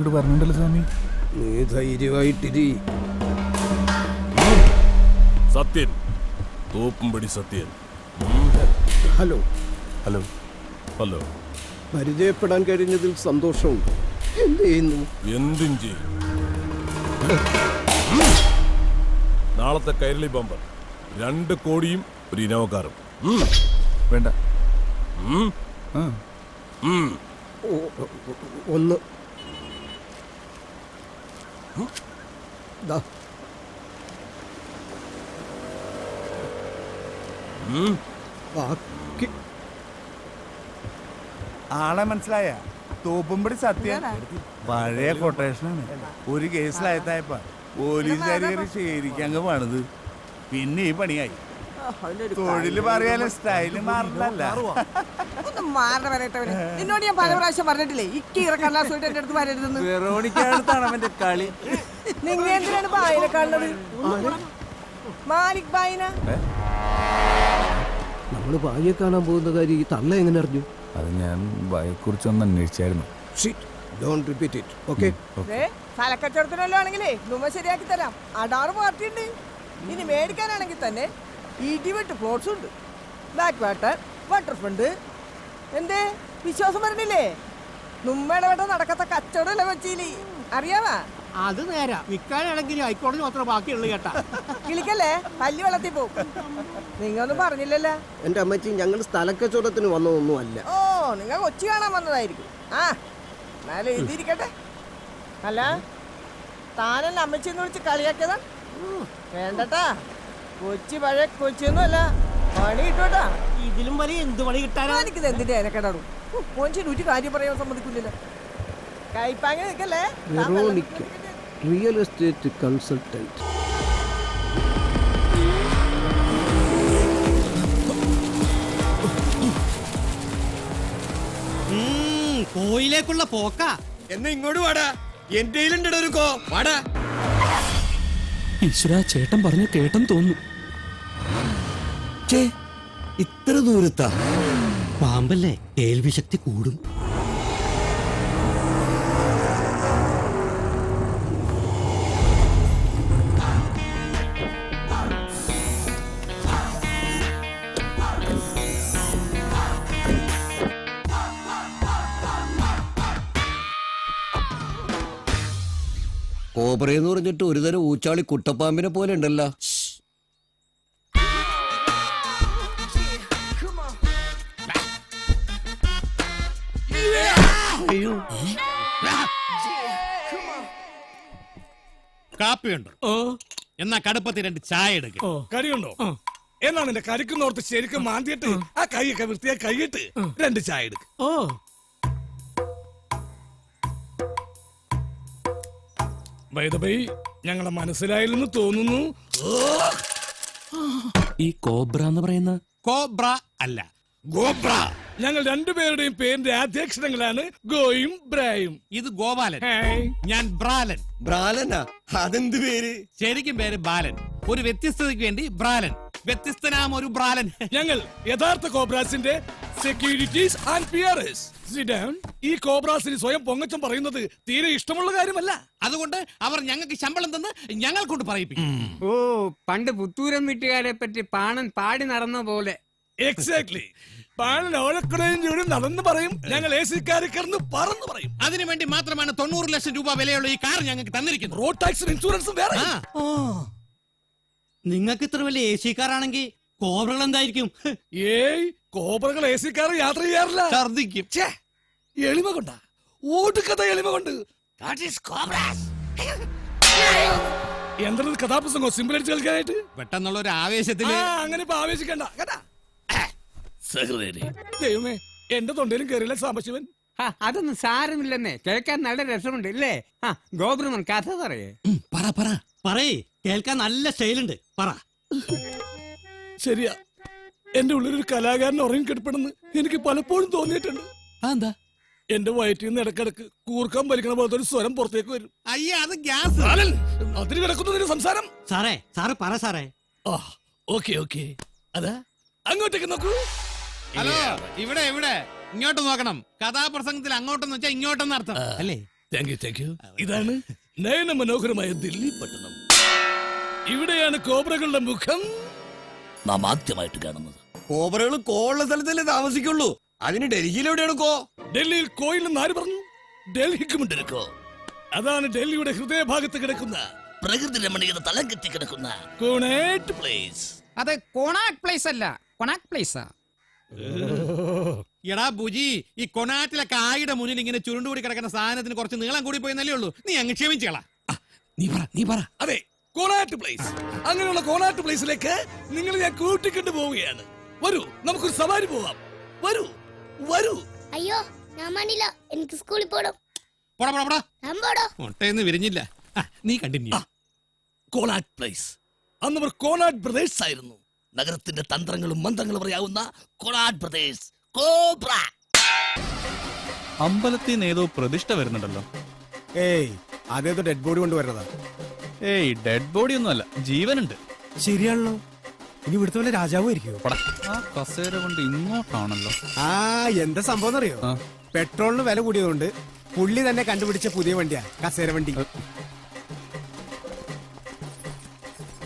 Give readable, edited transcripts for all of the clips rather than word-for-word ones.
ഇങ്ങോട്ട് പറഞ്ഞിട്ടല്ലോ സ്വാമി. നീ ധൈര്യമായിട്ടിരി. Sathyan, Thoppumpady Sathyan. Hello. Hello. Hello. പരിചയപ്പെടാൻ കഴിഞ്ഞതിൽ സന്തോഷമുണ്ട്. എന്ത് ചെയ്യുന്നു? എന്തും ചെയ്യും. നാളത്തെ കൈരളി ബമ്പർ 2 കോടിയും ഒരു ഇനോവക്കാറും. വേണ്ട. ഒന്ന് ദാ. ബാക്കി ആളെ മനസ്സിലായ? തോപ്പുംപടി സത്യം പഴയ കൊട്ടേഷനാണ്. ഒരു കേസിലായതായപ്പ പോലീസുകാർ കയറി ശരിക്കങ്ങ് പണിത്. പിന്നെ ഈ പണിയായി. തൊഴില് പറയാലോ, സ്റ്റൈല് മാറില്ല. നിന്നോട് ഞാൻ പല പ്രാവശ്യം പറഞ്ഞിട്ടില്ലേ ഇക്കീറ കള്ളാസോയിട്ട് എന്റെ അടുത്ത് വരരുതെന്ന്. വെറോണിക്കാണ് അവന്റെ കളി. നിങ്ങൾ എന്തിനാണ് ബായിനെ കാണുന്നത്? മാലിക് ബായിന. നമ്മള് ഭാര്യയെ കാണാൻ പോകുന്ന കാര്യം ഈ തള്ള എങ്ങനെ അറിഞ്ഞു? അത് ഞാൻ കുറിച്ചൊന്ന് അന്വേഷിച്ചായിരുന്നു. സ്ഥലക്കച്ചവടത്തിനല്ലോ ആണെങ്കിലേ നുമ ശരിയാക്കി തരാം. അടാറ് പാർട്ടി ഉണ്ട്. ഇനി മേടിക്കാനാണെങ്കിൽ തന്നെ 20 പ്ലോട്ട്സ് ഉണ്ട്. Backwater, waterfront. എന്തേ വിശ്വാസം വരണില്ലേ? നുമ്മയുടെ വേട്ട നടക്കാത്ത കച്ചവടമല്ലേ കൊച്ചിയില്, അറിയാവാ? അത് നേരാ. വിൽക്കാനാണെങ്കിൽ ഹൈക്കോടതി മാത്രം ബാക്കിയുള്ളു കേട്ടാ. കിളിക്കല്ലേ, പല്ലി വെള്ളത്തിൽ പോകും. നിങ്ങൊന്നും പറഞ്ഞില്ലല്ലോ. എന്റെ അമ്മച്ചി, ഞങ്ങൾ സ്ഥലക്കച്ചവടത്തിന് വന്നതൊന്നും അല്ല. ഓ, നിങ്ങൾ കൊച്ചി കാണാൻ വന്നതായിരിക്കും. ആ, എന്നാലും എഴുതിയിരിക്കട്ടെ. അല്ല, താനെന്നെ അമ്മച്ചിന്ന് വിളിച്ച് കളിയാക്കിയതാ? വേണ്ടട്ടാ, കൊച്ചി പഴയ കൊച്ചിയൊന്നും അല്ല. പണി കിട്ടൂട്ടാ. ഇതിലും വലിയ എന്ത് പണി കിട്ടാനാ? എനിക്കിത് എന്തിന്റെ ഏനക്കെടാടും. മോൻചി ഒരു കാര്യം പറയാൻ സമ്മതിക്കില്ലല്ലോ. കൈപ്പാങ്ങി നിൽക്കല്ലേ. Veronica, real estate consultant. കോയിലേക്കുള്ള പോക്ക. എന്നാ ഇങ്ങോട്ട് വാടാ. എന്റെ ഒരു കോ വാടാ. ഈശ്വരാ, ചേട്ടൻ പറഞ്ഞു കേട്ടെന്ന് തോന്നുന്നു. ഇത്ര ദൂരത്താ? പാമ്പല്ലേ, കേൾവി ശക്തി കൂടും. കോബ്രയെന്ന് പറഞ്ഞിട്ട് ഒരുതരം ഊച്ചാളി കുട്ടപ്പാമ്പിനെ പോലെ ഉണ്ടല്ലോ. കാപ്പിയുണ്ടോ? എന്നാ കടുപ്പത്തിൽ 2 ചായ എടുക്കും. കറിയുണ്ടോ? എന്നാ നിന്റെ കരിക്കുന്നോർത്ത് ശരിക്കും മാന്തിയിട്ട് ആ കൈയൊക്കെ വൃത്തിയായി കൈയിട്ട് 2 ചായ എടുക്കും. ഞങ്ങളെ മനസ്സിലായില്ലെന്ന് തോന്നുന്നു. ഈ കോബ്ര എന്ന് പറയുന്ന കോബ്ര അല്ല, ഗോബ്ര. ഞങ്ങൾ 2 പേരുടെയും പേരിന്റെ ആദ്യാക്ഷരങ്ങളാണ് ഗോയും ബ്രായും. ഇത് ഗോപാലൻ, ഞാൻ ബ്രാലൻ. ബ്രാലനാ? അതെന്ത് പേര്? ശരിക്കും പേര് ബാലൻ. ഒരു വ്യത്യസ്തതയ്ക്ക് വേണ്ടി ബ്രാലൻ. വ്യത്യസ്തനാം ഒരു ബ്രാലൻ. ഞങ്ങൾ യഥാർത്ഥ കോബ്രാസിന്റെ സെക്യൂരിറ്റീസ് ആൻഡ് പിആർഎസ്. ഈ കോബ്രാസിന് സ്വയം പൊങ്ങച്ചം പറയുന്നത് തീരെ ഇഷ്ടമുള്ള കാര്യമല്ല. അതുകൊണ്ട് അവർ ഞങ്ങൾക്ക് ശമ്പളം തന്ന് ഞങ്ങൾ കൊണ്ട് പറയിപ്പിക്കും. ഓ, പണ്ട് പുത്തൂരം വീട്ടുകാരെ പറ്റി പാണൻ പാടി നടന്ന പോലെ. എക്സാക്ട്ലി. പാണൻ ഓലക്കുടയും ചൂടും നടന്നു പറയും, ഞങ്ങൾ AC-കാരെ കിടന്ന് പറന്ന് പറയും. അതിനുവേണ്ടി മാത്രമാണ് 90 ലക്ഷം രൂപ വിലയുള്ള ഈ കാർ ഞങ്ങൾക്ക് തന്നിരിക്കുന്നത്. റോഡ് ടാക്സും ഇൻഷുറൻസും വേറെ. നിങ്ങൾക്ക് ഇത്ര വലിയ AC-കാറാണെങ്കിൽ കോബ്രകൾ എന്തായിരിക്കും? ഏയ്, കോബ്രകൾ AC-കാർ യാത്ര ചെയ്യാറില്ല. ഛർദിക്കും. എളിമ കൊണ്ടാ, ഓടുക്കഥ എളിമ കൊണ്ട്. എന്തൊരു കഥാപ്രസംഗോ സിമ്പിൾ അടിച്ച് കളിക്കാനായിട്ട്. പെട്ടെന്നുള്ള ഒരു ആവേശത്തില് അങ്ങനെ ഇപ്പൊ ആവേശിക്കണ്ട കേട്ടാ. ദൈവമേ, എന്റെ തൊണ്ടയിലും കയറിയില്ല സാംബശിവൻ. അതൊന്നും സാരമില്ലെന്നേ, കേൾക്കാൻ നല്ല രസമുണ്ട് ഇല്ലേ? ഗോബ്രമൻ കഥ പറയേ. പറയേ, കേൾക്കാൻ നല്ല സ്റ്റൈലുണ്ട്. പറ. ശരിയാ, എന്റെ ഉള്ളിലൊരു കലാകാരൻ ഉറങ്ങിക്കിടപ്പെടുന്നു എനിക്ക് പലപ്പോഴും തോന്നിയിട്ടുണ്ട്. എന്താ? എന്റെ വയറ്റിൽ നിന്ന് ഇടക്കിടക്ക് കൂർക്കാൻ വലിക്കണ പോലത്തെ ഒരു സ്വരം പുറത്തേക്ക് വരും. അയ്യേ, അത് ഗ്യാസ്. അതിന് കിടക്കുന്നതിന് സംസാരം. സാറേ പറ സാറേ. ഓക്കെ അതാ അങ്ങോട്ടേക്ക് നോക്കൂ. ഹലോ, ഇവിടെ ഇങ്ങോട്ട് നോക്കണം. കഥാപ്രസംഗത്തിൽ അങ്ങോട്ടെന്ന് വെച്ചാൽ ഇങ്ങോട്ടെന്ന് അർത്ഥം അല്ലേ? Thank you. ഇതാണ് നയന മനോഹരമായ ദില്ലി പട്ടണം. ഇവിടെയാണ് കോബ്രകളുടെ മുഖം നാം ആദ്യമായിട്ട് കാണുന്നത്. കോബ്രകൾ കോള്ള സ്ഥലത്തല്ലേ താമസിക്കുള്ളൂ. അതിന് ഡൽഹിയിൽ എവിടെയാണ് കോ? ഡൽഹിയിൽ കോയിലെന്ന് ആര് പറഞ്ഞു? ഡൽഹിക്കുമുണ്ടിരിക്കോ. അതാണ് ഡൽഹിയുടെ ഹൃദയഭാഗത്ത് കിടക്കുന്ന പ്രകൃതി രമണീയത തലം കെട്ടി കിടക്കുന്ന കോണാട്ട് പ്ലേസ്. അത് കൊണാക് പ്ലേസ് അല്ല, കൊണാക് പ്ലേസാ. എടാ ബുജി, ഈ കൊണാട്ടിലെ കായുടെ മുന്നിൽ ഇങ്ങനെ ചുരുണ്ടുകൂടി കിടക്കുന്ന സാധനത്തിന് കുറച്ച് നീളം കൂടി പോയെന്നല്ലേ ഉള്ളൂ. നീ അങ്ങ് ക്ഷമിച്ചേളാ. നീ പറ. അതെ, കോണാട്ട് പ്ലേസ്. അങ്ങനെയുള്ള കോണാട്ട് പ്ലേസിലേക്ക് നിങ്ങൾ ഞാൻ കൂട്ടിക്കൊണ്ടു പോവുകയാണ്. വരൂ, നമുക്കൊരു സവാരി പോവാം. വരൂ വരൂ. അയ്യോ ഞാൻ മണില്ല, എനിക്ക് സ്കൂളിൽ പോണം. പോടാ ഞാൻ പോടോ. മുട്ടയൊന്നും വിരിഞ്ഞില്ല. നീ continue. Connaught place. അന്നവർ Connaught brothers ആയിരുന്നു. നഗരത്തിന്റെ തന്ത്രങ്ങളും മന്ത്രങ്ങളും അറിയാവുന്ന കോണാട്ട് ബ്രദേഴ്സ്. കോബ്ര. അമ്പലത്തിൽ നിന്ന് ഏതോ പ്രതിഷ്ഠ വരുന്നുണ്ടല്ലോ. ഏയ്, അതേതോ ഡെഡ് ബോഡി കൊണ്ടുവരുന്നതാ. ഏയ്, ഡെഡ് ബോഡി ഒന്നുമല്ല, ജീവനുണ്ട്. ശരിയാണല്ലോ. ഇനി ഇവിടുത്തെ വല്ല രാജാവും ആയിരിക്കും. ആ കസേര കൊണ്ട് ഇങ്ങോട്ടാണല്ലോ. എന്താ സംഭവം അറിയോ? പെട്രോളിന് വില കൂടിയതുകൊണ്ട് പുള്ളി തന്നെ കണ്ടുപിടിച്ച പുതിയ വണ്ടിയാ കസേര വണ്ടി.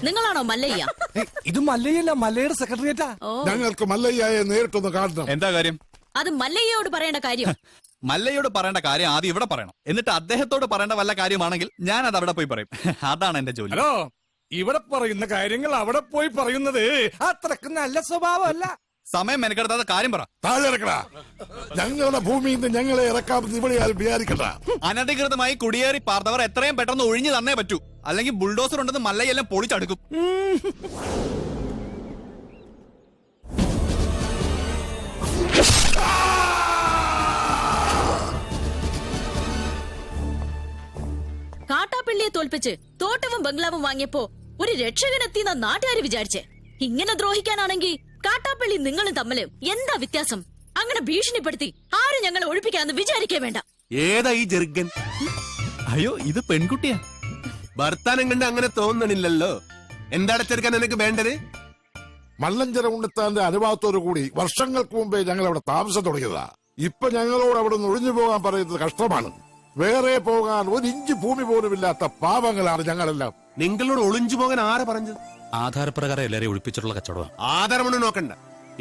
നിങ്ങളാണോ മല്ലയ്യ? ഇത് മല്ലയല്ല, മല്ലയുടെ സെക്രട്ടറിയേറ്റാ. ഞങ്ങൾക്ക് മല്ലയ്യയെ നേരിട്ടൊന്ന് കാണണം. എന്താ കാര്യം? അത് മല്ലയ്യയോട് പറയേണ്ട കാര്യം. മല്ലയോട് പറയേണ്ട കാര്യം ആദ്യം ഇവിടെ പറയണം. എന്നിട്ട് അദ്ദേഹത്തോട് പറയേണ്ട വല്ല കാര്യമാണെങ്കിൽ ഞാൻ അത് അവിടെ പോയി പറയും. അതാണ് എന്റെ ജോലി. ഹലോ, ഇവിടെ പറയുന്ന കാര്യങ്ങൾ അവിടെ പോയി പറയുന്നത് അത്രക്ക് നല്ല സ്വഭാവമല്ല. സമയം മെനക്കെടുത്താത്ത കാര്യം പറ. താഴെ ഇറക്കടാ. ഞങ്ങളുടെ ഭൂമിയിൽ നിന്ന് ഞങ്ങളെ ഇറക്കാമെന്ന് ഇവിടെ ആരും വിചാരിക്കണ്ട. അനധികൃതമായി കുടിയേറി പാർത്തവർ എത്രയും പെട്ടെന്ന് ഒഴിഞ്ഞു തന്നേ പറ്റൂ. അല്ലെങ്കിൽ ബുൾഡോസർ ഉണ്ടെന്ന് മല്ലയെല്ലാം പൊളിച്ചടുക്കും. കാട്ടാപ്പിള്ളിയെ തോൽപ്പിച്ച് തോട്ടവും ബംഗ്ലാവും വാങ്ങിയപ്പോ ഒരു രക്ഷകനെത്തിയെന്ന നാട്ടുകാര് വിചാരിച്ചേ. ഇങ്ങനെ ദ്രോഹിക്കാനാണെങ്കിൽ കാട്ടാപ്പള്ളി നിങ്ങളും തമ്മില് എന്താ വ്യത്യാസം? അങ്ങനെ ഭീഷണിപ്പെടുത്തി ആരും ഞങ്ങളെ ഒഴിപ്പിക്കാന്ന് വിചാരിക്കേ വേണ്ട. ഏതാ ഈ ജെർഗൻ? അയ്യോ, ഇത് പെൺകുട്ടിയാ. ഭർത്താനം കണ്ട് അങ്ങനെ തോന്നണില്ലല്ലോ. എന്താണ് ചെറുക്കാൻ നിനക്ക് വേണ്ടത്? മല്ലഞ്ചര ഉണ്ണിത്താന്റെ അനുഭവത്തോടു കൂടി വർഷങ്ങൾക്ക് മുമ്പേ ഞങ്ങൾ അവിടെ താമസം തുടങ്ങിയതാ. ഇപ്പൊ ഞങ്ങളോട് അവിടെ നിന്ന് ഒഴിഞ്ഞു പോകാൻ പറയുന്നത് കഷ്ടമാണ്. വേറെ പോകാൻ ഒരു ഇഞ്ച് ഭൂമി പോലുമില്ലാത്ത പാവങ്ങളാണ് ഞങ്ങളെല്ലാം. നിങ്ങളോട് ഒളിഞ്ചു പോകാൻ ആരാ പറഞ്ഞത്? ആധാരപ്രകാരം എല്ലാരെയും ഒഴിപ്പിച്ചിട്ടുള്ള കച്ചവടം. ആധാരമൊന്നും നോക്കണ്ട.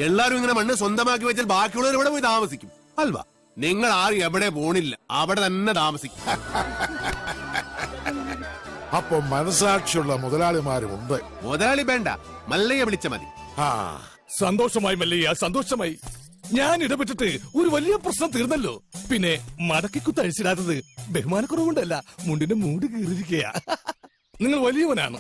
എല്ലാരും ഇങ്ങനെ മണ്ണ് സ്വന്തമാക്കി വെച്ചാൽ ബാക്കിയുള്ളവർ ഇവിടെ പോയി താമസിക്കും അൽവാ. നിങ്ങൾ ആരും എവിടെ പോണില്ല, അവിടെ തന്നെ താമസിക്കും. അപ്പൊ മനസാക്ഷിയുള്ള മുതലാളിമാരുമുണ്ട്. മുതലാളി വേണ്ട, മല്ലയെ വിളിച്ച മതി. സന്തോഷമായി മല്ലയ്യ, സന്തോഷമായി. ഞാൻ ഇടപെട്ടിട്ട് ഒരു വലിയ പ്രശ്നം തീർന്നല്ലോ. പിന്നെ മടക്കിക്കുത്ത് അഴിച്ചിടാത്തത് ബഹുമാനക്കുറവുകൊണ്ടല്ല, മുണ്ടിന്റെ മൂട് കീറിയിരിക്കയാ. നിങ്ങൾ വലിയവനാണ്.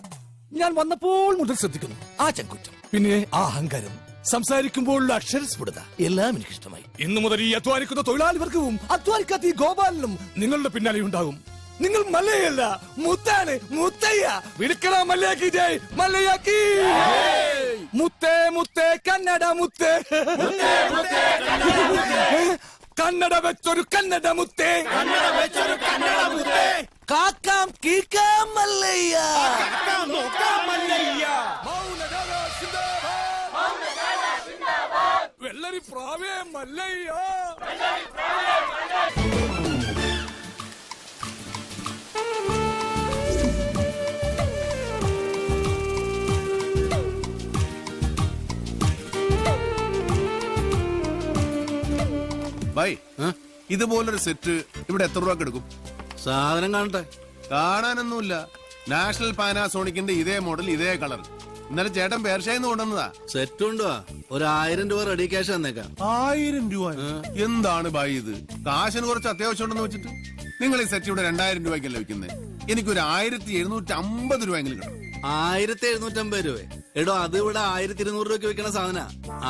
ഞാൻ വന്നപ്പോൾ മുതൽ ശ്രദ്ധിക്കുന്നു ആ ചങ്കുറ്റം, പിന്നെ ആ അഹങ്കാരം, സംസാരിക്കുമ്പോഴുള്ള അക്ഷരസ്ഫുടത എല്ലാം എനിക്ക് ഇഷ്ടമായി. ഇന്നു മുതൽ ഈ അധ്വാനിക്കുന്ന തൊഴിലാളി വർഗവും അധ്വാനിക്കാത്ത ഈ ഗോപാലനും നിങ്ങളുടെ പിന്നാലെ ഉണ്ടാകും. നിങ്ങൾ മല്ലയല്ല, മുത്താണ്, മുത്തയ്യ. വിളിക്കണ മല്ലയാക്കി ജയ്, മല്ലയാക്കി. മുത്തേ മുത്തേ കന്നഡ മുത്തേ, കന്നഡ വെച്ചൊരു കന്നഡ മുത്തേ, കാക്കാം കീക്കാം മല്ലയ്യ. വെള്ളരി പ്രാവേ മല്ലയ്യ. ബൈ, ഇതുപോലൊരു സെറ്റ് ഇവിടെ എത്ര രൂപ എടുക്കും? സാധനം കാണട്ടെ. കാണാനൊന്നുമില്ല. നാഷണൽ പാനാസോണിക്കിന്റെ ഇതേ മോഡൽ, ഇതേ കളർ. ഇന്നലെ ചേട്ടൻ പേർഷയെന്ന് കൊണ്ടുവന്നതാ. സെറ്റ് കൊണ്ടുവാ, 1000 രൂപ റെഡി ക്യാഷ് തന്നേക്കാം. 1000 രൂപ? എന്താണ് ബൈ ഇത്? കാശിന് കുറച്ച് അത്യാവശ്യം ഉണ്ടെന്ന് വെച്ചിട്ട് നിങ്ങൾ ഈ സെറ്റ് ഇവിടെ 2000 രൂപയ്ക്കല്ല വെക്കുന്നത്. എനിക്കൊരു 1750 രൂപ എങ്കിലും കിട്ടും. 1750 രൂപ? എടോ, അത് ഇവിടെ 1200 രൂപയ്ക്ക് വെക്കണ സാധന.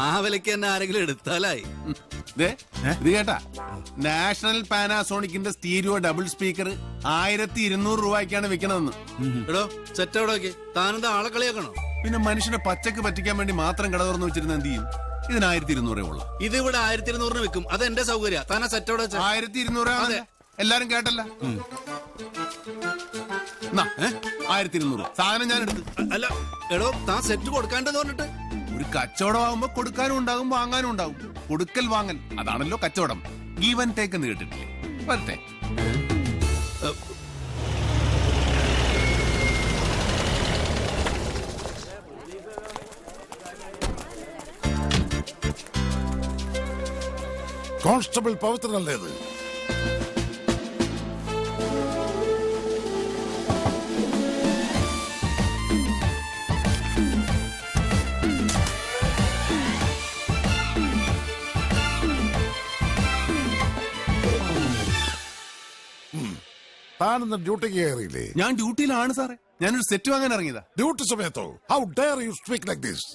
ആ വിലക്ക് തന്നെ ആരെങ്കിലും എടുത്താലായി. ഇത് കേട്ടാ, നാഷണൽ പാനാസോണിക്കിന്റെ സ്റ്റീരിയോ ഡബിൾ സ്പീക്കർ 1200 രൂപയ്ക്കാണ് വെക്കണതെന്ന്. എടോ, സെറ്റ് എവിടെ വെക്കേ? താനെന്താ ആളെ കളിയാക്കണോ? പിന്നെ മനുഷ്യനെ പച്ചക്ക് പറ്റിക്കാൻ വേണ്ടി മാത്രം കട തുറന്നു വെച്ചിരുന്ന എന്ത് ചെയ്യും? ഇതിന് 1200 ഉള്ളു. ഇത് ഇവിടെ 1200 വെക്കും. അത് എന്റെ സൗകര്യ. താനാ സെറ്റ് എവിടെ വെച്ച? 1200. എല്ലാരും കേട്ടല്ല? 1200 സാധനം ഞാൻ എടുത്ത്. അല്ല എടോ, താൻ സെറ്റ് കൊടുക്കാണ്ടെന്ന് പറഞ്ഞിട്ട്. ഒരു കച്ചവടമാകുമ്പോ കൊടുക്കാനും ഉണ്ടാകും, വാങ്ങാനും ഉണ്ടാകും. കൊടുക്കൽ വാങ്ങൽ, അതാണല്ലോ കച്ചവടം. ഗീവ് ആൻഡ് ടേക്ക് എന്ന് കേട്ടിട്ടില്ലേ? വരട്ടെ. കോൺസ്റ്റബിൾ പവിത്രനല്ലേത്? താനെന്ന് ഡ്യൂട്ടിക്ക് കയറിയില്ലേ? ഞാൻ ഡ്യൂട്ടിയിലാണ് സാറേ. ഞാനൊരു സെറ്റ് വാങ്ങാൻ ഇറങ്ങിയതാ. ഡ്യൂട്ടി സമയത്തോ? How dare you speak like this?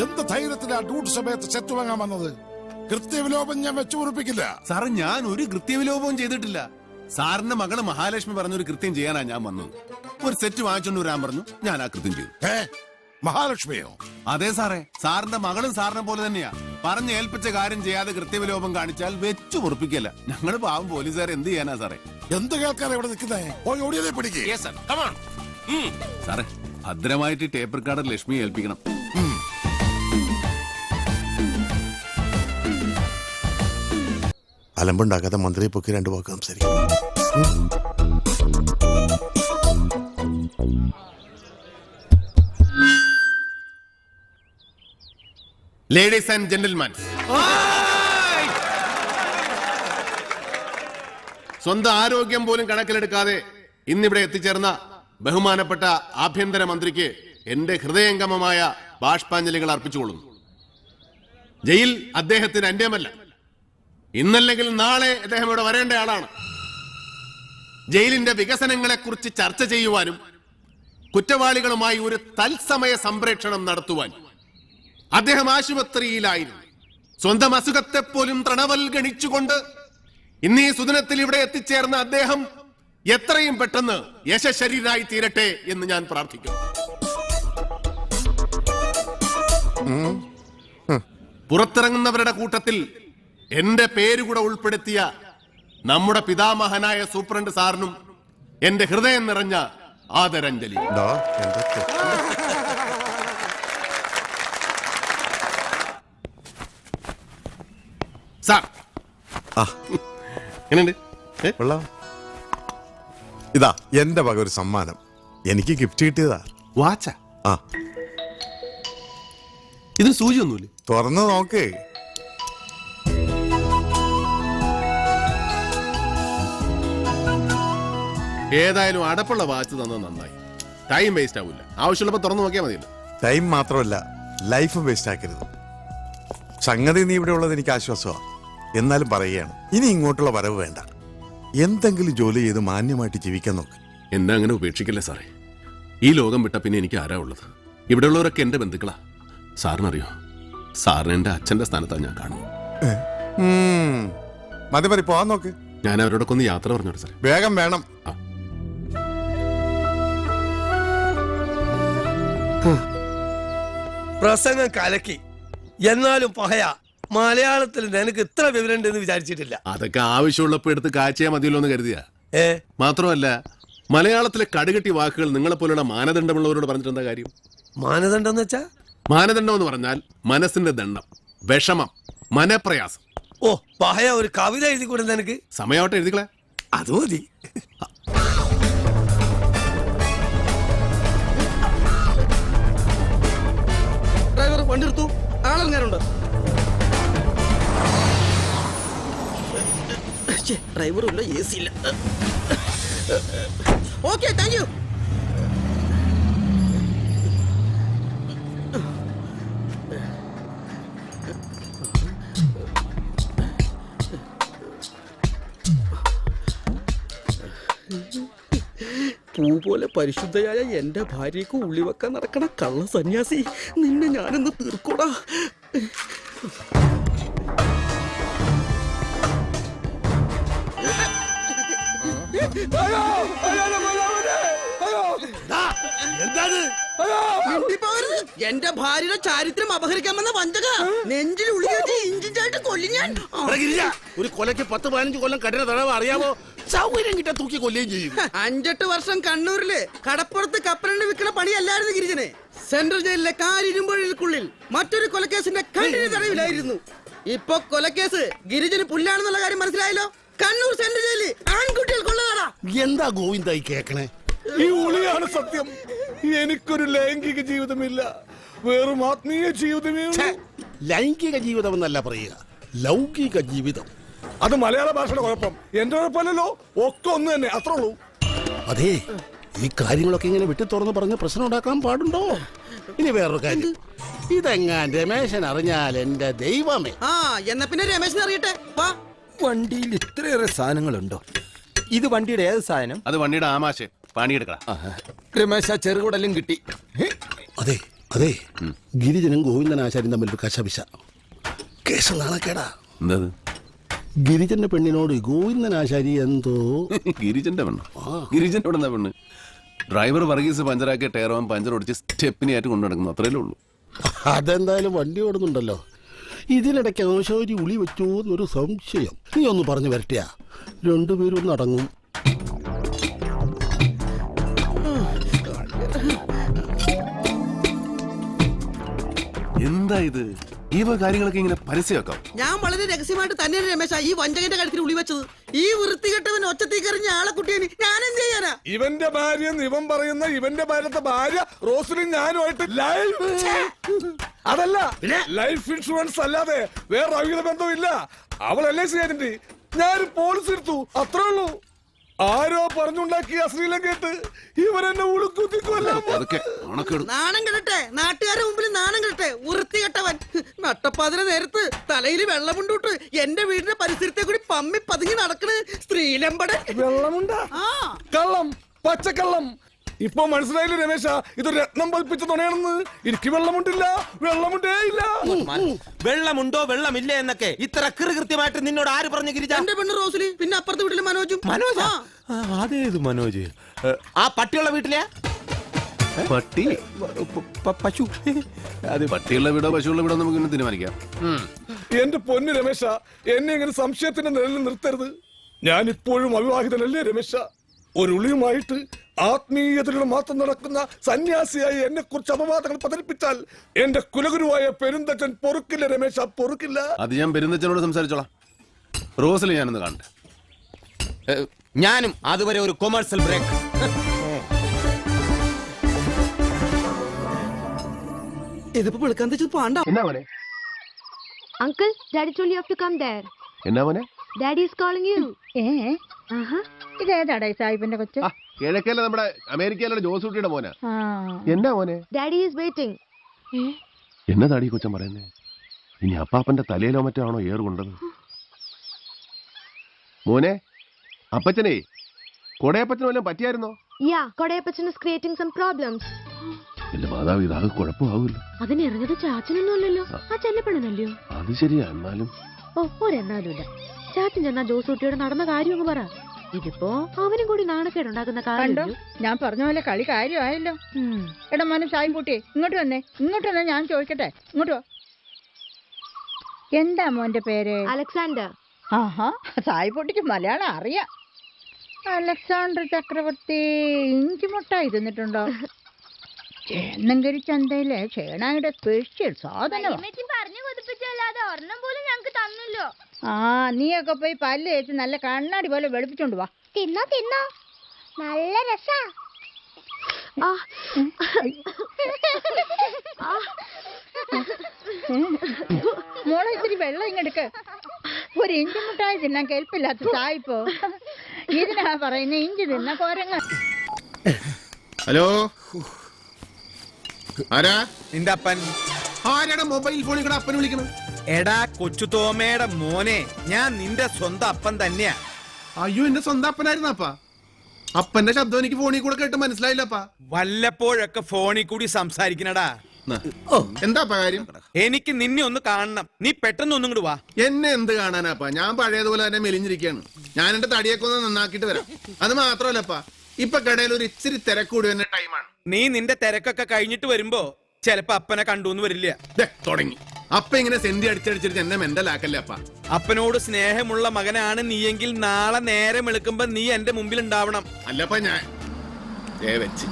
എന്ത് ധൈര്യത്തിലാ ഡ്യൂട്ടി സമയത്ത് സെറ്റ് വാങ്ങാൻ വന്നത്? കൃത്യവിലോപം ഞാൻ വെച്ചു ഉറപ്പിക്കില്ല. സാറേ, ഞാൻ ഒരു കൃത്യവിലോപവും ചെയ്തിട്ടില്ല. സാറിന്റെ മകള് മഹാലക്ഷ്മി പറഞ്ഞൊരു കൃത്യം ചെയ്യാനാ ഞാൻ വന്നത്. ഒരു സെറ്റ് വാങ്ങിച്ചോണ്ട് വരാൻ പറഞ്ഞു. ഞാൻ ആ കൃത്യം ചെയ്തു. മഹാലക്ഷ്മിയോ? അതെ സാറേ, സാറിന്റെ മകളും സാറിനെ പോലെ തന്നെയാ. പറഞ്ഞ് ഏൽപ്പിച്ച കാര്യം ചെയ്യാതെ കൃത്യവിലോപം കാണിച്ചാൽ വെച്ചു ഉറപ്പിക്കല്ല. ഞങ്ങള് പാവം പോലീസുകാർ എന്ത് ചെയ്യാനാ സാറേ? എന്ത് കേൾക്കാതെ ഇവിടെ നിൽക്കുന്നേ? പോയി ഓടിയതേ പിടിക്കേ. സാറേ, ഭദ്രമായിട്ട് ടേപ്പ് റെക്കോർഡർ ലക്ഷ്മിയെ ഏൽപ്പിക്കണം. അലമ്പുണ്ടാക്കാതെ മന്ത്രിയെ പൊക്കി 2 വാക്ക് സംസാരിക്കും. ലേഡീസ് ആൻഡ് ജെന്റിൽമാൻ, സ്വന്തം ആരോഗ്യം പോലും കണക്കിലെടുക്കാതെ ഇന്നിവിടെ എത്തിച്ചേർന്ന ബഹുമാനപ്പെട്ട ആഭ്യന്തര മന്ത്രിക്ക് എന്റെ ഹൃദയംഗമമായ ബാഷ്പാഞ്ജലികൾ അർപ്പിച്ചുകൊള്ളുന്നു. ജയിൽ അദ്ദേഹത്തിന് അന്യമല്ല. ഇന്നല്ലെങ്കിൽ നാളെ അദ്ദേഹം ഇവിടെ വരേണ്ട ആളാണ്. ജയിലിന്റെ വികസനങ്ങളെ കുറിച്ച് ചർച്ച ചെയ്യുവാനും കുറ്റവാളികളുമായി ഒരു തത്സമയ സംപ്രേഷണം നടത്തുവാനും അദ്ദേഹം ആശുപത്രിയിലായിരുന്നു. സ്വന്തം അസുഖത്തെ പോലും തൃണവൽഗണിച്ചുകൊണ്ട് ഇന്നീ സുദിനത്തിൽ ഇവിടെ എത്തിച്ചേർന്ന അദ്ദേഹം എത്രയും പെട്ടെന്ന് യശശരീരായി തീരട്ടെ എന്ന് ഞാൻ പ്രാർത്ഥിക്കുന്നു. പുറത്തിറങ്ങുന്നവരുടെ കൂട്ടത്തിൽ എന്റെ പേരുകൂടെ ഉൾപ്പെടുത്തിയ നമ്മുടെ പിതാമഹനായ സൂപ്രണ്ട് സാറിനും എന്റെ ഹൃദയം നിറഞ്ഞ ആദരാഞ്ജലി. സാർ, എങ്ങനെയുണ്ട്? ഇതാ എന്റെ വക ഒരു സമ്മാനം. എനിക്ക് ഗിഫ്റ്റ് കിട്ടിയതാ. വാച്ച? ആ, ഇതിന് സൂചിയൊന്നുമില്ല. തുറന്നു നോക്കേ. ഏതായാലും അടപ്പുള്ള വാച്ച് തന്നത് നന്നായി. ടൈം വേസ്റ്റ് ആവില്ല. ആവശ്യമുള്ളപ്പോ തുറന്നു നോക്കിയാൽ മതിയല്ലോ. ടൈം മാത്രമല്ല, ലൈഫ് വേസ്റ്റ് ആക്കരുത്. സംഗതി നീ ഇവിടെ ഉള്ളത് എനിക്ക് ആശ്വാസമാണ്. എന്നാലും പറയുകയാണ്, ഇനി ഇങ്ങോട്ടുള്ള വരവ് വേണ്ട. എന്തെങ്കിലും ജോലി ചെയ്ത് മാന്യമായിട്ട് ജീവിക്കാൻ നോക്ക്. എന്നെ അങ്ങനെ ഉപേക്ഷിക്കല്ലേ സാറേ. ഈ ലോകം വിട്ട പിന്നെ എനിക്ക് ആരാ ഉള്ളത്? ഇവിടെയുള്ളവരൊക്കെ എന്റെ ബന്ധുക്കളാ. സാറിനറിയോ, സാറിന് എന്റെ അച്ഛന്റെ സ്ഥാനത്താണ് ഞാൻ കാണുന്നത്. മതി മതി, പോവാൻ നോക്ക്. ഞാൻ അവരോടൊക്കെ ഒന്ന് യാത്ര പറഞ്ഞോട്ടെ സാറേ. വേഗം വേണം. പ്രസംഗം കലക്കി. എന്നാലും പഹയ മലയാളത്തിൽ നിനക്ക് ഇത്ര വിവരമുണ്ടെന്ന് വിചാരിച്ചിട്ടില്ല. അതൊക്കെ ആവശ്യമുള്ളപ്പോ എടുത്ത് കാഴ്ചയാ മതിയല്ലോ എന്ന് കരുതിയാ. മാത്രമല്ല, മലയാളത്തിലെ കടുകട്ടി വാക്കുകൾ നിങ്ങളെ പോലുള്ള മാനദണ്ഡമുള്ളവരോട് പറഞ്ഞിട്ടെന്താ കാര്യം? മാനദണ്ഡം എന്ന് വെച്ചാ? മാനദണ്ഡം എന്ന് പറഞ്ഞാൽ മനസ്സിന്റെ ദണ്ഡം, വിഷമം, മനപ്രയാസം. ഓ, പഹയ ഒരു കവിത എഴുതി കൂടെ നിനക്ക്? സമയമാവട്ടെ, എഴുതിക്കളെ. അത് മതി. ഡ്രൈവർ വണ്ടി എടുത്തു, ആളിറങ്ങാനുണ്ട്. ഡ്രൈവറുമില്ല, എ സി ഇല്ല. Okay, thank you. പൂ പോലെ പരിശുദ്ധയായ എന്റെ ഭാര്യയ്ക്ക് ഉള്ളി വെക്കാൻ നടക്കണ കള്ള സന്യാസി, നിന്നെ ഞാനൊന്ന് തീർക്കൂടാ. എന്റെ ഭാര്യയുടെ ചാരിത്രം അപഹരിക്കാൻ വന്ന വഞ്ചക, നെഞ്ചിൽ ഉള്ളി വെച്ച് ഇഞ്ചിഞ്ചായിട്ട് കൊല്ലി ഞാൻ. ഒരു കൊലയ്ക്ക് 10-15 കൊല്ലം കഠിന തടവ് അറിയാമോ? സൗകര്യം കിട്ടാൻ തൂക്കി കൊല്ലുകയും ചെയ്യും. 5-8 വർഷം കണ്ണൂരില് കടപ്പുറത്ത് കപ്പലിന് വിൽക്കുന്ന പണിയല്ലായിരുന്നു ഗിരിജന്. സെൻട്രൽ ജയിലിലെ കാരിരുമ്പൊഴിൽക്കുള്ളിൽ മറ്റൊരു കൊലക്കേസിന്റെ കഠിന തടവിലായിരുന്നു. ഇപ്പൊ കൊലക്കേസ് ഗിരിജന് പുല്ലാണെന്നുള്ള കാര്യം മനസ്സിലായല്ലോ. കണ്ണൂർ സെൻട്രൽ ജയിലിൽ ആൺകുട്ടികൾ കൊള്ളതാടാ. എന്താ ഗോവിന്ദായി കേക്കണേ? ഈ ഉളിയാണ് സത്യം. എനിക്കൊരു ലൈംഗിക ജീവിതമില്ല, വെറും ആത്മീയ ജീവിതമേ. ലൈംഗിക ജീവിതം എന്നല്ല പറയുക, ലൗകിക ജീവിതം. അത് മലയാള ഭാഷയുടെ കുഴപ്പം. എന്റെ കുഴപ്പമല്ലല്ലോ, ഒക്കെ ഒന്ന് തന്നെ, അത്രേ ഉള്ളൂ. അതെ, ഈ കാര്യങ്ങളൊക്കെ ഇങ്ങനെ വിട്ടു തുറന്ന് പറഞ്ഞ് പ്രശ്നം ഉണ്ടാക്കാൻ പാടുണ്ടോ? ഇനി വേറൊരു കാര്യം, ഇതെങ്ങാൻ രമേശൻ അറിഞ്ഞാൽ എന്റെ ദൈവമേ. ആ എന്നാ പിന്നെ രമേശിനെ അറിയട്ടെ. വാ. വണ്ടിയിൽ ഇത്രയേറെ സാധനങ്ങളുണ്ടോ? ഇത് വണ്ടിയുടെ ഏത് സാധനം? അത് വണ്ടിയുടെ ആമാശെ പണിയെടുക്കണം. രമേശ ചെറുകുടലും കിട്ടി. അതെ അതെ, ഗിരിജനും ഗോവിന്ദനാശാരിയും തമ്മിൽ ഒരു കശപിശ. കേസ് നാണക്കേടാ. എന്തത്? ഗിരിജന്റെ പെണ്ണിനോട് ഗോവിന്ദനാശാരി എന്തോ. ഗിരിജന്റെ പെണ്ണ്? ഗിരിജന്റെ പെണ്ണെന്താ പെണ്ണ്? ഡ്രൈവർ വർഗീസ് പഞ്ചറാക്കിയ ടയറോൻ പഞ്ചർ ഒടിച്ച് സ്റ്റെപ്പിനെ ആയിട്ട് കൊണ്ടു നടക്കുന്നു, അത്രയല്ലേ ഉള്ളൂ. അതെന്തായാലും വണ്ടി ഓടുന്നുണ്ടല്ലോ. ഇതിനിടയ്ക്ക് ആശാരി ഉളി വെച്ചോ എന്നൊരു സംശയം. നീ ഒന്ന് പറഞ്ഞു വരട്ടിയാ രണ്ടുപേരും ഒന്ന് അടങ്ങും. എന്താ ഇത്? ഈ കാര്യങ്ങളൊക്കെ ഇങ്ങനെ പരസ്യമാക്കാം? ഞാൻ വളരെ രഹസ്യമായിട്ട് തന്നെയാണ് രമേശ ഈ വഞ്ചകന്റെ കഴുത്തിൽ ഉളി വെച്ചത്. ഈ വൃത്തികെട്ടവൻ ഒച്ചത്തീക്കറിഞ്ഞ ആളെ കുട്ടിയെ ഞാൻ എന്ത് ചെയ്യാനാ? ഇവന്റെ ഭാര്യ ഇവൻ പറയുന്ന ഇവന്റെ ഭാര്യത്തെ ഭാര്യ റോസിനും ഞാനുമായിട്ട് അതല്ല ലൈഫ് ഇൻഷുറൻസ് അല്ലാതെ വേറെ അവിഹിത ബന്ധമില്ല. അവൾ LIC ഏജന്റ്, ഞാൻ പോളിസി എടുത്തു, അത്രേ ഉള്ളൂ. ആരോ പറഞ്ഞുണ്ടാക്കിയ അശ്ലീലം കേട്ട് ഇവരെന്നെ നാണം കെടട്ടെ, നാട്ടുകാരുടെ മുമ്പിൽ നാണം കെടട്ടെ. വൃത്തികെട്ടവൻ നട്ടപ്പാതിര നേരത്ത് തലയിൽ വെള്ളമുണ്ടോട്ട് എന്റെ വീടിന്റെ പരിസരത്തെ കൂടി പമ്മി പതുങ്ങി നടക്കണ് സ്ത്രീലമ്പട. വെള്ളമുണ്ട, കള്ളം, പച്ചക്കള്ളം. ഇപ്പൊ മനസ്സിലായില്ലേ രമേശ, ഇത് രത്നം പൽപ്പിച്ച തുണയാണെന്ന്. എനിക്ക് വെള്ളമുണ്ടില്ല, വെള്ളമുണ്ടേ ഇല്ല. വെള്ളമുണ്ടോ വെള്ളമില്ല എന്നൊക്കെ ഇത്ര കൃത്യമായിട്ട് നിന്നോട് ആര് പറഞ്ഞു ഗിരിജ? എന്റെ പെണ്ണ് റോസിലി, പിന്നെ അപ്പുറത്തെ വീട്ടിലെ മനോജും. മനോജ്? അതേത് മനോജ്? ആ പട്ടിയുള്ള വീട്ടിലെ പട്ടി? പശു? അത് പട്ടിയുള്ള വീടോ പശുള്ള വീടോ നമുക്ക് ഇന്ന് തീരുമാനിക്കാം. എന്റെ പൊന്ന് രമേശ, എന്നെ ഇങ്ങനെ സംശയത്തിന്റെ നിഴലിൽ നിർത്തരുത്. ഞാൻ ഇപ്പോഴും അവിവാഹിതനല്ലേ രമേശ? ഒരു ഉളിയുമായിട്ട് ആത്മീയതയിലൂടെ മാത്രം നടക്കുന്ന സന്യാസിയായി എന്നെ കുറിച്ച് അപവാദങ്ങൾ പതരിപ്പിച്ചാൽ എന്റെ കുലഗുരുവായ പെരുന്തച്ചൻ പൊറുക്കില്ല രമേശ, പൊറുക്കില്ല. അത് ഞാൻ പെരുന്തച്ചനോട് സംസാരിച്ചോളാം. റോസിൽ ഞാനൊന്ന് കാണട്ടെ. ഞാനും അതുവരെ ഒരു കൊമേഴ്സ്യൽ ബ്രേക്ക്. ഇതിപ്പോ വെളുക്കാൻ തെച്ചത് പാണ്ട. എന്നാ മോനെ? Uncle, daddy told you have to come there. എന്നാ മോനെ? Daddy is calling you. ഇതേതാടാ സാഹിബിന്റെ കൊച്ചു? കിഴക്കല്ലേ നമ്മുടെ അമേരിക്കയിലെ ജോസൂട്ടിയുടെ മോനാ. എന്നാ മോനെ? Daddy is waiting. എന്നതാടി കൊച്ചൻ പറയുന്നേ? ഇനി അപ്പാപ്പന്റെ തലയിലോ മറ്റോ ആണോ ഏറ് കൊണ്ടത്? മോനെ, അപ്പച്ചനെ കൊടയപ്പച്ചന് വല്ലതും പറ്റിയായിരുന്നോ? Yeah, കൊടയപ്പച്ചൻ is creating some problems. എന്റെ മാതാവ്, ഇതാകെ കുഴപ്പമാവില്ല. അതിനിറങ്ങത് ചാച്ചനൊന്നുമല്ലല്ലോ, ആ ചെല്ലപ്പെടണല്ലോ. അത് ശരിയാ, എന്നാലും ഒരെന്നാലുമില്ല. ചാച്ചൻ ചെന്നാ ജോസൂട്ടിയോട് നടന്ന കാര്യം ഒന്ന് പറ. ഇതിപ്പോ അവനും കൂടി നാണക്കേടുണ്ടാക്കുന്ന കാര്യം. ഞാൻ പറഞ്ഞ പോലെ കളി കാര്യമായല്ലോ. എടാ മനു സായിൻകുട്ടി, ഇങ്ങോട്ട് വന്നേ, ഇങ്ങോട്ട് വന്നേ, ഞാൻ ചോദിക്കട്ടെ, ഇങ്ങോട്ട് വാ. എന്താ മോന്റെ പേര്? അലക്സാണ്ടർ. ആഹാ, സായിൻകുട്ടിക്ക് മലയാളം അറിയാം. അലക്സാണ്ടർ ചക്രവർത്തി ഇഞ്ചിമുട്ടായി തിന്നിട്ടുണ്ടോ? ചേന്നങ്കരി ചന്തയിലെ ചേണായുടെ സ്പെഷ്യൽ സാധനം. ആ, നീയൊക്കെ പോയി പല്ല് തേച്ച് നല്ല കണ്ണാടി പോലെ വെളുപ്പിച്ചോണ്ട് വാ. തിന്നോ തിന്നോ, നല്ല രസാ. മോളെ ഇത്തിരി വെള്ളം ഇങ്ങെടുക്ക്. ഒരു ഇഞ്ചി മുട്ടായി തിന്നാൻ കേൾപ്പില്ലാത്ത സായിപ്പോ. ഇതിനാ പറയുന്ന ഇഞ്ചി തിന്ന കോരങ്ങ. ഹലോ, ആരാ? നിന്റെ അപ്പൻ. ആരാടാ മൊബൈൽ ഫോണിൽ കൂടെ അപ്പനെ വിളിക്കണം? എടാ കൊച്ചു തോമയുടെ മോനെ, ഞാൻ നിന്റെ സ്വന്തം അപ്പൻ തന്നെയാ. അയ്യോ, എന്റെ സ്വന്തം അപ്പനായിരുന്നു അപ്പ. അപ്പന്റെ ശബ്ദം എനിക്ക് ഫോണിൽ കൂടെ കേട്ട് മനസ്സിലായില്ലപ്പാ. വല്ലപ്പോഴൊക്കെ ഫോണിൽ കൂടി സംസാരിക്കണടാ. എന്താ കാര്യം? എനിക്ക് നിന്നെ ഒന്ന് കാണണം. നീ പെട്ടെന്ന് ഒന്നും കൂടി വാ. എന്നെ എന്ത് കാണാനാപ്പാ? ഞാൻ പഴയതുപോലെ തന്നെ മെലിഞ്ഞിരിക്കുകയാണ്. ഞാൻ എന്റെ തടിയൊക്കെ ഒന്ന് നന്നാക്കിട്ട് വരാം. അത് മാത്രമല്ലപ്പാ, ഇപ്പൊ കടയിൽ ഒരു ഇച്ചിരി തിരക്കൂടി വരുന്ന ടൈമാണ്. നീ നിന്റെ തിരക്കൊക്കെ കഴിഞ്ഞിട്ട് വരുമ്പോ ചിലപ്പോ അപ്പനെ കണ്ടൂന്ന് വരില്ല. തുടങ്ങി അപ്പ ഇങ്ങനെ സെന്റി അടിച്ചടിച്ചിട്ട് എന്നെ മെന്റലാക്കല്ലേ അപ്പ. അപ്പനോട് സ്നേഹമുള്ള മകനാണ് നീയെങ്കിൽ നാളെ നേരം വെളുക്കുമ്പോ നീ എന്റെ മുമ്പിൽ ഉണ്ടാവണം. അല്ലപ്പ ഞാൻ വെച്ച്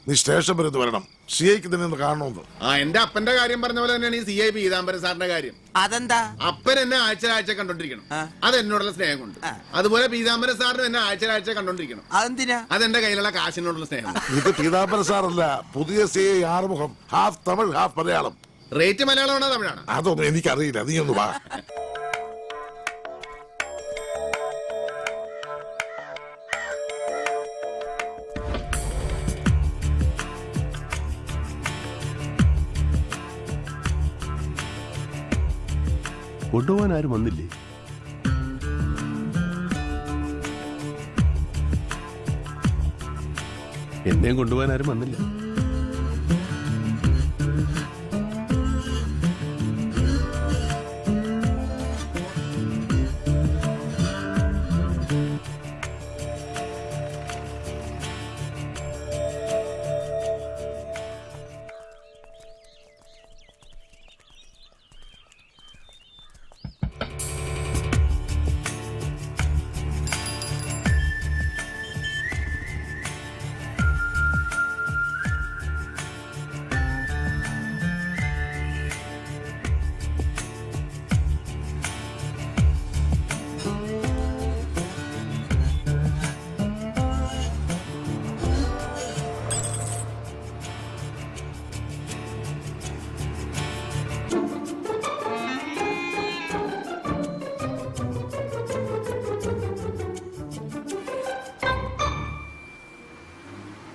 നീ സ്റ്റേഷൻ വരെ വരണം. CIക്ക് തന്നെ കാണണമെന്ന്. എന്റെ അപ്പന്റെ കാര്യം പറഞ്ഞ പോലെ തന്നെയാണ് ഈ CI പീതാംബരൻ സാറിന്റെ കാര്യം. അതെന്താ? അപ്പൻ എന്നെ ആഴ്ച കണ്ടോണ്ടിരിക്കണം. അത് എന്നോടുള്ള സ്നേഹം കൊണ്ട്. അതുപോലെ പീതാംബരൻ സാറിന് എന്നെ ആഴ്ച കണ്ടോണ്ടിരിക്കണം. അതെന്തിനാ? അതെന്റെ കയ്യിലുള്ള കാശിനോടുള്ള സ്നേഹം. ഇത് പീതാംബരൻ സാറല്ല, പുതിയ CI Arumugham. Half Tamil half Malayalam. Rate മലയാളമാണോ തമിഴാണോ? അതൊന്നും എനിക്കറിയില്ല, നീ ഒന്ന് വാ. കൊണ്ടുപോകാൻ ആരും വന്നില്ലേ? എന്നെയും കൊണ്ടുപോകാൻ ആരും വന്നില്ല.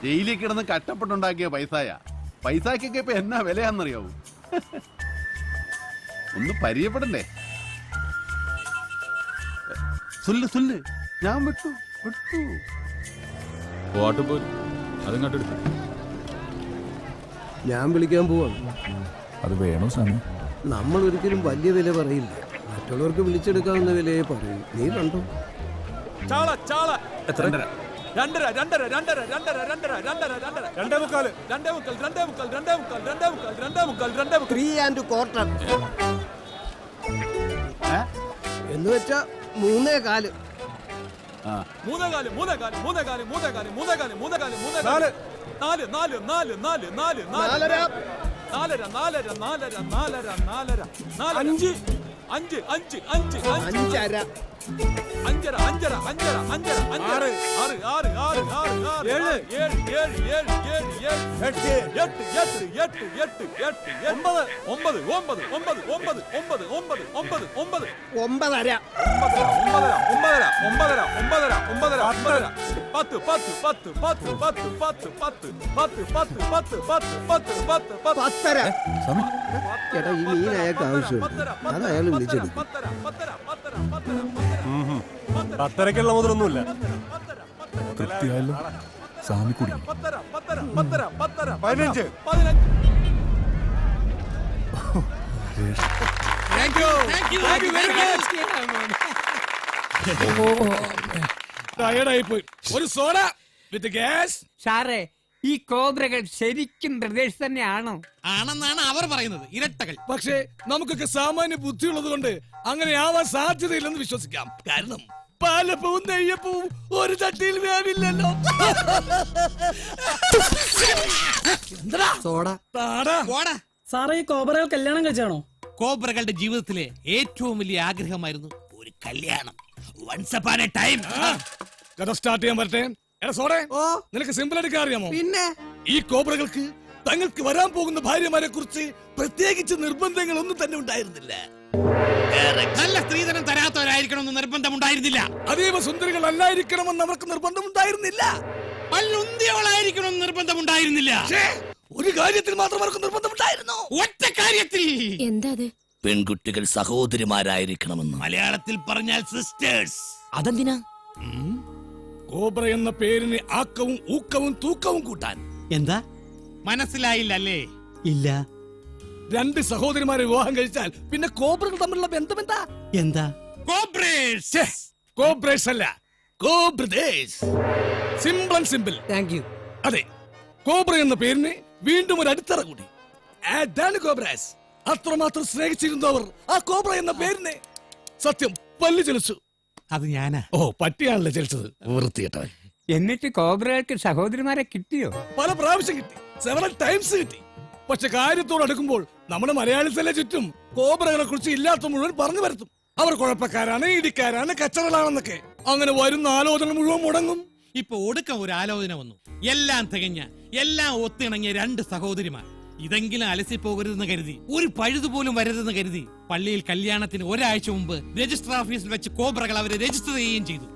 ജയിലിൽ കിടന്ന് കഷ്ടപ്പെട്ടുണ്ടാക്കിയ പൈസക്കൊക്കെ ഇപ്പൊ എന്നാ വിലയാന്നറിയാവൂ. ഒന്ന് പരിചയപ്പെടണ്ടേ? സുല്ല് ഞാൻ വിട്ടു. ഞാൻ വിളിക്കാൻ പോവാം. അത് വേണോ സ്വാമി? നമ്മൾ ഒരിക്കലും വലിയ വില പറയില്ല, മറ്റുള്ളവർക്ക് വിളിച്ചെടുക്കാവുന്ന വിലയെ പറയും. നീ കണ്ടോ? എന്ന് വെച്ചാ 3.25. ചേട്ടാ, ഈ മീൻ അയാൾക്ക് ആവശ്യമുണ്ട്, അത് അയാൾ വിളിച്ചെടുക്കും. 10:30 മുതലൊന്നുമില്ല. തൃപ്തിയായല്ലോ സ്വാമി കുടി. 15. ടയർഡായി പോയി. ഒരു സോഡ വിത്ത് ഗ്യാസ്. സാറേ, ഈ കോബ്രകൾ ശരിക്കും പ്രദേശ് തന്നെയാണോ? ആണെന്നാണ് അവർ പറയുന്നത്. ഇരട്ടകൾ. പക്ഷേ നമുക്കൊക്കെ സാമാന്യ ബുദ്ധിയുള്ളത് കൊണ്ട് അങ്ങനെ ആവാൻ സാധ്യതയില്ലെന്ന് വിശ്വസിക്കാം. കാരണം പാലപ്പവും നെയ്യപ്പവും ഒരു ചട്ടിയിൽ വേവില്ലല്ലോ. സാറേ, ഈ കോബ്രകൾ കല്യാണം കഴിച്ചാണോ? കോബ്രകളുടെ ജീവിതത്തിലെ ഏറ്റവും വലിയ ആഗ്രഹമായിരുന്നു ഒരു കല്യാണം. Once upon a time. കഥ സ്റ്റാർട്ട് ചെയ്യാൻ പറ്റേ? എടാ സോടെ, നിനക്ക് സിമ്പിൾ എടുക്കാൻ അറിയാമോ? പിന്നെ ഈ കോബ്രകൾക്ക് തങ്ങൾക്ക് വരാൻ പോകുന്ന ഭാര്യമാരെ കുറിച്ച് പ്രത്യേകിച്ച് നിർബന്ധങ്ങളൊന്നും തന്നെ ഉണ്ടായിരുന്നില്ല. നല്ല സ്ത്രീധനം തരാത്തവരായിരിക്കണമെന്ന് നിർബന്ധമുണ്ടായിരുന്നില്ല. അതീവ സുന്ദരികളല്ലായിരിക്കണമെന്ന് അവർക്ക് നിർബന്ധമുണ്ടായിരുന്നില്ല. പല്ലുന്തിയവളായിരിക്കണമെന്ന് നിർബന്ധമുണ്ടായിരുന്നില്ല. ഒരു കാര്യത്തിൽ മാത്രം അവർക്ക് നിർബന്ധമുണ്ടായിരുന്നു. ഒറ്റ കാര്യത്തിൽ. എന്താ അത്? പെൺകുട്ടികൾ സഹോദരിമാരായിരിക്കണമെന്ന്. മലയാളത്തിൽ പറഞ്ഞാൽ സിസ്റ്റേഴ്സ്. അതെന്തിനാ? കോബ്ര എന്ന പേരിന് ആക്കവും ഊക്കവും തൂക്കവും കൂട്ടാൻ. എന്താ മനസ്സിലായില്ല അല്ലേ? ഇല്ല. 2 സഹോദരിമാരെ വിവാഹം കഴിച്ചാൽ പിന്നെ കോബ്രകൾ തമ്മിലുള്ള ബന്ധം എന്താ? എന്താ? കോബ്രേഴ്സ് അല്ല, cobrothers. Simple and simple. Thank you. അതെ, കോബ്ര എന്ന പേരിന് വീണ്ടും ഒരു അടിത്തറ കൂടി. അതാണ് കോബ്രാസ്. അത്രമാത്രം സ്നേഹിച്ചിരുന്നവർ ആ കോബ്ര എന്ന പേരിനെ സത്യം പല്ലു ചലിച്ചു. അത് ഞാനാ. ഓ, പട്ടിയാണല്ലോ ചലിച്ചത്. വൃത്തികെട്ടോ. എന്നിട്ട് കോബ്രകൾക്ക് സഹോദരിമാരെ കിട്ടിയോ? പല പ്രാവശ്യം കിട്ടി, സെവറൽ ടൈംസ് കിട്ടി. പക്ഷെ കാര്യത്തോട് അടുക്കുമ്പോൾ നമ്മുടെ മലയാളികളെ ചുറ്റും കോബ്രകളെ കുറിച്ച് ഇല്ലാത്ത മുഴുവൻ പറഞ്ഞു വരുത്തും. അവർ കുഴപ്പക്കാരാണ്, ഇടിക്കാരാണ്, കച്ചറകളാണെന്നൊക്കെ. അങ്ങനെ വരുന്ന ആലോചന മുഴുവൻ മുടങ്ങും. ഇപ്പൊ ഒടുക്കം ഒരു ആലോചന വന്നു. എല്ലാം തികഞ്ഞ, എല്ലാം ഒത്തിണങ്ങിയ 2 സഹോദരിമാർ. ഇതെങ്കിലും അലസി പോകരുതെന്ന് കരുതി, ഒരു പഴുതുപോലും വരരുതെന്ന് കരുതി പള്ളിയിൽ കല്യാണത്തിന് ഒരാഴ്ച മുമ്പ് രജിസ്റ്റർ ഓഫീസിൽ വെച്ച് കോബ്രകൾ അവരെ രജിസ്റ്റർ ചെയ്യുകയും ചെയ്തു.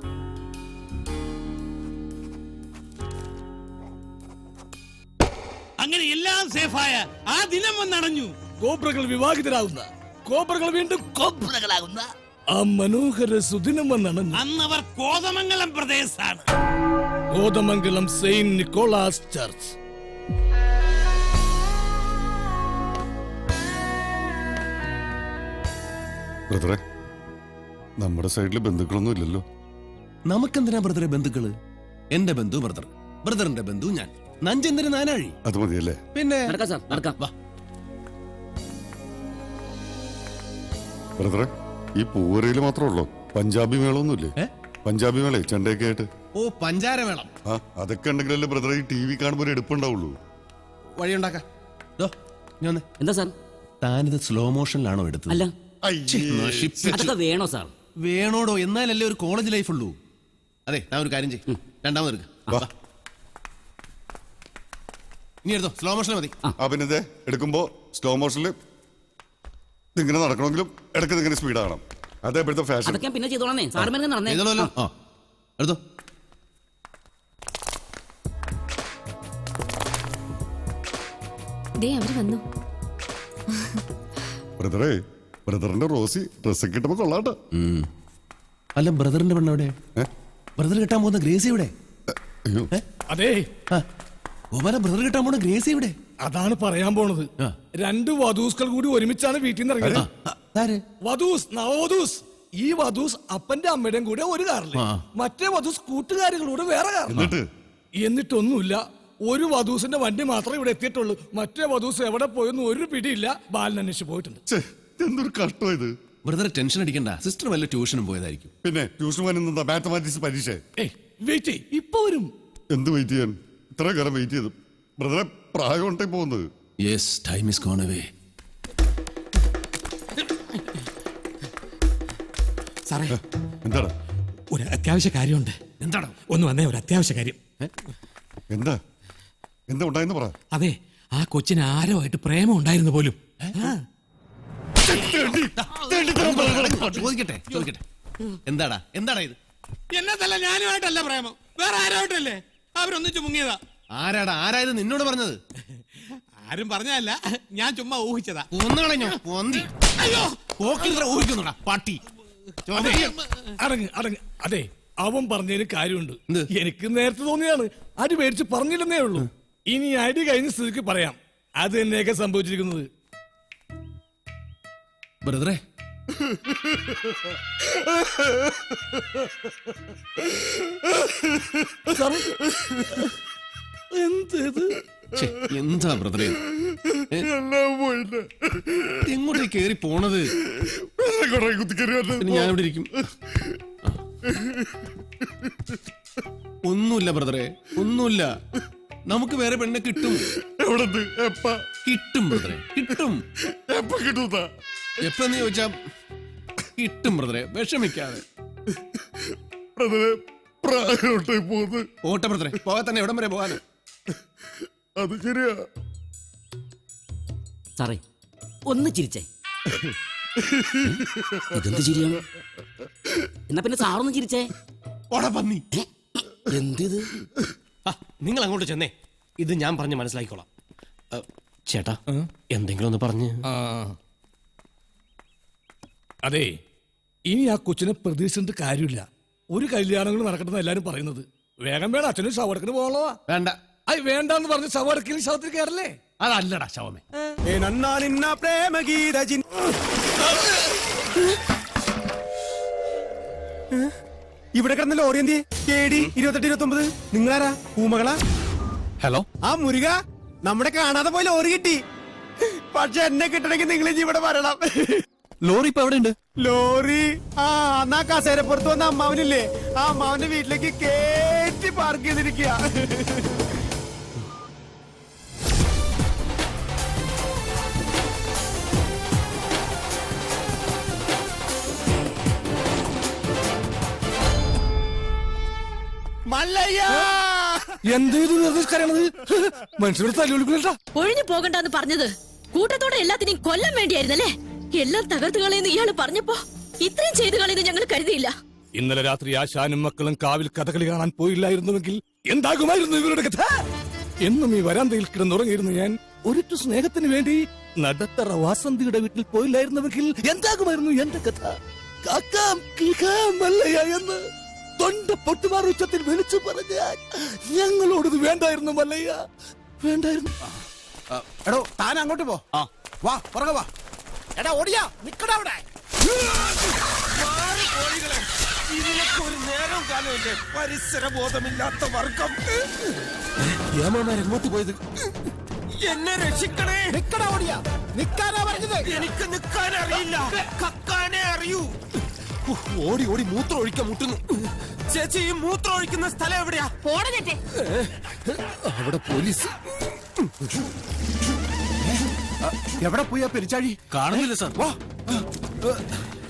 അങ്ങനെ എല്ലാം സേഫായ ആ ദിനം വന്നടഞ്ഞു. കോബ്രകൾ വിവാഹിതരാകുന്ന, കോബ്രകൾ വീണ്ടും കോബ്രകളാകുന്ന ആ മനോഹര സുദിനം വന്നണഞ്ഞു. അന്നവർ കോതമംഗലം പ്രദേശാണ്. Kothamangalam Saint Nicholas Church. ബ്രദറെ, നമ്മുടെ സൈഡില് ബന്ധുക്കളൊന്നും ഇല്ലല്ലോ. നമുക്കെന്തിനാ ബ്രദറെ ബന്ധുക്കള്? എന്റെ ബന്ധു ബ്രദർ, ബ്രദറിന്റെ ബന്ധു ഞാൻ, നഞ്ചെന്തിന് നാനാഴി. അത് മതിയല്ലേ? പിന്നെ നടക്കാം. ബ്രദറെ, ഈ പൂവരയില് മാത്രമേ ഉള്ളൂ, പഞ്ചാബി മേളൊന്നുമില്ലേ? പഞ്ചാബി മേളേ ചെണ്ടയൊക്കെ ആയിട്ട്. ഓ, പഞ്ചാരമേളം. ആ, അതൊക്കെ ഉണ്ടെങ്കിലല്ലേ ബ്രദറെ ഈ TV കാണുമ്പോൾ ഒരു എടുപ്പുണ്ടാവുള്ളൂ. വഴിയുണ്ടാക്കാം. എന്താ സാർ, താനിത് സ്ലോ മോഷനിലാണോ എടുത്തത്? അല്ല, നശിപ്പിച്ചു. വേണോ സാർ? വേണോടോ, എന്നാലല്ലേ ഒരു കോളേജ് ലൈഫ് ഉള്ളൂ. അതെ, ഞാൻ ഒരു കാര്യം ചെയ്യും, രണ്ടാമത് എടുക്ക. ഇനി എടുത്തോ, സ്ലോ മോഷൻ മതി. പിന്നെ എടുക്കുമ്പോ സ്ലോ മോഷനിൽ ഇങ്ങനെ നടക്കണമെങ്കിലും ഇടയ്ക്ക് ഇങ്ങനെ സ്പീഡാകണം. അതേ ഇപ്പോഴത്തെ ഫാഷൻ. പിന്നെ ചെയ്തോളന്നേ സാർ. ചെയ്തോളല്ലോ. എടുത്തോ. വന്നു. ബ്രദറെ, ബ്രദറിന്റെ റോസി ഡ്രസ്സൊക്കെ കിട്ടുമ്പോ കൊള്ളാട്ടോ. അല്ല, ബ്രദറിന്റെ പെണ്ണ് എവിടെ? ബ്രദർ കിട്ടാൻ പോകുന്ന ഗ്രേസി എവിടെ? അതെ, ബ്രദർ കിട്ടാൻ പോകുന്ന ഗ്രേസി എവിടെ? അതാണ് പറയാൻ പോണത്. രണ്ട് വധൂസ്കൾ കൂടി ഒരുമിച്ചാണ് വീട്ടിൽ നിന്ന് ഇറങ്ങിയത്. വധൂസ്, നവവധൂസ്. ഈ വധൂസ് അപ്പന്റെ അമ്മയുടെയും കൂടെ ഒരു കാറില്, മറ്റേ വധൂസ് കൂട്ടുകാരികളൂടെ വേറെ കാറിൽ. എന്നിട്ടൊന്നുമില്ല, ഒരു വധൂസിന്റെ വണ്ടി മാത്രമേ ഇവിടെ എത്തിയിട്ടുള്ളൂ. മറ്റേ വധൂസ് എവിടെ പോയെന്ന് ഒരു പിടിയില്ല. ബാലൻ അന്വേഷിച്ച് പോയിട്ടുണ്ട്. എന്തൊരു കഷ്ടം ഇത്. ബ്രദർ ടെൻഷൻ അടിക്കണ്ട, സിസ്റ്റർ വല്ല ട്യൂഷനും പോയതായിരിക്കും. പിന്നെ ട്യൂഷൻ പോകാൻ മാത്തമാറ്റിക്സ് പരീക്ഷ. വെയിറ്റ്, ഇപ്പൊ വരും. എന്ത് വെയിറ്റ് ചെയ്യാൻ? ഇത്ര കാലം വെയിറ്റ് ചെയ്തു. ബ്രദറെ, പ്രായം ഉണ്ടേ പോകുന്നത്. Yes, time is gone away. സാറേ, എന്താണ്? ഒരു അത്യാവശ്യ കാര്യമുണ്ട്. എന്താണ്? ഒന്ന് വന്നേ, ഒരു അത്യാവശ്യ കാര്യം. എന്താ എന്താ ഉണ്ടായെന്ന് പറ. അതെ, ആ കൊച്ചിന് ആരുമായിട്ട് പ്രേമം ഉണ്ടായിരുന്നു പോലും. ചോദിക്കട്ടെ, എന്താടാ ഇത്? എന്നതല്ല, ഞാനുമായിട്ടല്ല പ്രേമം, വേറെ ആരുമായിട്ടല്ലേ. അവരൊന്നിച്ചു മുങ്ങിയതാ. ആരായത് നിന്നോട് പറഞ്ഞത്? ആരും പറഞ്ഞതല്ല, ഞാൻ ചുമ്മാ ഊഹിച്ചതാ. അയ്യോ, ഊഹിക്കുന്നുടാ പട്ടി. അടങ്ങ്. അതെ, അവൻ പറഞ്ഞതിന് കാര്യമുണ്ട്. എനിക്ക് നേരത്തെ തോന്നിയാണ്, അടി മേടിച്ച് പറഞ്ഞില്ലെന്നേ ഉള്ളൂ. ഇനി അടി കഴിഞ്ഞ സ്ഥിതിക്ക് പറയാം അത് തന്നെയൊക്കെ സംഭവിച്ചിരിക്കുന്നത്. ബ്രദറെ, എന്താ ബ്രദറെ എങ്ങോട്ടേ കേറി പോണത്? ഞാൻ ഇവിടെ ഇരിക്കും. ഒന്നുമില്ല ബ്രദറെ, ഒന്നുമില്ല. നമുക്ക് വേറെ പെണ്ണെ കിട്ടും. കിട്ടും ബ്രദറെ, കിട്ടും. എപ്പെന്ന് ചോദിച്ചാ കിട്ടും ബ്രദറെ, വിഷമിക്കാതെ. ഓട്ടെ ബ്രദറെ, പോകാൻ തന്നെ എവിടം വരെ പോകാന്? അത് ശരിയാ സാറേ, ഒന്ന് ചിരിച്ചേ. ഇതെന്ത് ചിരിയാണ്? എന്നാ പിന്നെ സാറൊന്ന് ചിരിച്ചേ. പന്നി, എന്തിത്? നിങ്ങൾ അങ്ങോട്ട് ചെന്നേ, ഇത് ഞാൻ പറഞ്ഞ് മനസ്സിലാക്കിക്കോളാം. ചേട്ടാ, എന്തെങ്കിലും ഒന്ന് പറഞ്ഞ്. അതെ, ഇനി ആ കൊച്ചിനെ പ്രതീക്ഷിച്ചിട്ട് കാര്യമില്ല. ഒരു കല്യാണങ്ങൾ നടക്കട്ടെന്ന് എല്ലാരും പറയുന്നത്. വേഗം വേണം, അച്ഛനും ശവടക്കിന് പോകണോ? വേണ്ട. വേണ്ടെന്ന് പറഞ്ഞ് ശവടക്കിൽ ശവത്തിൽ കയറല്ലേ? അതല്ലടാ ശവമേ. ഇവിടെ കിടന്ന ലോറി എന്തി? KD 2829. നിങ്ങളാരാ? പൂമകളാ? ഹലോ, ആ മുരുക, നമ്മുടെ കാണാതെ പോയി ലോറി കിട്ടി. പക്ഷെ എന്നെ കിട്ടണമെങ്കിൽ നിങ്ങൾ ഇവിടെ വരണം. ലോറി ഇപ്പൊ എവിടെ ഉണ്ട്? ലോറി എന്നാ കസേരപ്പുറത്ത് വന്ന അമ്മാവനില്ലേ, ആ അമ്മാവന്റെ വീട്ടിലേക്ക് കേറ്റി പാർക്ക് ചെയ്തിരിക്കുക. മല്ലയ്യ, എന്തേത് കരയണത്? മനുഷ്യരുടെ തല്ലുകൊടുക്കില്ല. ഒഴിഞ്ഞു പോകണ്ടെന്ന് പറഞ്ഞത് കൂട്ടത്തോടെ എല്ലാത്തിനെയും കൊല്ലാൻ വേണ്ടിയായിരുന്നല്ലേ? എല്ലാം തകർത്ത് കളയെന്ന് ഇയാള് പറഞ്ഞപ്പോ ഇത്രയും ചെയ്തു കളയെന്ന് ഞങ്ങൾ കരുതിയില്ല. ഇന്നലെ രാത്രി ആശാനും മക്കളും കാവിൽ കഥകളി കാണാൻ പോയില്ലായിരുന്നുവെങ്കിൽ എന്താകുമായിരുന്നു ഇവരുടെ കഥ? എന്നും ഈ വരാന്തയിൽ കിടന്നുറങ്ങിയിരുന്നു ഞാൻ. ഒരിറ്റു സ്നേഹത്തിന് വേണ്ടി നടത്തറ വാസന്തിയുടെ വീട്ടിൽ പോയില്ലായിരുന്നുവെങ്കിൽ എന്താകുമായിരുന്നു എന്റെ കഥ? കാക്കാം കിളിക്കാം മല്ലയ്യ എന്ന് തൊണ്ട പൊട്ടുമാർ ഉച്ചത്തിൽ വിളിച്ചു പറഞ്ഞാൽ ഞങ്ങളോടത് വേണ്ടായിരുന്നു മല്ലയ്യ, വേണ്ടായിരുന്നു. എടോ താൻ അങ്ങോട്ട് പോ. വാ പുറകെ വാ. എടാ ഓടിയാ നിക്കടാ അവിടെ. ഇതിനൊക്കെ നേരം കാലമില്ലേ? പരിസര ബോധമില്ലാത്ത വർഗം. എങ്ങോട്ട് പോയത്? എന്നെ രക്ഷിക്കണേ. നിക്കടാ ഓടിയാ. നിക്കാനാ പറഞ്ഞത്. എനിക്ക് നിക്കാൻ അറിയില്ല, കക്കാനേ അറിയൂ. ഓടി ഓടി മൂത്രം ഒഴിക്കാൻ മുട്ടുന്നു. ചേച്ചി ഈ മൂത്രം ഒഴിക്കുന്ന സ്ഥലം എവിടെയാ? അവിടെ പോലീസ്. എവിടെ പോയാ പെരിച്ചാഴി? കാണുന്നില്ല സാർ. വാ.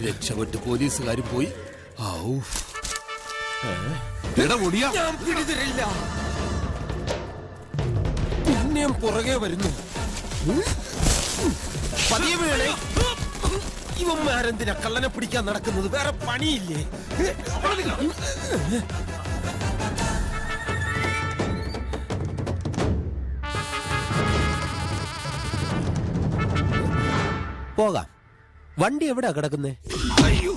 രക്ഷപ്പെട്ട് പോലീസുകാരും പോയി. ഞാൻ പിടിതരില്ല. പിന്നെയും പുറകെ വരുന്നു. പതിയെ വേണേ. ഇവന്മാരെന്തിനാ കള്ളനെ പിടിക്കാൻ നടക്കുന്നത്? വേറെ പണിയില്ലേ? പോകാം. വണ്ടി എവിടാ കിടക്കുന്നേ? അയ്യോ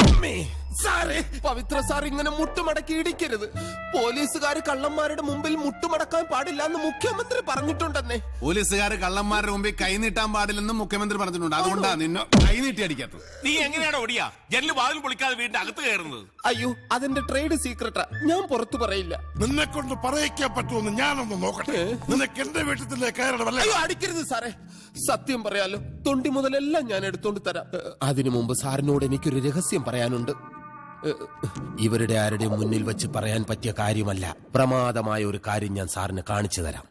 അമ്മേ. സാറേ, പവിത്ര സാർ ഇങ്ങനെ മുട്ടുമടക്കി ഇടിക്കരുത്. പോലീസുകാര് കള്ളന്മാരുടെ മുമ്പിൽ മുട്ടുമടക്കാൻ പാടില്ല എന്ന് മുഖ്യമന്ത്രി പറഞ്ഞിട്ടുണ്ടെന്നേ. പോലീസുകാർ കള്ളന്മാരുടെ മുമ്പിൽ കൈനീട്ടാൻ പാടില്ലെന്നും മുഖ്യമന്ത്രി പറഞ്ഞിട്ടുണ്ട്. അതുകൊണ്ടാ നിന്നെ കൈനീട്ടി അടിക്കാത്തത്. നീ എങ്ങനെയാണ് ഓടിയാ ജനല് വാതിൽ പൊളിക്കാതെ വീടിന്റെ അകത്ത് കയറുന്നത്? അയ്യോ, അതെന്റെ ട്രേഡ് സീക്രട്ടാ, ഞാൻ പുറത്തു പറയില്ല. നിന്നെ കൊണ്ട് പറയിക്കാൻ പറ്റുമെന്ന് ഞാനൊന്ന് നോക്കട്ടെ. നിനക്ക് എന്റെ വീട്ടിലെ കയറണമല്ലേ? അയ്യോ അടിക്കരുത് സാറേ. സത്യം പറയാലോ, തൊണ്ടി മുതലെല്ലാം ഞാൻ എടുത്തോണ്ട് തരാം. അതിനു മുമ്പ് സാറിനോട് എനിക്കൊരു രഹസ്യം പറയാനുണ്ട്. ഇവരുടെ ആരുടെയും മുന്നിൽ വെച്ച് പറയാൻ പറ്റിയ കാര്യമല്ല. പ്രമാദമായ ഒരു കാര്യം ഞാൻ സാറിന് കാണിച്ചു തരാം.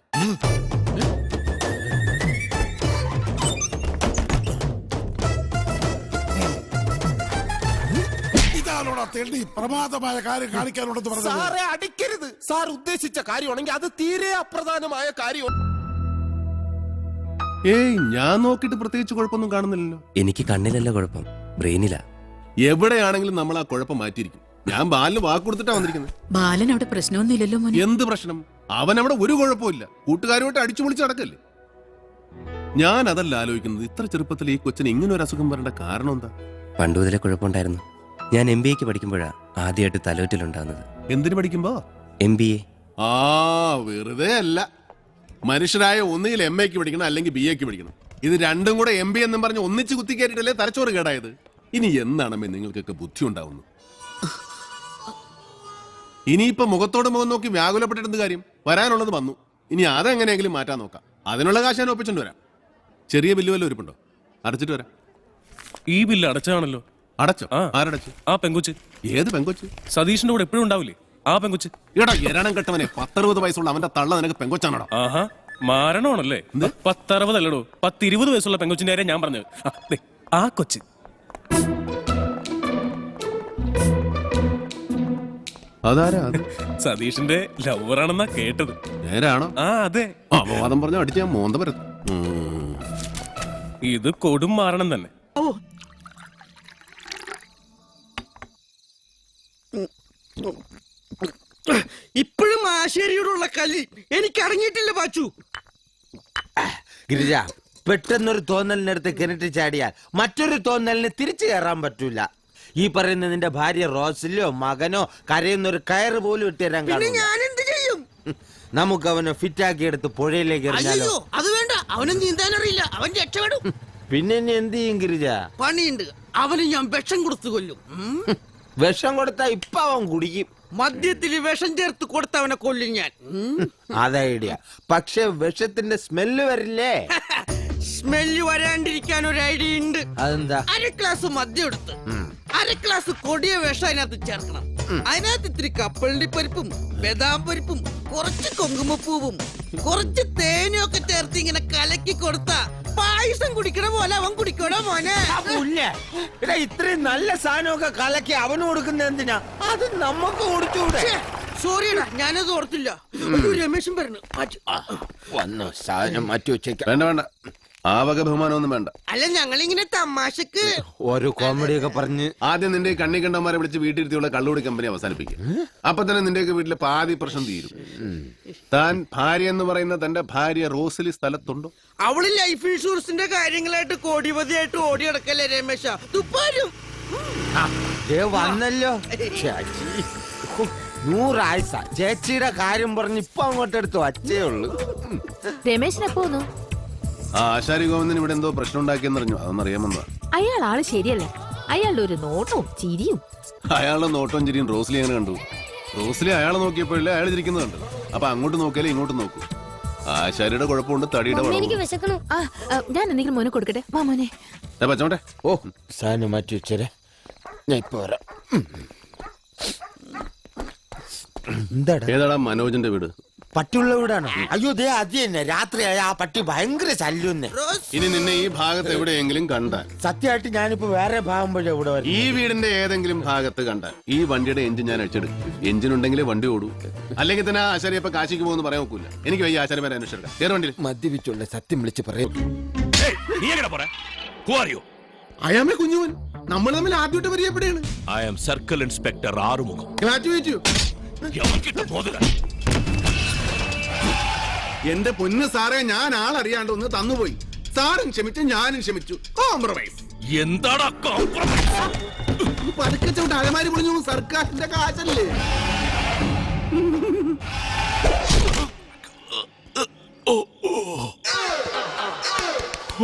ഇതാണോടാ തെണ്ടി പ്രമാദമായ കാര്യം കാണിക്കാനുണ്ടെന്ന് പറഞ്ഞത്? സാറേ അടിക്കരുത്. സാർ ഉദ്ദേശിച്ച കാര്യമാണെങ്കിൽ അത് തീരെ അപ്രധാനമായ കാര്യം. ഏയ്, ഞാൻ നോക്കിയിട്ട് പ്രത്യേകിച്ച് കുഴപ്പമൊന്നും കാണുന്നില്ലല്ലോ. എനിക്ക് കണ്ണിലല്ല കുഴപ്പം, ബ്രെയിനിലാ. എവിടെയാണെങ്കിലും നമ്മൾ ആ കുഴപ്പം മാറ്റിയിരിക്കും. ഞാൻ ബാലിന് വാക്ക് കൊടുത്തിട്ടാ വന്നിരിക്കുന്നത്. ബാലൻ അവിടെ പ്രശ്നമൊന്നുമില്ലല്ലോ. എന്ത് പ്രശ്നം? അവൻ അവിടെ ഒരു കുഴപ്പമില്ല. കൂട്ടുകാരുമായിട്ട് അടിച്ചു പൊളിച്ച് നടക്കല്ലേ. ഞാൻ അതല്ല ആലോചിക്കുന്നത്. ഇത്ര ചെറുപ്പത്തിൽ ഈ കൊച്ചിന് ഇങ്ങനെ ഒരു അസുഖം വരേണ്ട കാരണം എന്താ? പണ്ട് മുതലേ കുഴപ്പമുണ്ടായിരുന്നു. ഞാൻ MBA പഠിക്കുമ്പോഴാ ആദ്യമായിട്ട് തലവറ്റിലുണ്ടാകുന്നത്. എന്തിനു പഠിക്കുമ്പോ? MBA. വെറുതെ അല്ല. മനുഷ്യരായ ഒന്നുകിൽ MA പഠിക്കണം, അല്ലെങ്കിൽ BA പഠിക്കണം. ഇത് രണ്ടും കൂടെ MBA എന്നും പറഞ്ഞ് ഒന്നിച്ച് കുത്തിക്കയറ്റിട്ടല്ലേ തലച്ചോറ് കേടായത്. ഇനി എന്താണമ്മേ നിങ്ങൾക്കൊക്കെ ബുദ്ധി ഉണ്ടാവുന്നു? ഇനിയിപ്പോ മുഖത്തോട് മുഖം നോക്കി വ്യാകുലപ്പെട്ടിട്ട് കാര്യം? വരാനുള്ളത് വന്നു. ഇനി അതെങ്ങനെയെങ്കിലും മാറ്റാൻ നോക്കാം. അതിനുള്ള കാശ് ഞാൻ ഒപ്പിച്ചോണ്ട് വരാം. ചെറിയ ബില്ല് വല്ല ഒരുപ്പുണ്ടോ? അടച്ചിട്ട് വരാം. ഈ ബില്ല് അടച്ചാണല്ലോ. അടച്ചോ? ആരടച്ചു? ആ പെങ്കൊച്ച്. ഏത് പെങ്കൊച്ച്? സതീഷിന്റെ കൂടെ എപ്പോഴും ഉണ്ടാവില്ലേ ആ പെങ്കൊച്ച്? എടാ എരണം കെട്ടവനെ, 10-60 വയസ്സുള്ള അവന്റെ തള്ള നിനക്ക് പെങ്കൊച്ചാണോ? ആഹാ, മാരണമാണല്ലേ. 10-60 അല്ലടോ, 10-20 വയസ്സുള്ള പെങ്കൊച്ചിന്റെ കാര്യം ഞാൻ പറഞ്ഞത്. ആ കൊച്ച് അതാരാ? സതീഷിന്റെ ലവറാണെന്നാ കേട്ടത്. നേരാണോ? ആ അതെ. അപവാദം പറഞ്ഞ അടിച്ച് ഞാൻ മോന്ത പരത്തും. ഇത് കൊടും മാരണം തന്നെ. ഇപ്പോഴും ആശേരിയോടുള്ള കലി എനിക്ക് അടങ്ങിയിട്ടില്ല പാച്ചു. ഗിരിജ, പെട്ടെന്നൊരു തോന്നലിനടുത്ത് കിണറ്റ് ചാടിയാൽ മറ്റൊരു തോന്നലിന് തിരിച്ചു കയറാൻ പറ്റൂല. ഈ പറയുന്ന നിന്റെ ഭാര്യ റോസിലോ മകനോ കരയുന്നൊരു കയറ് പോലും ഇട്ടുതരാൻ കാണും. ഞാൻ എന്ത് ചെയ്യും? നമുക്ക് അവനെ ഫിറ്റാക്കി എടുത്ത് പുഴയിലേക്ക് എറിഞ്ഞാലോ? അത് വേണ്ട, അവനും നീന്താൻ അറിയില്ല, അവൻ രക്ഷപ്പെടും. പിന്നെ ഇനി എന്ത് ചെയ്യും ഗിരിജ? പണിയുണ്ട്, അവന് ഞാൻ വിഷം കൊടുത്തു കൊല്ലും. വിഷം കൊടുത്താ ഇപ്പൊ അവൻ കുടിക്കും. മദ്യത്തിൽ വിഷം ചേർത്ത് കൊടുത്തവനെ കൊല്ലും ഞാൻ. അതാ ഐഡിയ. പക്ഷെ വിഷത്തിന്റെ സ്മെല്ല് വരില്ലേ? സ്മെല്ല് വരാണ്ടിരിക്കാൻ ഒരു ഐഡിയ ഉണ്ട്. അതെന്താ? 1 ഗ്ലാസ് മദ്യം എടുത്ത് 1 ഗ്ലാസ് കൊടിയ വിഷം അതിനകത്ത് ചേർക്കണം. അതിനകത്ത് ഇത്തിരി കപ്പലണ്ടി പരിപ്പും ബദാം പരിപ്പും കുറച്ച് കുങ്കുമപ്പൂവും കുറച്ച് തേനും ഒക്കെ ചേർത്ത് ഇങ്ങനെ കലക്കി കൊടുത്ത പായസം കുടിക്കണ പോലെ അവൻ കുടിക്കണോ മോനെ? ഇത്രയും നല്ല സാധനമൊക്കെ കലക്കി അവന് കൊടുക്കുന്ന എന്തിനാ? അത് നമുക്ക് കൊടുത്തൂടെ? സോറിയടാ, ഞാനത് ഓർത്തില്ല. ഒരു രമേശൻ പറഞ്ഞു. വന്നോ, സാധനം മാറ്റി വെച്ചേക്കാം. വേണ്ട വേണ്ട, ആ വക ബഹുമാനമൊന്നും വേണ്ട. അല്ല, ഞങ്ങളിങ്ങനെ തമാശക്ക് ഓരോ കോമഡി ഒക്കെ പറഞ്ഞ് ആദ്യം നിന്റെ കണ്ണി കണ്ടന്മാരെ വിളിച്ച് വീട്ടിലിരുത്തിയുള്ള കള്ളുകൂടി കമ്പനി അവസാനിപ്പിക്കും. അപ്പൊ തന്നെ നിന്റെയൊക്കെ വീട്ടിലെ പാതി പ്രശ്നം തീരും. താൻ ഭാര്യ എന്ന് പറയുന്ന തന്റെ ഭാര്യ റോസിലി സ്ഥലത്തുണ്ടോ? അവള് ലൈഫ് ഇൻഷുറൻസിന്റെ കാര്യങ്ങളായിട്ട് കോടിപതിയായിട്ട് ഓടി നടക്കല്ലേ രമേശ. തുപ്പാരും വന്നല്ലോ. 100 ആഴ്ച ചേച്ചിയുടെ കാര്യം പറഞ്ഞ് ഇപ്പൊ അങ്ങോട്ട് എടുത്തു വച്ചേ ഉള്ളു. രമേശിനെപ്പോന്നു? ആ ആശാരി ഗോവിന്ദൻ ഇവിടെ എന്തോ പ്രശ്നം ഉണ്ടാക്കിയെന്നറിഞ്ഞു. അതൊന്നും അറിയാമെന്നാ. അയാൾ ആള് ശരിയല്ലേ? അയാളുടെ ഒരു നോട്ടവും ചിരിയും. അയാളുടെ നോട്ടവും ചിരിയും റോസ്ലി അങ്ങനെ കണ്ടു. റോസ്ലി അയാളെ നോക്കിയപ്പോഴല്ലേ അയാൾ ചിരിക്കുന്നത് കണ്ടു. അപ്പൊ അങ്ങോട്ട് നോക്കിയാലേ ഇങ്ങോട്ട് നോക്കൂ. ആശാരിയുടെ കുഴപ്പമുണ്ട്, തടിയുടെ ഞാൻ എന്തെങ്കിലും മോനെ കൊടുക്കട്ടെ? വാ മോനെ. പച്ചോട്ടെ. ഓ, സാധനം മാറ്റി വെച്ചേരെ, ഞാൻ ഇപ്പൊ വരാം. ഏതാടാ മനോജിന്റെ വീട്? പട്ടിയുള്ള വീടാണോ? അയ്യോ, ദേ അത് തന്നെ. രാത്രിയായ ആ പട്ടി ഭയങ്കര ശല്യം. ഇനി നിന്നെ ഈ ഭാഗത്ത് എവിടെയെങ്കിലും കണ്ടാൽ, സത്യമായിട്ട് ഞാനിപ്പോ വേറെ ഭാഗം വഴി ഇവിടെ വരും. ഈ വീടിന്റെ ഏതെങ്കിലും ഭാഗത്ത് കണ്ടാൽ ഈ വണ്ടിയുടെ എഞ്ചിൻ ഞാൻ അടിച്ചെടുക്കും. എഞ്ചിൻ ഉണ്ടെങ്കിലേ വണ്ടി ഓടൂ. അല്ലെങ്കിൽ തന്നെ ആശാരി ഇപ്പൊ കാശിക്ക് പോകുന്നു പറയാൻ നോക്കൂല. എനിക്ക് വയ്യ ആശാരിമാരെ അന്വേഷിച്ചെടുക്കാം. വേറെ വണ്ടി മദ്യപിച്ചുള്ള സത്യം വിളിച്ച് പറയും. അയാമേ കുഞ്ഞുവൻ, നമ്മൾ തമ്മിൽ ആദ്യമായിട്ട് പരിചയപ്പെടുകയാണ്. I am circle inspector Arumugham. എന്റെ പൊന്ന് സാറേ, ഞാൻ ആളറിയാണ്ട് ഒന്ന് തന്നുപോയി. സാറും ക്ഷമിച്ചു, ഞാനും ക്ഷമിച്ചു. കോംപ്രമൈസ്. എന്താടാ കോംപ്രമൈസ്? പതുക്കെ ചവിട്ട്, അലമാരി പൊളിഞ്ഞു. സർക്കാരിന്റെ കാശല്ലേ.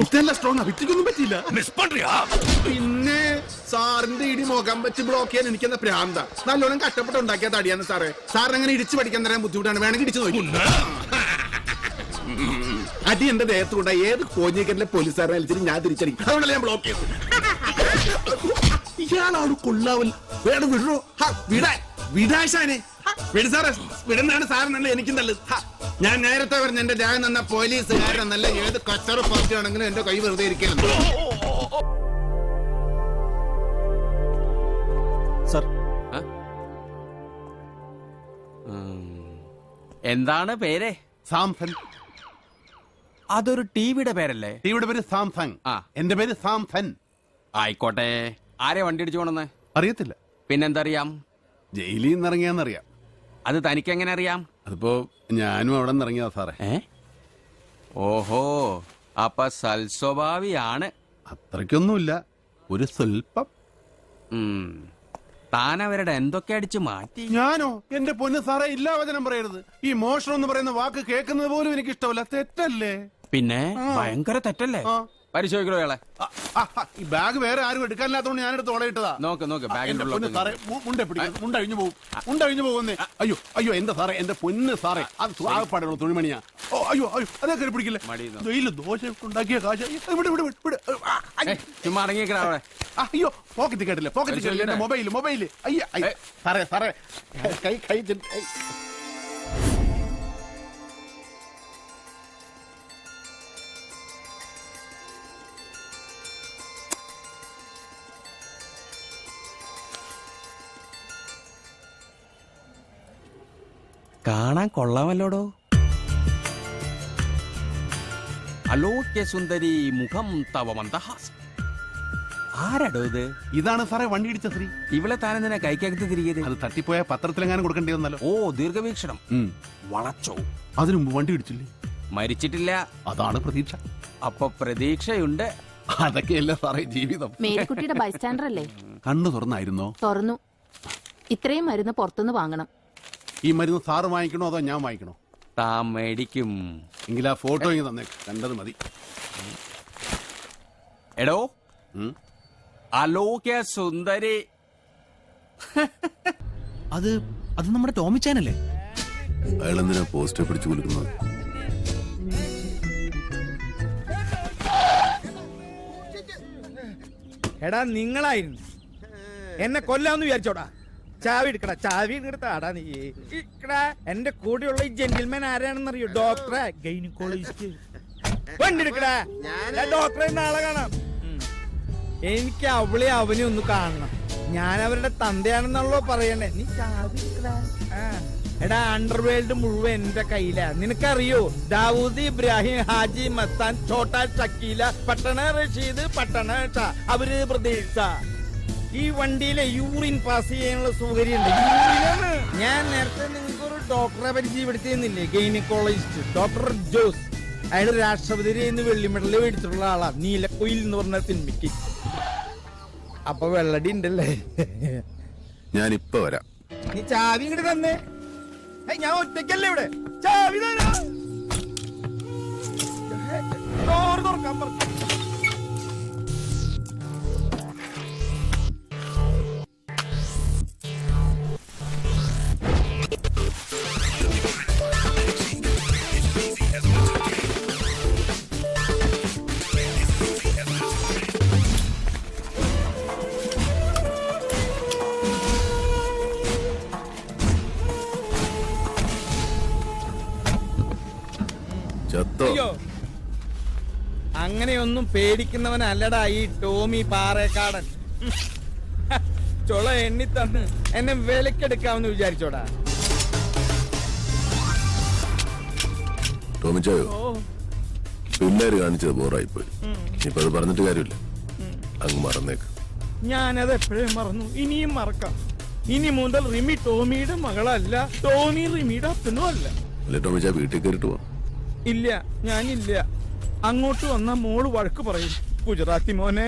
ഇതല്ല സ്ട്രോങ്, വിറ്റിക്കൊന്നും പറ്റില്ല. പിന്നെ സാറിന്റെ ഇടി മുഖം വെച്ച് ബ്ലോക്ക് ചെയ്യാൻ എനിക്കെന്താ പ്രാന്ത? നല്ലോണം കഷ്ടപ്പെട്ട് ഉണ്ടാക്കിയ തടിയാണ് സാറേ. സാറിന് അങ്ങനെ ഇടിച്ചു പഠിക്കാൻ തരാൻ ബുദ്ധിമുട്ടാണ്. വേണമെങ്കിൽ ഇടിച്ചു നോക്കി. അടി എന്റെ ദേഹത്തുകൊണ്ട ഏത് കോഞ്ഞിക്കലിലെ പോലീസുകാരനെ അലിച്ചിട്ട് ഞാൻ തിരിച്ചടിക്കും. അതുകൊണ്ടല്ലേ ഞാൻ ബ്ലോക്ക് ചെയ്തു. ഇയാളാണ് കൊള്ളാവില്ല. വേണം വിടോ. വിടാശാനെ വിട് സാറേ. വിടുന്നതാണ് സാറിനല്ല എനിക്കും നല്ലത്. ഞാൻ നേരത്തെ പറഞ്ഞ എന്റെ ധ്യാനം തന്ന പോലീസുകാരനല്ല ഏത് കച്ചറ പാർട്ടി ആണെങ്കിലും എന്റെ കൈ വെറുതെ ഇരിക്കരുത്. സർ, എന്താണ് പേര്? സാംസൺ. അതൊരു ടിവിയുടെ പേരല്ലേ? ടിവിയുടെ പേര് സാംസങ്. എന്റെ പേര് സാംസൺ. ആയിക്കോട്ടെ. ആരെ വണ്ടി അടിച്ചു കൊണ്ടെന്ന് അറിയത്തില്ല. പിന്നെന്തറിയാം? ജയിലിൽ നിന്ന് ഇറങ്ങിയാന്നറിയാം. അത് തനിക്ക് എങ്ങനെ അറിയാം? അതിപ്പോ ഞാനും അവിടെ നിന്ന് ഇറങ്ങിയതാ സാറേ. ഓഹോ, അപ്പൊ സൽസ്വഭാവിയാണ്. അത്രയ്ക്കൊന്നുമില്ല, ഒരു സ്വൽപ്പം. താൻ അവരുടെ എന്തൊക്കെ അടിച്ചു മാറ്റി? ഞാനോ? എന്റെ പൊന്ന് സാറേ, ഇല്ലാ വചനം പറയരുത്. ഈ മോഷണം എന്ന് പറയുന്ന വാക്ക് കേൾക്കുന്നത് പോലും എനിക്ക് ഇഷ്ടമല്ല. തെറ്റല്ലേ? പിന്നെ ഭയങ്കര തെറ്റല്ലേ? പരിശോധിക്കണോ ഇയാളെ? ഈ ബാഗ് വേറെ ആരും എടുക്കാനില്ലാത്തോണ്ട് ഞാനെടുത്ത് ഓടയിട്ടതാ. നോക്ക് ബാഗിന്റെ സാറേ, മുണ്ടഴിഞ്ഞു പോകുന്നേ. അയ്യോ അയ്യോ, എന്താ സാറേ, എന്റെ പൊന്ന് സാറേ, അത് ആകപ്പാടുള്ള തുണിമണിയാ. ഓ അയ്യോ അയ്യോ, അതൊക്കെ പിടിക്കില്ല. ജയിലിൽ ദോശ ഉണ്ടാക്കിയ കാശ. ചുമ്മാ അടങ്ങിയേക്കണ അവിടെ. അയ്യോ, പോക്കറ്റ് കേട്ടില്ല, പോക്കറ്റ് കേട്ടില്ല. എന്റെ മൊബൈല്. അയ്യ സാറേ, കൈ കാണാൻ കൊള്ളാമല്ലോടോ. അലോക്യ സുന്ദരി മുഖം തവ മന്ദഹാസം. ആരാടോ ഇത്? ഇതാണ് സാറേ വണ്ടി ഇടിച്ച സ്ത്രീ. ഇവളെ താനെന്തിനാ കൈക്കകത്ത് തിരികെ? അത് തട്ടിപ്പോയ പത്രത്തിലെങ്ങാനും കൊടുക്കേണ്ടി വന്നല്ലോ. ഓ, ദീർഘവീക്ഷണം. വളച്ചോ. അതിനു മുമ്പ് വണ്ടി ഇടിച്ചില്ലേ? മരിച്ചിട്ടില്ല. അതാണ് പ്രതീക്ഷ. അപ്പൊ പ്രതീക്ഷയുണ്ട്. അതൊക്കെയല്ലേ സാറേ ജീവിതം. മേരിക്കുട്ടിയുടെ ബൈസ്റ്റാൻഡർ അല്ലേ? കണ്ണു തുറന്നായിരുന്നോ? തുറന്നു. ഇത്രയും മരുന്ന് പുറത്തുനിന്ന് വാങ്ങണം. ഈ മരുന്ന് സാറ് വാങ്ങിക്കണോ അതോ ഞാൻ വാങ്ങിക്കണോ? താൻ മേടിക്കും. എങ്കിൽ ആ ഫോട്ടോ ഇങ്ങ് തന്നെ, കണ്ടത് മതി. എടോ, അലോക്യ സുന്ദരി. അത് നമ്മുടെ ടോമിച്ചാനല്ലേ? അയാളെന്തിനാ പോസ്റ്റർ പിടിച്ചു കൊടുക്കുന്നത്? എടാ, നിങ്ങളായിരുന്നു എന്നെ കൊല്ലാന്ന് വിചാരിച്ചോടാ. ചാവി എടുക്കടാ, ചാവി എടുത്താടാ. നീ എന്റെ കൂടെയുള്ള ഈ ജെന്റിൽമാൻ ആരാണെന്നറിയോ? ഡോക്ടറെ, ഗൈനക്കോളജിസ്റ്റ്. വണ്ടി എടുക്കടാ. ഡോക്ടറെ നാളെ കാണാം. എനിക്ക് അവളെ അവനെ ഒന്ന് കാണണം. ഞാൻ അവരുടെ തന്തയാണെന്നുള്ളോ പറയണേ. നീ ചാവി എടുക്കടാ. എടാ അണ്ടർവേൾഡ് മുഴുവൻ എന്റെ കയ്യിലാ. നിനക്കറിയോ ദാവൂദ് ഇബ്രാഹിം ഹാജി മസ്താൻ ഛോട്ടാ ഷക്കീല പട്ടണ റഷീദ് പട്ടണ അവര് പ്രതീക്ഷ. ഈ വണ്ടിയിലെ യൂറിൻ പാസ് ചെയ്യാനുള്ള സൗകര്യം ഉണ്ട്. യൂറിനാണ്. ഞാൻ നേരത്തെ നിങ്ങൾക്ക് ഒരു ഡോക്ടറെ പരിചയപ്പെടുത്തിയെന്നില്ലേ, ഗൈനക്കോളജിസ്റ്റ് ഡോക്ടർ ജോസ്. അയാൾ രാഷ്ട്രപതി എന്ന് വെള്ളി മെഡൽ മേടിച്ചിട്ടുള്ള ആളാ, നീലക്കൊയിൽ എന്ന് പറഞ്ഞ സിനിമയ്ക്ക്. അപ്പൊ വെള്ളടി ഉണ്ടല്ലേ. ഞാൻ ഇപ്പൊ വരാം. നീ ചാവി ഇങ്ങോട്ട് തന്നെ. ഞാൻ ഒറ്റയ്ക്കല്ലേ ഇവിടെ. ചാവി തരാ. ഡോർ തുറക്കാൻ പറഞ്ഞു. അയ്യോ, അങ്ങനെയൊന്നും പേടിക്കുന്നവനല്ലടാ ഈ ടോമി പാറേക്കാടൻ. ചൊള എണ്ണി തന്ന് എന്നെ വിലക്കെടുക്കാമെന്ന് വിചാരിച്ചോടാ. ടോമിച്ചായോ, പിള്ളേര് കാണിച്ചത് ബോറായിപ്പോയി. ഇപ്പൊ അത് പറഞ്ഞിട്ട് കാര്യമില്ല, അങ്ങ് മറന്നേക്ക്. ഞാനത് എപ്പോഴേ മറന്നു, ഇനിയും മറക്കാം. ഇനി മുതൽ റിമി ടോമിയുടെ മകളല്ല, ടോമി റിമിയുടെ അപ്പനും അല്ല. അല്ലെ ടോമിച്ചാ, വീട്ടിൽ കയറിട്ട് പോവാം. ഇല്ല, ഞാനില്ല. അങ്ങോട്ട് വന്ന മോള് വഴക്ക് പറയും. ഗുജറാത്തി മോനെ,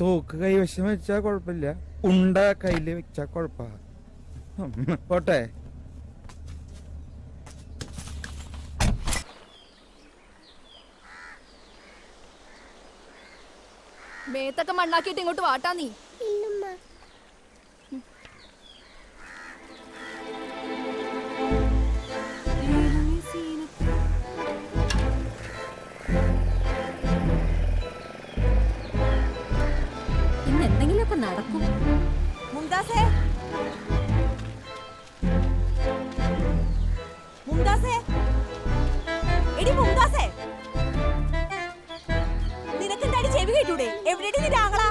തോക്ക് കൈവശം വെച്ചാ കൊഴപ്പില്ല, ഉണ്ട കയ്യില് വെച്ചാ കൊഴപ്പാ. പോട്ടെ. മേത്തൊക്കെ മണ്ണാക്കിയിട്ട് ഇങ്ങോട്ട് വാട്ടാ നീ. ഇന്ന് എന്തെങ്കിലുമൊക്കെ നടക്കും. മുംതാസേ, മുംതാസേ, എടി മുംതാസേ, നിനക്കെന്താടി ചെവി കേട്ടൂടെ? എവിടെയാണ് നിന്റെ ആങ്ങളാ?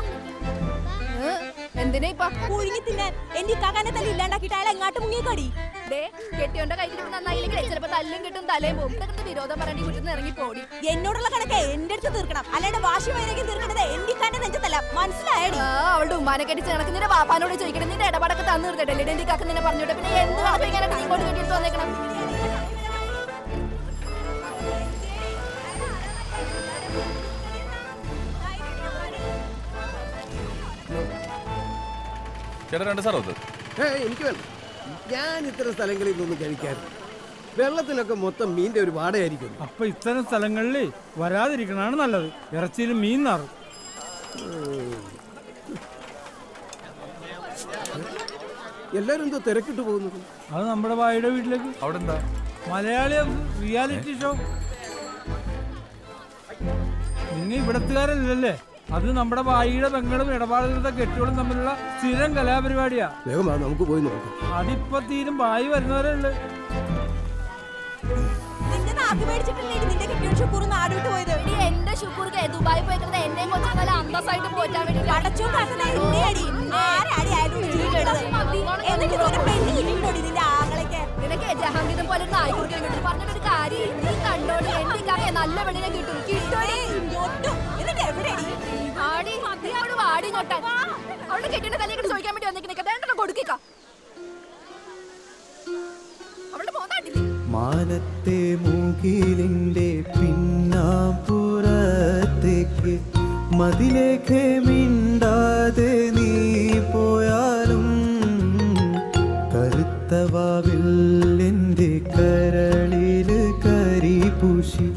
എന്തിനാ ഇപ്പൊ പുഴുങ്ങി തിന്നാൻ എന്റെ ഇക്കാക്കാനെ തല്ലി ഇല്ലാണ്ടാക്കിട്ട് അയാൾ എങ്ങാട്ട് മുങ്ങിക്കടി. കെട്ടിയോന്റെ കയ്യിൽ നന്നായില്ലെങ്കിൽ ചിലപ്പോ തല്ലും കിട്ടും തലയും പോകും. വിരോധം പറഞ്ഞ വീട്ടിൽ ഇറങ്ങി പോടി. എന്നോടുള്ള കണക്ക് എന്റെ അടുത്ത് തീർക്കണം, അല്ലാണ്ട് വാശി വൈരാഗ്യം തീർക്കണത് എന്റെ ഇക്കാന്റെ നെഞ്ചത്തല്ല. മനസ്സിലായടി? അവളുടെ ഉമ്മാനെ കെട്ടിച്ച് കണക്ക് നിന്റെ വാപ്പാനോട് ചോദിക്കണം. നിന്റെ ഇടപാടൊക്കെ തന്നു തീർത്തിട്ടല്ലേ എന്റെ കാക്ക നിന്നെ പറഞ്ഞോട്ടെ. പിന്നെ എന്ത് കണക്ക് ഇങ്ങനെ ഇങ്ങോട്ട് കെട്ടിട്ട് വന്നേക്കണം. ചേട്ടാ 2 സാറോ? എനിക്ക് വേണ്ട. ഞാൻ ഇത്തരം സ്ഥലങ്ങളിൽ നിന്നൊന്നും കഴിക്കാറില്ല. വെള്ളത്തിലൊക്കെ മൊത്തം മീന്റെ ഒരു വാടയായിരിക്കും. അപ്പൊ ഇത്തരം സ്ഥലങ്ങളിൽ വരാതിരിക്കണാണ് നല്ലത്. ഇറച്ചിയിൽ മീൻ നാറും. എല്ലാരും എന്തോ തിരക്കിട്ട് പോകുന്നത്. അത് നമ്മുടെ വായുടെ വീട്ടിലേക്ക്. അവിടെ എന്താ മലയാളി റിയാലിറ്റി ഷോ. നിങ്ങൾ ഇവിടത്തുകാരല്ലേ? അത് നമ്മുടെ വായിയുടെ പെങ്ങളും ഇടപാടുകളുടെ കെട്ടുകളും തമ്മിലുള്ള സ്ഥിരം കലാപരിപാടിയാ. വേഗം നമുക്ക് പോയി നോക്കാം. അതിപ്പോ തീരും വായി വരുന്നവരേ ഉള്ളു. എന്റെ ശുക്കൂർക്ക് ദുബായി പോയിക്കുന്നത് എന്നെയും കൊച്ചു നല്ല അന്തസ്സായിട്ട് പോറ്റാൻ വേണ്ടി നിനക്ക് ജഹാംഗീതം പോലെ നായ്ക്കുറുക്കാൻ കിട്ടും. പറഞ്ഞിട്ടൊരു കാര്യം, നീ കണ്ടോടി എന്റെ കാര്യം നല്ല പെണ്ണിനെ കിട്ടും. വാടി നോട്ടാൻ അവളുടെ കെട്ടിന്റെ തലയെ ചോദിക്കാൻ വേണ്ടി വന്നിരിക്കണ കൊടുക്കുക. അവളുടെ പോകാട്ടില്ലേ മാനത്തെ മുകിലിന്റെ പിന്നാമ്പുറത്തേക്ക് മതിലേഖ മിണ്ടാതെ നീ പോയാലും കറുത്തവാവിൽ എന്റെ കരളില് കരിപൂശി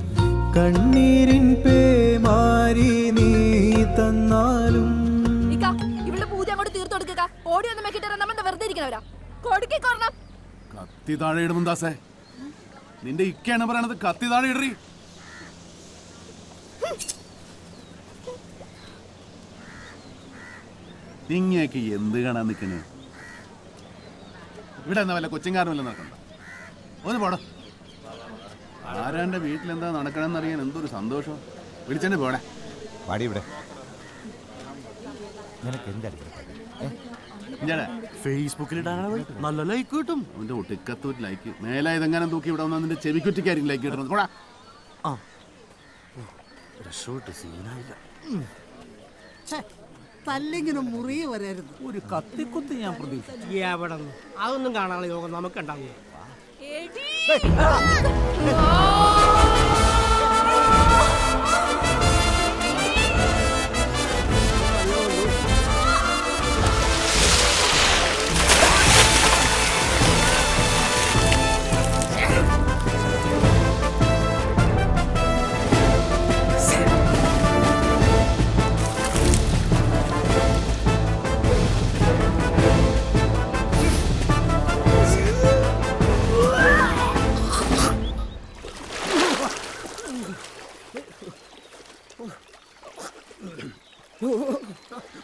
കണ്ണീരിൻ പേമാരി നീ തന്നാലും. ഇവളുടെ പൂജ അങ്ങോട്ട് തീർത്തു കൊടുക്കുക. ഓടി ഒന്നും വെക്കിട്ട് നമ്മൾ വെറുതെ ഇരിക്കണവരാ. കൊടുക്കണം. കത്തി താഴെ ഇടും മുംതാസേ. നിന്റെ ഇക്കയാണ് പറയണത്, കത്തി താഴെ ഇടറി. നിങ്ങക്ക് എന്ത് കാണാൻ നിൽക്കണേ? ഇവിടെ എന്നാ വല്ല കൊച്ചിങ്കാരനല്ല നടക്കണ്ട. ഒന്ന് പോടാ. ആരാന്റെ വീട്ടിലെന്താ നടക്കണമെന്നറിയാൻ എന്തൊരു സന്തോഷം. വിളിച്ചെന്നെ പോടെ. പാടി ഇവിടെ നിനക്ക് എന്താ ഫേസ്ബുക്കിൽ ഇടാനാണ് നല്ല ലൈക്ക് കിട്ടും. അവന്റെ ഒട്ടിക്കത്തൊരു ലൈക്ക് മേലെ ഇതെങ്ങനെ തൂക്കി ഇവിടെ വന്നാൽ നിന്റെ ചെവിക്കുറ്റിക്കായിരിക്കും ലൈക്ക് കിട്ടുന്നത്. കൂടാ സീനായില്ല. തല്ലെങ്കിലും മുറിയെ വരായിരുന്നു. ഒരു കത്തിക്കുത്ത് ഞാൻ പ്രതീക്ഷിച്ചു. എവിടെ അതൊന്നും കാണാനുള്ള യോഗം നമുക്കുണ്ടാവും.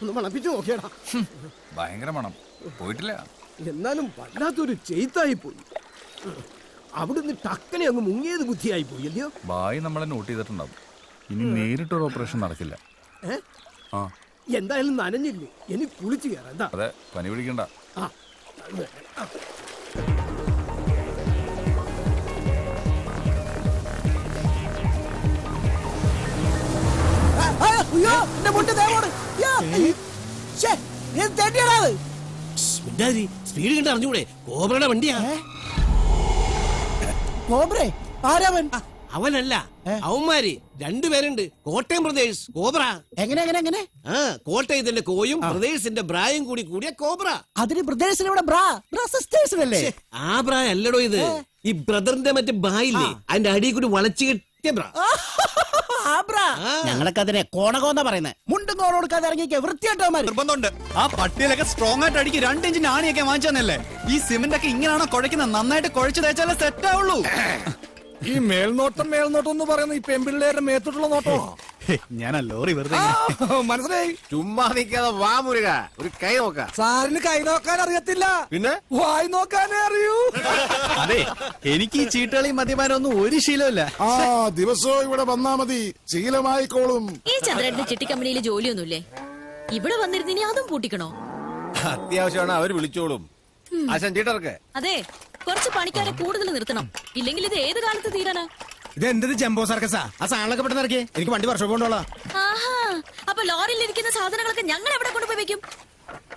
ഒന്ന് മണപ്പിച്ചു നോക്കിയടാ. ഭയങ്കര മണം പോയിട്ടില്ല. എന്നാലും വല്ലാത്തൊരു ചെയ്തായി പോയി. അവിടുന്ന് ടക്കനെ അങ്ങ് മുങ്ങിയത് ബുദ്ധിയായി പോയി അല്ലയോ? ബായി നമ്മളെ നോട്ട് ചെയ്തിട്ടുണ്ടാവും. ഇനി നേരിട്ടൊരു ഓപ്പറേഷൻ നടക്കില്ല. എന്തായാലും നനഞ്ഞില്ലേ, ഇനി കുളിച്ചു കയറാം. എന്താ അതെ, പനി പിടിക്കണ്ട. സ്പീഡ് കണ്ട് അറിഞ്ഞൂടെ? കോബ്രയുടെ വണ്ടിയാ. കോബ്രേ ആരാവൻ? അവനല്ല, അവന്മാര് രണ്ടുപേരുണ്ട്. കോട്ടയം പ്രദേശ് കോബ്ര. എങ്ങനെ? കോട്ടയത്തിന്റെ കോയും പ്രദേശിന്റെ ബ്രായും കൂടിയ കോബ്ര. അതിന് പ്രദേശിന്റെ ബ്രാ ആ ബ്രാ അല്ലടോ ഇത്. ഈ ബ്രദറിന്റെ മറ്റേ ബായില്ലേ, അതിന്റെ അടിയിൽ കൂടി വളച്ചു കെട്ടിയ ബ്രാ. ഞങ്ങളൊക്കെ അതിനെ കോണകോന്നാ പറയുന്നത്. മുണ്ടും കോണ കൊടുക്കാതെ ഇറങ്ങിയ വൃത്തിയായിട്ടവന്മാര്. നിർബന്ധമുണ്ട്. ആ പട്ടിയിലൊക്കെ സ്ട്രോങ് ആയിട്ട് അടിക്ക്. 2 ഇഞ്ചിന് ആണിയൊക്കെ വാങ്ങിച്ചതന്നല്ലേ. ഈ സിമെന്റ് ഒക്കെ ഇങ്ങനെയാണോ കുഴക്കുന്നത്? നന്നായിട്ട് കുഴച്ച് തേച്ചാലേ സെറ്റ് ആവുള്ളൂ. ഈ മേൽനോട്ടം എന്ന് പറയുന്ന ഈ പെമ്പിള്ളേരുടെ മേത്തോട്ടുള്ള നോട്ടോ? ഞാൻ ലോറി വെറുതെ മനസ്സിലായി. ചുമ്മാ നിൽക്കാതെ വാ മുരുക, ഒരു കൈ നോക്കാം. സാറിന് കൈ നോക്കാൻ അറിയത്തില്ല, പിന്നെ വായി നോക്കാനേ അറിയൂ. അതെ, എനിക്ക് ഈ ചീട്ടുകളി മദ്യപാനം ഒന്നും ഒരു ശീലമില്ല. ദിവസവും ഇവിടെ വന്നാ മതി, ശീലമായിക്കോളും. ഈ ചന്ദ്രന്റെ ചിട്ടി കമ്പനിയിൽ ജോലിയൊന്നുമില്ലേ? ഇവിടെ വന്നിരുന്നിനി അതും പൂട്ടിക്കണോ? അത്യാവശ്യമാണ്, അവര് വിളിച്ചോളും. ആശാൻ ചീട്ടർക്ക് അതെ, കുറച്ച് പണിക്കാരെ കൂടുതൽ നിർത്തണം. ഇല്ലെങ്കിൽ ഇത് ഏത് കാലത്ത് തീരാനാ? ഇത് എന്ത് ജംബോ സർക്കസാ? ആ സാധനങ്ങളൊക്കെ പെട്ടെന്ന് ഇറക്കി. എനിക്ക് വണ്ടി വർഷം കൊണ്ടോളാം. ആഹാ, അപ്പൊ ലോറിയിൽ ഇരിക്കുന്ന സാധനങ്ങളൊക്കെ ഞങ്ങൾ എവിടെ കൊണ്ടുപോയി വെക്കും?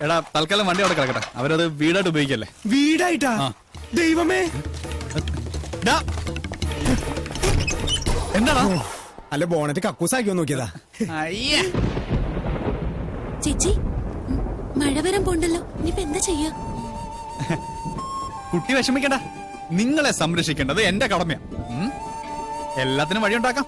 എടാ, തൽക്കാലം വണ്ടി അവിടെ കിടക്കട്ടെ. അവരത് വീടായിട്ട് ഉപയോഗിക്കല്ലേ. വീടായിട്ടാ? ദൈവമേ, എന്താടാ? അല്ല, ബോണറ്റ് കക്കൂസാക്കിയോ നോക്കിയതാ. ചേച്ചി, മഴ വരാൻ പോണ്ടല്ലോ, ഇനിയിപ്പോ എന്താ ചെയ്യാ? കുട്ടി വിഷമിക്കണ്ട, നിങ്ങളെ സംരക്ഷിക്കേണ്ടത് എന്റെ കടമയാ. എല്ലാത്തിനും വഴിയുണ്ടാക്കാം.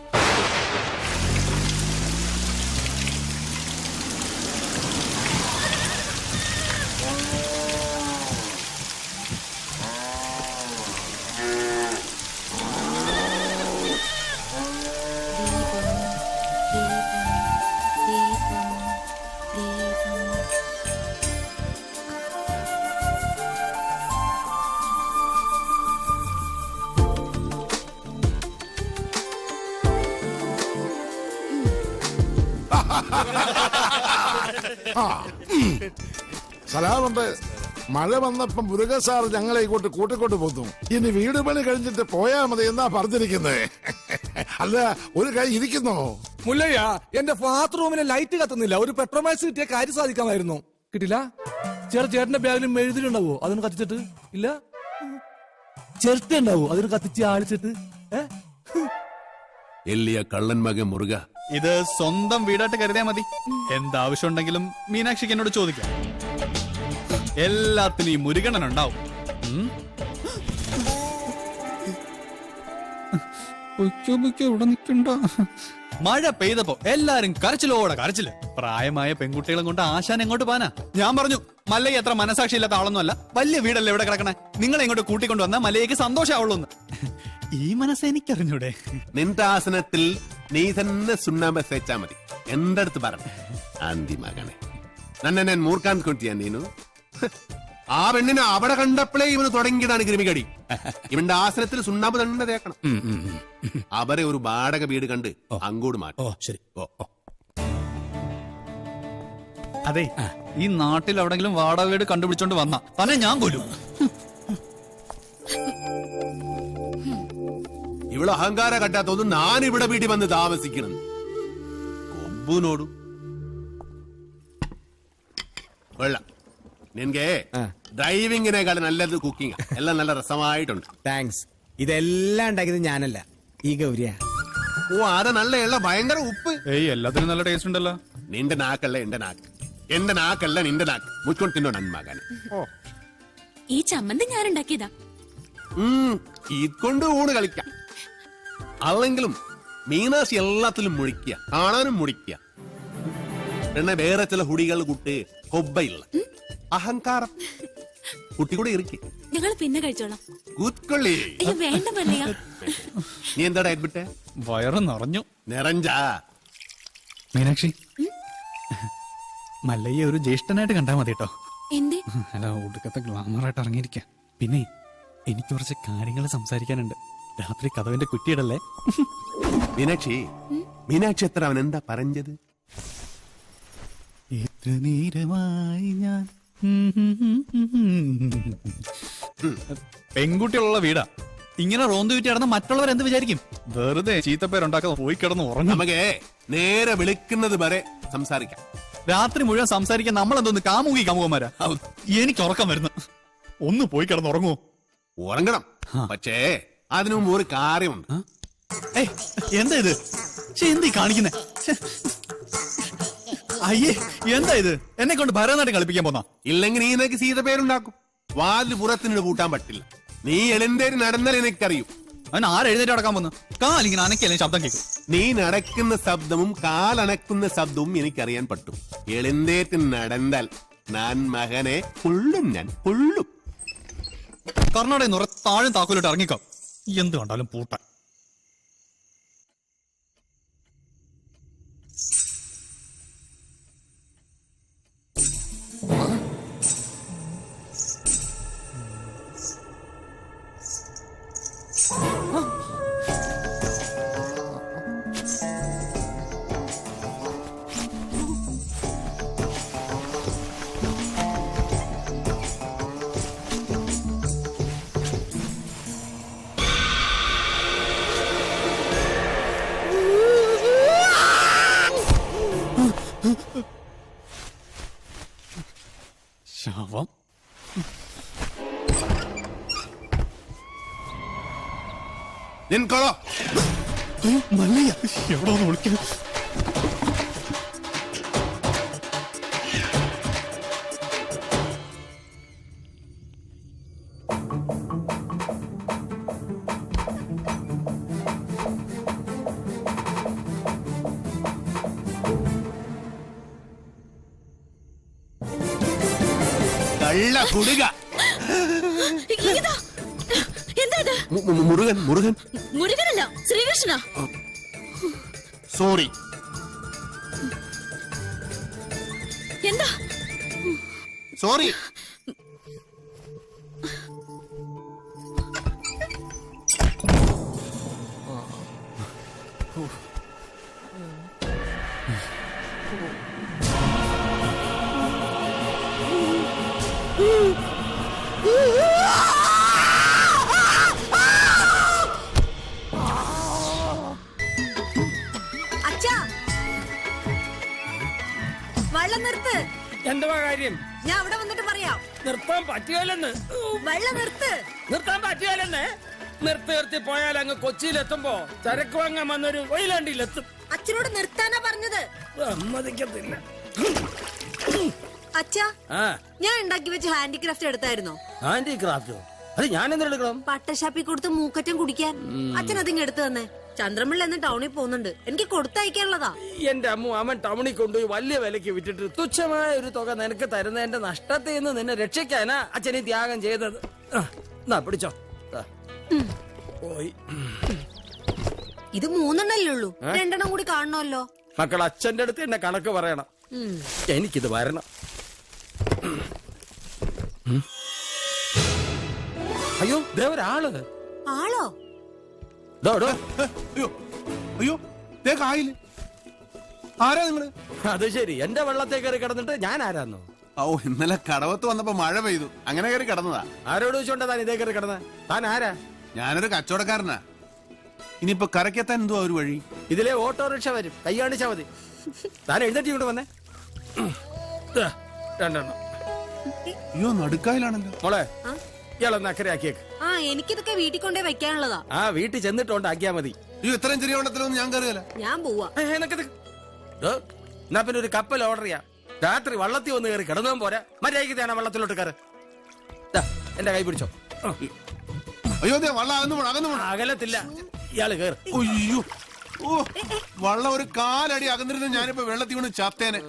സലാമുണ്ട്. മഴ വന്നപ്പം മുരുക സാർ ഞങ്ങളെ ഇങ്ങോട്ട് കൂട്ടിക്കൊണ്ട് പോന്നു. ഇനി വീട് പണി കഴിഞ്ഞിട്ട് പോയാ മതി എന്നാ പറഞ്ഞിരിക്കുന്നത്. അല്ല, ഒരു കൈ ഇരിക്കുന്നോ? മുല്ലയ്യ, എന്റെ ബാത്റൂമിലെ ലൈറ്റ് കത്തുന്നില്ല. ഒരു പെട്രോമാക്സ് കിട്ടിയ കാര്യം സാധിക്കാമായിരുന്നു. കിട്ടില്ല. ചേട്ടന്റെ ബാഗിലും മെഴുതിലുണ്ടാവോ? അതൊന്ന് കത്തിച്ചിട്ട് ഇല്ല. ചിരട്ട ഉണ്ടാവോ? അതൊന്ന് കത്തിച്ച് ആളിച്ചിട്ട്. എല്ലിയ കള്ളൻ മകൻ മുരുക, ഇത് സ്വന്തം വീടായിട്ട് കരുതിയാ മതി. എന്താവശ്യം ഉണ്ടെങ്കിലും മീനാക്ഷിക്ക് എന്നോട് ചോദിക്കാം. എല്ലാത്തിനും ഈ മുരുകണ്ണൻ ഉണ്ടാവും. ഇവിടെ നിൽക്കണ്ട. മഴ പെയ്തപ്പോ എല്ലാരും കരച്ചിലോടെ കരച്ചില്. പ്രായമായ പെൺകുട്ടികളെ കൊണ്ട് ആശാൻ എങ്ങോട്ട് പോനാ? ഞാൻ പറഞ്ഞു, മല്ലയ്യ എത്ര മനസാക്ഷി ഇല്ലാത്ത ആളൊന്നുമല്ല. വലിയ വീടല്ലേ ഇവിടെ കിടക്കണേ. നിങ്ങളെ ഇങ്ങോട്ട് കൂട്ടിക്കൊണ്ടു വന്നാൽ മല്ലയ്യക്ക് സന്തോഷമാവുള്ളൂ. ഈ മനസ്സ് എനിക്കറിഞ്ഞൂടെ? നിന്റെ ആസനത്തിൽ നീ തന്നെ സുണ്ണാമ്പ തേച്ചാ മതി. എന്റെ അടുത്ത് പറഞ്ഞു ആന്തി മകനെ, നന്നെ ഞാൻ മൂർക്കാൻ കൊണ്ടിയാ നീനു. ആ പെണ്ണിനെ അവിടെ കണ്ടപ്പോഴേ ഇവന് തുടങ്ങിയതാണ് ക്രിമികടി. ഇവന്റെ ആസനത്തിൽ സുണ്ണാമ്പ് തന്നെ തേക്കണം. അവരെ ഒരു വാടക വീട് കണ്ട് അങ്ങോട്ട് മാറ്റും. ശരി. അതെ ഈ നാട്ടിൽ എവിടെങ്കിലും വാടക വീട് കണ്ടുപിടിച്ചോണ്ട് വന്ന തന്നെ ഞാൻ കൊല്ലും. ഇവിടെ അഹങ്കാര കട്ടാത്തൊന്നും ഞാൻ ഇവിടെ വീട്ടിൽ വന്ന് താമസിക്കണം. കൊമ്പുനോടും വെള്ളം നിനക്ക് ഡ്രൈവിങ്ങിനേക്കാൾ നല്ലത് കുക്കിംഗ്. എല്ലാം നല്ല രസമായിട്ടുണ്ട്. താങ്ക്സ്. ഇതെല്ലാം ഉണ്ടാക്കിയത് ഞാനല്ല, ഈ ഗൗരിയാ. ഓ അത് നല്ല എള്ള ഭയങ്കര ഉപ്പ്. ഏയ് എല്ലാത്തിനും നല്ല ടേസ്റ്റ് ഉണ്ടല്ലോ. നിന്റെ നാക്കല്ല എന്റെ നാക്ക്, എന്റെ നാക്കല്ല നിന്റെ നാക്ക്. മുച്ചോണ്ട് തിന്നോ നന്മകനെ. ഈ ചമ്മന്തി ഞാൻ ഉണ്ടാക്കിയതാ. ഇതുകൊണ്ട് ഊണ് കളിക്കാം. അല്ലെങ്കിലും മീനാശി എല്ലാത്തിലും മുഴിക്കുക, കാണാനും മുടിക്കുക. പിന്നെ വേറെ ചില ഹുടികൾ കുട്ടി കൊബ്ബയില്ല അഹങ്കാരം കുട്ടി കൂടെ ഇരിക്കും. ഞങ്ങൾ പിന്നെ കഴിച്ചോളാം. കൂത്തൊള്ളി വേണ്ട മല്ലയ്യ. നീ എന്താ ഡയറ്റ്? വയറ് നിറഞ്ഞു. നിറഞ്ചാ മീനാക്ഷി, മല്ലയ്യ ഒരു ജ്യേഷ്ഠനായിട്ട് കണ്ടാ മതി കേട്ടോ. എന്തേ? അല്ല, ഒടുക്കത്തെ ഗ്ലാമറായിട്ട് ഇറങ്ങിയിരിക്കാം. പിന്നെ എനിക്ക് കുറച്ച് കാര്യങ്ങൾ സംസാരിക്കാനുണ്ട്. രാത്രി കഥവിന്റെ കുറ്റിയിടല്ലേ. മീനാക്ഷി, മീനാക്ഷി എത്ര അവൻ എന്താ പറഞ്ഞത്? എത്ര നേരമായി ഞാൻ പെൺകുട്ടികളുള്ള വീടാ. ഇങ്ങനെ റോന്ത് വിറ്റ് കിടന്ന് മറ്റുള്ളവർ എന്ത് വിചാരിക്കും? വെറുതെ ചീത്തപ്പേരുണ്ടാക്കാതെ പോയി കിടന്ന് ഉറങ്ങും. നമുക്ക് നേരെ വിളിക്കുന്നത് വരെ സംസാരിക്കാം. രാത്രി മുഴുവൻ സംസാരിക്കാൻ നമ്മളെന്തോന്ന് കാമുകി കാമുകന്മാരാ? എനിക്ക് ഉറക്കം വരുന്നു. ഒന്ന് പോയി കിടന്ന് ഉറങ്ങുമോ? ഉറങ്ങണം, പക്ഷേ അതിനു മുമ്പ് ഒരു കാര്യമുണ്ട്. എന്താ ഇത്? എന്ത് കാണിക്കുന്നേ? അയ്യേ, എന്താ ഇത്? എന്നെ കൊണ്ട് ഭരതനാട്യം കളിപ്പിക്കാൻ പോന്നാ? ഇല്ലെങ്കിൽ നീ നിനക്ക് സീത പേരുണ്ടാക്കും. വാതിൽ പുറത്തിനോട് കൂട്ടാൻ പറ്റില്ല. നീ എഴുന്നേറ്റ് നടന്നാൽ എനിക്കറിയും. അവൻ ആരെഴുന്നേറ്റ് നടക്കാൻ പോന്നു? കാലിങ്ങനെ അനക്കല്ലേ ശബ്ദം കേൾക്കും. നീ നടക്കുന്ന ശബ്ദവും കാലണക്കുന്ന ശബ്ദവും എനിക്കറിയാൻ പറ്റും. എഴുന്നേറ്റ് നടന്നാൽ ഞാൻ മകനെ കൊള്ളും, ഞാൻ കൊള്ളും. കർണാടക നിറ താഴും താക്കോലിട്ട് ഇറങ്ങിക്കോ. എന്ത് കണ്ടാലും പൂട്ടാൻ. ശവം. നിൻകൊളോ മല്ലയ്യ എവിടെ ഒന്ന് വിളിക്കുന്നു? കള്ള കുടുക. എന്താ ഇത്? മുരുകൻ. മുരുകൻ മുരുകനല്ല, ശ്രീകൃഷ്ണ. സോറി. എന്താ? സോറി. വെള്ളം നിർത്ത്. എന്തുവാ കാര്യം? ഞാൻ അവിടെ വന്നിട്ട് പറയാം. നിർത്താൻ പറ്റിയാലെന്ന്. വെള്ളം നിർത്ത്. നിർത്താൻ പറ്റിയാലെന്ന്. നിർത്തി പോയാൽ അങ്ങ് കൊച്ചിയിലെത്തുമ്പോ ചരക്ക് വാങ്ങാൻ വന്നൊരു വൈലാണ്ടിയിലെത്തും. അച്ഛനോട് നിർത്താനാ പറഞ്ഞത്. സമ്മതിക്കത്തില്ല. അച്ഛാ, ഞാൻ ഉണ്ടാക്കി വെച്ച ഹാൻഡിക്രാഫ്റ്റ് എടുത്തായിരുന്നോ? ഹാൻഡിക്രാഫ്റ്റോ? അത് ഞാൻ എന്തെടുക്കണം? പട്ടശാപ്പി കൊടുത്ത് മൂക്കറ്റം കുടിക്കാൻ. അച്ഛൻ അതിങ്ങ് എടുത്തു തന്നെ. ചന്ദ്രമിള്ള എന്ന് ടൗണിൽ പോകുന്നുണ്ട്, എനിക്ക് കൊടുത്തയക്കാനുള്ളതാ. എന്റെ അമ്മ അവൻ ടൗണിൽ കൊണ്ടുപോയി വലിയ വിലക്ക് വിറ്റിട്ട് തുച്ഛമായ ഒരു തുക നിനക്ക് തരുന്നതിന്റെ നഷ്ടത്തിൽ നിന്ന് നിന്നെ രക്ഷിക്കാനാ അച്ഛനെ ത്യാഗം ചെയ്തത്. പിടിച്ചോ. പോയി. ഇത് 3 എണ്ണല്ലേ ഉള്ളൂ, 2 എണ്ണം കൂടി കാണണമല്ലോ. മക്കൾ അച്ഛന്റെ അടുത്ത് എന്നെ കണക്ക് പറയണം. എനിക്കിത് വരണം. അയ്യോ, ഒരാള്. ആളോ? അയ്യോ, അയ്യോ, കായില് ആരാ നിങ്ങള്? അത് ശരി, എന്റെ വെള്ളത്തെ കയറി കിടന്നിട്ട് ഞാൻ ആരാന്നോ? ഓ, ഇന്നലെ കടവത്ത് വന്നപ്പോ മഴ പെയ്തു, അങ്ങനെ കയറി കിടന്നതാ. ആരോട് ചോദിച്ചോണ്ടാ താൻ ഇതേ കയറി കിടന്ന? താൻ ആരാ? ഞാനൊരു കച്ചവടക്കാരനാ. ഇനിയിപ്പോ കരക്കെത്താൻ എന്തുവാ ഒരു വഴി? ഇതിലെ ഓട്ടോറിക്ഷ വരും, കൈ കാണിച്ചാ മതി. താൻ എഴുന്നേറ്റ് ഇങ്ങോട്ട് വന്നേ. രണ്ടെണ്ണം. അയ്യോ, നടുക്കായിലാണല്ലോ. മോളെ, ഇയാളൊന്ന് അക്കരയാക്കിയേക്ക്. ആ എനിക്കിതൊക്കെ വീട്ടിൽ കൊണ്ടേ വെക്കാനുള്ളതാ. ആ വീട്ടിൽ ചെന്നിട്ടുണ്ട് ആക്കിയാ മതി. അയ്യോ, ഇത്രയും ചെറിയ വെള്ളത്തിലൊന്നും ഞാൻ കയറിയല്ല. ഞാൻ പോവാ. എന്നാ പിന്നെ ഒരു കപ്പൽ ഓർഡർ ചെയ്യാം. രാത്രി വള്ളത്തിൽ വന്ന് കയറി കിടന്നും പോരാ, മര്യാദയ്ക്ക് തേണ വെള്ളത്തിലോട്ട് കയറ്. എന്റെ കൈ പിടിച്ചോ. അയ്യോ, വള്ളം അകന്നു അകലത്തില്ല, ഇയാള് കയറി. അയ്യോ, ഓ, വള്ളം ഒരു കാലടി അകന്നിരുന്ന ഞാനിപ്പോ വെള്ളത്തിൽ വീണ് ചാത്തേനെ.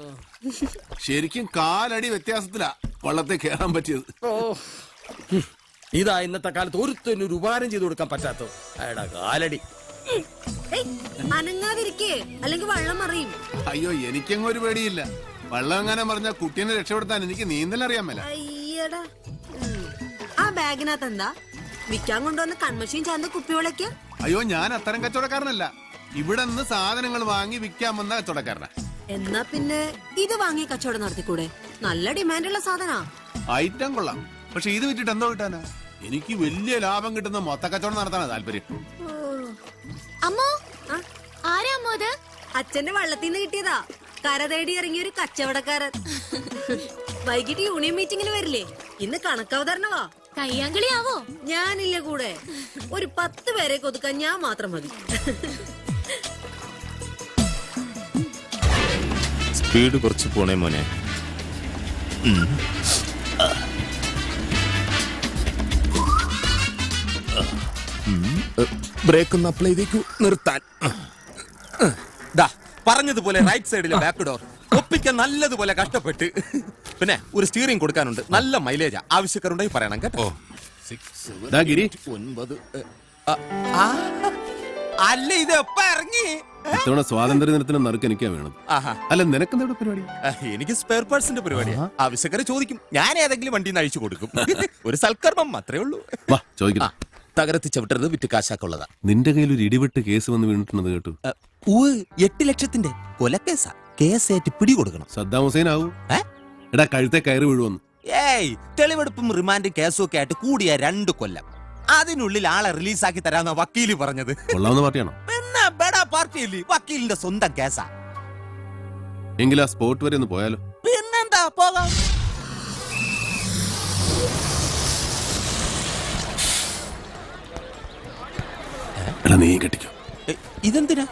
ശരിക്കും കാലടി വ്യത്യാസത്തിലാ വള്ളത്തെ കയറാൻ പറ്റിയത്. ഇതാ ഇന്നത്തെ കാലത്ത് ഒരുത്തനും ഒരു ഉപകാരം ചെയ്തു കൊടുക്കാൻ പറ്റാത്ത അയാളുടെ കാലടി. അനങ്ങാതിരിക്കേ, അല്ലെങ്കിൽ വെള്ളം മറിയും. അയ്യോ, എനിക്കങ്ങ് ഒരു പേടിയില്ല. വെള്ളം എങ്ങനെ പറഞ്ഞ കുട്ടീനെ രക്ഷപ്പെടുത്താൻ എനിക്ക് നീന്തൽ അറിയാൻ മേല. അയ്യടാ, ആ ബാഗിനകത്ത് എന്താ? വിൽക്കാൻ കൊണ്ടുവന്ന കൺമശിയും ചാന്ത കുപ്പിവെള്ളയ്ക്ക്. അയ്യോ, ഞാൻ അത്തരം കച്ചവടക്കാരനല്ല. ഇവിടെ നിന്ന് സാധനങ്ങൾ വാങ്ങി വിൽക്കാൻ വന്ന കച്ചവടക്കാരനാ. എന്നാ പിന്നെ ഇത് വാങ്ങി കച്ചവടം നടത്തിക്കൂടെ? നല്ല ഡിമാൻഡുള്ള സാധനാ. ഐറ്റം കൊള്ളാം, പക്ഷെ ഇത് വിറ്റിട്ട് എന്തോ കിട്ടാനാ? എനിക്ക് വലിയ ലാഭം കിട്ടുന്ന മൊത്ത കച്ചവടം നടത്താനാ താല്പര്യം. അമ്മോ, ആരാ അമ്മോ ഇത്? അച്ഛന്റെ വള്ളത്തിൽ നിന്ന് കിട്ടിയതാ. കര തേടി ഇറങ്ങിയ ഒരു കച്ചവടക്കാരൻ. വൈകിട്ട് യൂണിയൻ മീറ്റിംഗിന് വരില്ലേ? ഇന്ന് കണക്കവതരണവാ. കയ്യാങ്കളിയാവോ? ഞാനില്ല കൂടെ. ഒരു 10 പേരെ കൊതുക്കാൻ ഞാൻ മാത്രം മതി. സ്പീഡ് കുറച്ച് പോണേ മോനെ. ബ്രേക്ക് ഒന്ന് അപ്ലൈ ചെയ്തേക്കൂ, നിർത്താൻ. പറഞ്ഞതുപോലെ റൈറ്റ് സൈഡിലെ ബാക്ക് ഡോർ ഒപ്പിക്കാൻ നല്ലതുപോലെ കഷ്ടപ്പെട്ട്. പിന്നെ ഒരു സ്റ്റിയറിംഗ് കൊടുക്കാനുണ്ട്, നല്ല മൈലേജാ. ആവശ്യക്കാരുണ്ടെങ്കിൽ പറയണം കേട്ടോ. 9. അല്ല, ഇത് എപ്പ ഇറങ്ങി? സ്വാതന്ത്ര്യ ദിനത്തിന് നറുക്ക് എനിക്കാ വേണം. അല്ല, നിനക്കെന്താ പരിപാടി? എനിക്ക് സ്പെയർ പാർട്സിന്റെ പരിപാടിയാ. ആവശ്യക്കാരെ ചോദിക്കും, ഞാൻ ഏതെങ്കിലും വണ്ടിയിൽ നിന്ന് അഴിച്ചു കൊടുക്കും. ഒരു സൽക്കർമ്മം മാത്രമേ ഉള്ളൂ. ചോദിക്കണം. തകരത്തി ചവിട്ടരുത്, വിറ്റ് കാശാക്കുള്ളതാ. നിന്റെ കയ്യിൽ ഒരു ഇടിവെട്ട് കേസ് വന്ന് വീണിട്ടുണ്ടെന്ന് കേട്ടു. 8 ലക്ഷത്തിന്റെ കൊലക്കേസാ. കേസേറ്റ് പിടികൊടുക്കണം. സദ്ദാം ഹുസൈൻ ആവൂ? എടാ, കഴുത്തെ കയറി വീഴുവന്നു. ഏയ്, തെളിവെടുപ്പും റിമാൻഡും കേസും ഒക്കെ ആയിട്ട് കൂടിയ 2 കൊല്ലം. അതിനുള്ളിൽ ആളെ റിലീസാക്കി തരാന്ന വക്കീല് പറഞ്ഞത്. കൊള്ളാവുന്ന പാർട്ടിയാണോ? പിന്നെ ബെടാ പാർട്ടിയല്ലേ, വക്കീലിന്റെ സ്വന്തം കേസാ. എങ്കിൽ ആ സ്പോട്ട് വരെ ഒന്ന് പോയാലോ? പിന്നെന്താ, പോകാം. എടാ, നീ കെട്ടിക്കോ. ഇതെന്തിനാ?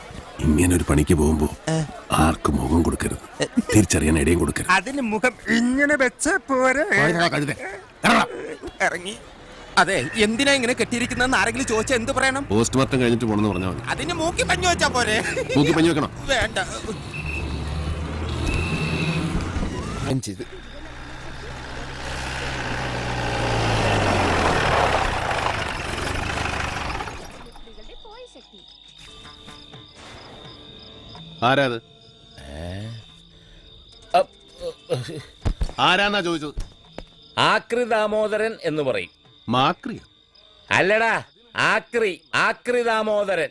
ഇങ്ങനെ ഒരു പണിക്ക് പോകുമ്പോ ആർക്കും മുഖം കൊടുക്കരുത്, തിരിച്ചറിയാൻ ഇടയും കൊടുക്കരുത്. അതിന് മുഖം ഇങ്ങനെ വെച്ച പോരെ. ഇറങ്ങി. അതെ, എന്തിനാ ഇങ്ങനെ കെട്ടിയിരിക്കുന്ന ആരെങ്കിലും ചോദിച്ചാൽ എന്ത് പറയണം? പോസ്റ്റ്മോർട്ടം കഴിഞ്ഞിട്ട് പോണെന്ന് പറഞ്ഞാൽ മതി. അതിന് മൂക്കി പഞ്ഞു വെച്ചാ പോരെ. മൂക്കി പഞ്ഞു വെക്കണം? വേണ്ട. ആരാത്? ആരാന്നാ ചോദിച്ചത്? ആക്രി ദാമോദരൻ എന്ന് പറയും. മാക്രിയ? അല്ലടാ, ആക്രി ദാമോദരൻ.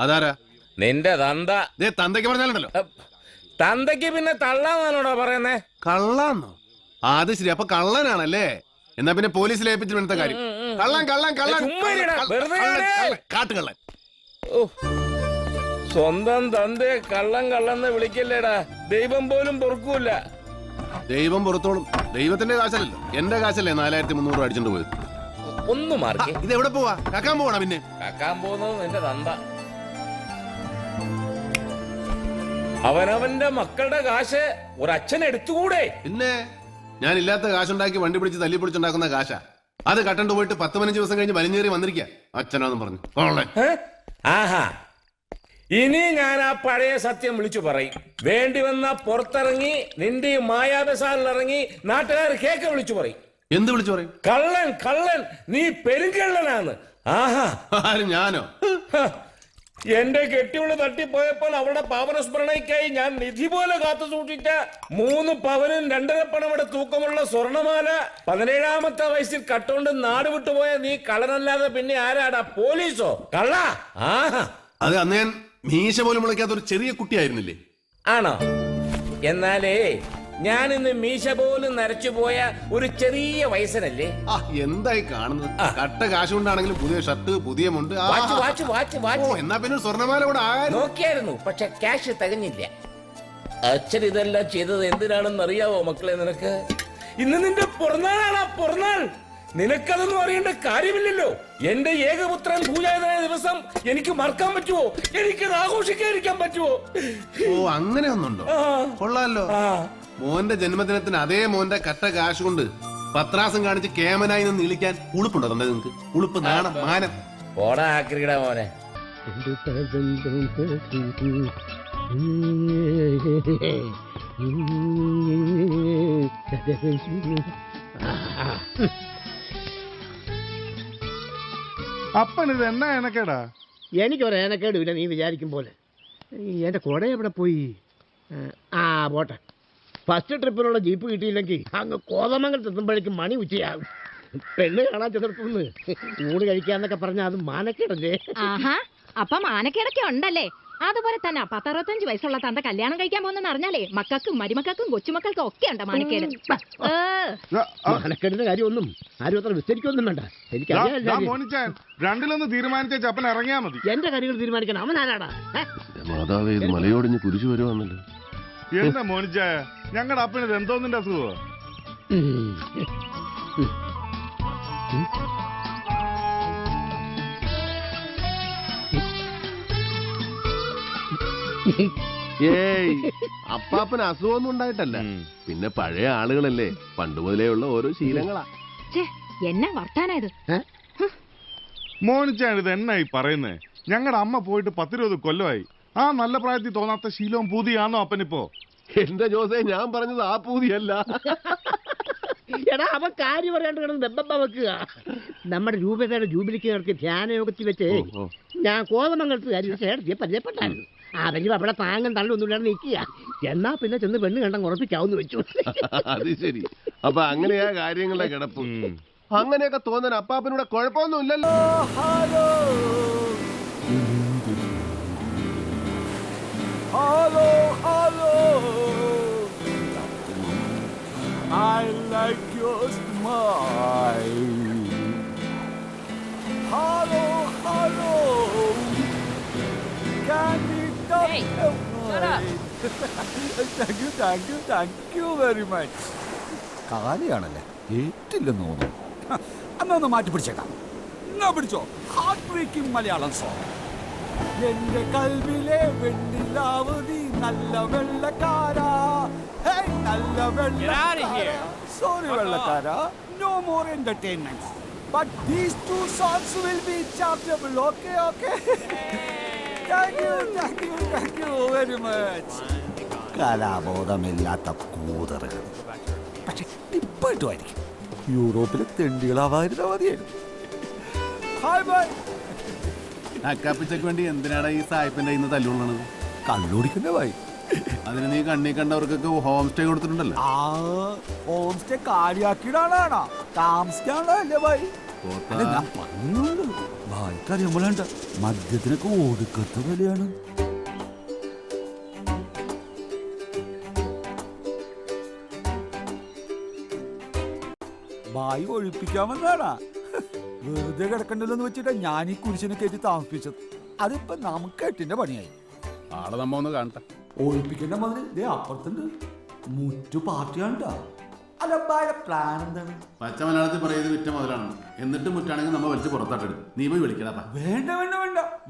അതാരാ? നിന്റെ തന്ത. തന്തയ്ക്ക് പറഞ്ഞാലുണ്ടല്ലോ. തന്തയ്ക്ക് പിന്നെ തള്ളാന്നാണോടാ പറയുന്നേ? കള്ളാന്നോ? അത് ശരി, അപ്പൊ കള്ളനാണല്ലേ? എന്നാ പിന്നെ പോലീസിൽ ഏൽപ്പിച്ചിട്ട് വേണ്ട കാര്യം. കാട്ടുകള്ളൻ. സ്വന്തം തന്തയെ കള്ളന്ന് വിളിക്കല്ലേടാ. ദൈവം പോലും പൊറുക്കൂല. ദൈവം പുറത്തോളും. ദൈവത്തിന്റെ കാശല്ലല്ലോ, എന്റെ കാശല്ലേ 4300 അടിച്ചോണ്ട് പോയത്. ഒന്ന് മാറി. ഇത് എവിടെ പോവാ? കക്കാൻ പോവാ? പിന്നെ കക്കാൻ പോകുന്നത് നിന്റെ തന്ത. അവനവന്റെ മക്കളുടെ കാശ് ഒരച്ഛൻ എടുത്തുകൂടെ? പിന്നെ ഞാൻ ഇല്ലാത്ത കാശുണ്ടാക്കി വണ്ടി പിടിച്ച് തല്ലി പിടിച്ചുണ്ടാക്കുന്ന കാശാ. അത് കട്ടണ്ട് പോയിട്ട് 10-15 ദിവസം കഴിഞ്ഞ് വലിഞ്ഞേറി വന്നിരിക്കുക അച്ഛനാന്നും പറഞ്ഞു. ആഹാ, ഇനി ഞാൻ ആ പഴയ സത്യം വിളിച്ചു പറയും. വേണ്ടി വന്ന പുറത്തിറങ്ങി നിന്റെ മായാബസാറിലിറങ്ങി നാട്ടുകാർ കേക്ക വിളിച്ചു പറയും. എന്ത് വിളിച്ചു പറയും? കള്ളൻ, നീ പെരുങ്കള്ളനാന്ന്. ആഹാ, ആരും ഞാനോ? എന്റെ കെട്ടിയുള്ള തട്ടിപ്പോയപ്പോൾ അവളുടെ പാവനസ്മരണയ്ക്കായി ഞാൻ നിധി പോലെ കാത്തു സൂക്ഷിച്ച 3 പവനും 2.5 പണയുടെ തൂക്കമുള്ള സ്വർണമാല 17ാമത്തെ വയസ്സിൽ കട്ടുകൊണ്ട് നാട് വിട്ടുപോയ നീ കള്ളനല്ലാതെ പിന്നെ ആരാടാ? പോലീസോ? കള്ള? ആഹാ, അത് അന്ന് ഞാൻ മീശ പോലും മുളയ്ക്കാത്ത ഒരു ചെറിയ കുട്ടിയായിരുന്നില്ലേ? ആണോ? എന്നാലേ ഞാനിന്ന് മീശ പോലും നരച്ചു പോയ ഒരു ചെറിയ വയസ്സനല്ലേ. എന്തായി കാണുന്നത്? കട്ട കാശ് കൊണ്ടാണെങ്കിലും പുതിയ ഷർട്ട്, പുതിയ മുണ്ട്. എന്നാ പിന്നെ സ്വർണ്ണമാല കൂടെ നോക്കിയായിരുന്നു, പക്ഷെ ക്യാഷ് തികഞ്ഞില്ല. അച്ഛൻ ഇതെല്ലാം ചെയ്തത് എന്തിനാണെന്ന് അറിയാവോ മക്കളെ നിനക്ക്? ഇന്ന് നിന്റെ പിറന്നാളാണ്. പിറന്നാൾ നിനക്കതൊന്നും അറിയേണ്ട കാര്യമില്ലല്ലോ. എന്റെ ഏകപുത്രൻ പൂജാതനായ ദിവസം എനിക്ക് മറക്കാൻ പറ്റുമോ? എനിക്കത് ആഘോഷിക്കാതിരിക്കാൻ പറ്റുമോ? അങ്ങനെ ഒന്നുണ്ടോ? കൊള്ളാലോ. മോന്റെ ജന്മദിനത്തിന് അതേ മോന്റെ കട്ട കാശ് കൊണ്ട് പത്രാസം കാണിച്ച് കേമനായി നിന്ന് വിളിക്കാൻ ഉളുപ്പുണ്ടോ തന്നെ നിങ്ങക്ക്? ഉളുപ്പ്, നാണം, മാനം. ഓടാ ആക്രിക്കട മോനെ. അപ്പൻ ഇത് എന്നാ ഏനക്കേടാ? എനിക്കൊരു ഏനക്കേടും ഇല്ല നീ വിചാരിക്കും പോലെ. എന്റെ കുട എവിടെ പോയി? പോട്ടെ. ഫസ്റ്റ് ട്രിപ്പിനുള്ള ജീപ്പ് കിട്ടിയില്ലെങ്കിൽ അങ്ങ് കോതമംഗലത്ത് എത്തുമ്പോഴേക്കും മണി ഉച്ചയാകും. പെണ്ണ് കാണാൻ ചെറുത്തുനിന്ന് ഊണ് കഴിക്കാന്നൊക്കെ പറഞ്ഞാൽ അത് മാനക്കേടല്ലേ? അപ്പൊ മാനക്കേടൊക്കെ ഉണ്ടല്ലേ? അതുപോലെ തന്നെ 10-65 വയസ്സുള്ള തന്റെ കല്യാണം കഴിക്കാൻ പോകുന്നെന്ന് അറിഞ്ഞാലേ മക്കൾക്കും മരുമക്കൾക്കും കൊച്ചുമക്കൾക്കും ഒക്കെ ഉണ്ട് മാനക്കേട്. മാനക്കേടിന്റെ കാര്യമൊന്നും ആരും അത്ര വിസ്തരിക്കൊന്നും വേണ്ട. മോനിച്ചാൻ രണ്ടിലൊന്ന് തീരുമാനിച്ച അപ്പൻ ഇറങ്ങിയാ മതി. എന്റെ കാര്യങ്ങൾ തീരുമാനിക്കണം അവൻ ആരാടാ? മാതാവേ, ഇത് മലയോടിഞ്ഞ് കുരിശു വരുവാന്നല്ലോ. എന്താ മോനിച്ചായ, ഞങ്ങളുടെ അപ്പന് ഇത് എന്തോന്നിന്റെ അസുഖോ? ഏയ്, അപ്പാപ്പന് അസുഖമൊന്നും ഉണ്ടായിട്ടല്ല. പിന്നെ പഴയ ആളുകളല്ലേ, പണ്ട് മുതലേ ഉള്ള ഓരോ ശീലങ്ങളാ. എന്നാ വർത്താനായത്? മോനിച്ചാൻ ഇത് എന്നായി പറയുന്നേ? ഞങ്ങളുടെ അമ്മ പോയിട്ട് 10-20 കൊല്ലമായി. ആ നല്ല പ്രായത്തിൽ തോന്നാത്ത ശീലവും പൂതിയാണോ അപ്പനിപ്പോ? എന്റെ ജോസേ, ഞാൻ പറഞ്ഞത് ആ പൂതിയല്ല. എടാ, അവൻ കാര്യം പറയാണ്ട് കിടന്ന് ദബ്ബ വെക്കുക. നമ്മുടെ രൂപതയുടെ ജൂബിലിക്ക് നടത്തിയ ധ്യാനയോഗത്തിൽ വെച്ച് ഞാൻ കോതമംഗലത്ത് കാര്യം ചേർത്തിയെ പരിചയപ്പെട്ടായിരുന്നു. അവനും അവിടെ താങ്ങും തള്ളൊന്നുമില്ലാതെ നിൽക്കുക. എന്നാ പിന്നെ ചെന്ന് പെണ്ണ് കണ്ടങ്ങ് ഉറപ്പിക്കാവുന്ന വെച്ചു. അത് ശരി. അപ്പൊ അങ്ങനെയാ കാര്യങ്ങളുടെ കിടപ്പ്. അങ്ങനെയൊക്കെ തോന്നാൻ അപ്പാപ്പനൂടെ കുഴപ്പമൊന്നും ഇല്ലല്ലോ. I like your smile. Hello, hello. Can we talk? Hey, shut up. Thank you very much. കാലിയാണല്ലേ, ഏറ്റില്ലെന്ന് തോന്നുന്നു. അന്നൊന്ന് മാറ്റി പിടിച്ചേക്കാം. എന്നാ പിടിച്ചോ, ഹാർട്ട് ബ്രേക്കിംഗ് മലയാളം സോങ്. എന്റെ കൽവിലെ വെണ്ണിലാവതി നല്ല വെള്ളക്കാരാ, നല്ല വെള്ളക്കാരാ. സോറി വെള്ളക്കാരാ, no more entertainments. But these 2 songs will be chargeable. Okay. Thank you very much. കലാബോധമില്ലാത്ത കൂതറുകൾ. പക്ഷെ ടിപ്പായിട്ടുമായിരിക്കും. യൂറോപ്പിലെ തെണ്ടികളാവാതിരുന്ന മതിയായിരുന്നു. Hi bye. അക്കാപ്പിച്ചക്ക് വേണ്ടി എന്തിനാണ് ഈ സായിപ്പിന്റെ ഇന്ന് തല്ലുകൊള്ളണത്? കള്ളുടിക്കുന്ന ഭായി. അതിന് നീ കണ്ണി കണ്ടവർക്കൊക്കെ ഹോം സ്റ്റേ കൊടുത്തിട്ടുണ്ടല്ലോ. ഹോം സ്റ്റേ കാര്യാക്കിയിടാനാണോ? താമസിക്കാനുള്ളതല്ലേ ഭായി? ഞാൻ പറഞ്ഞുള്ളൂ. ഭായിക്കറിയുമ്പോഴാണ്ട മദ്യത്തിനൊക്കെ ഒടുക്കത്തെ വിലയാണ്. ഭായി ഒഴിപ്പിക്കാമെന്നാണാ? വെറുതെ കിടക്കണ്ടല്ലോ എന്ന് വെച്ചിട്ടാ ഞാൻ ഈ കുരിശിനെ കയറ്റി താമസിപ്പിച്ചത്. അതിപ്പോ നമുക്ക് എട്ടിന്റെ പണിയായി. ആളെ നമ്മ ഒന്ന് കാണട്ടെ. ഒഴിപ്പിക്കേണ്ട മുതല് അപ്പുറത്തുണ്ട്. മുറ്റു പാർട്ടിയാണ്ടാ. അല്ല ഭായ പ്ലാൻ എന്താണ്? പച്ച മലയാളത്തിൽ പറയുന്നത് വിറ്റ മുതലാണ്. എന്നിട്ട് മുറ്റാണെങ്കിൽ നമ്മ വലിച്ച് പുറത്താട്ടെടുക്കും. നീ പോയി വിളിക്കടാ. വേണ്ട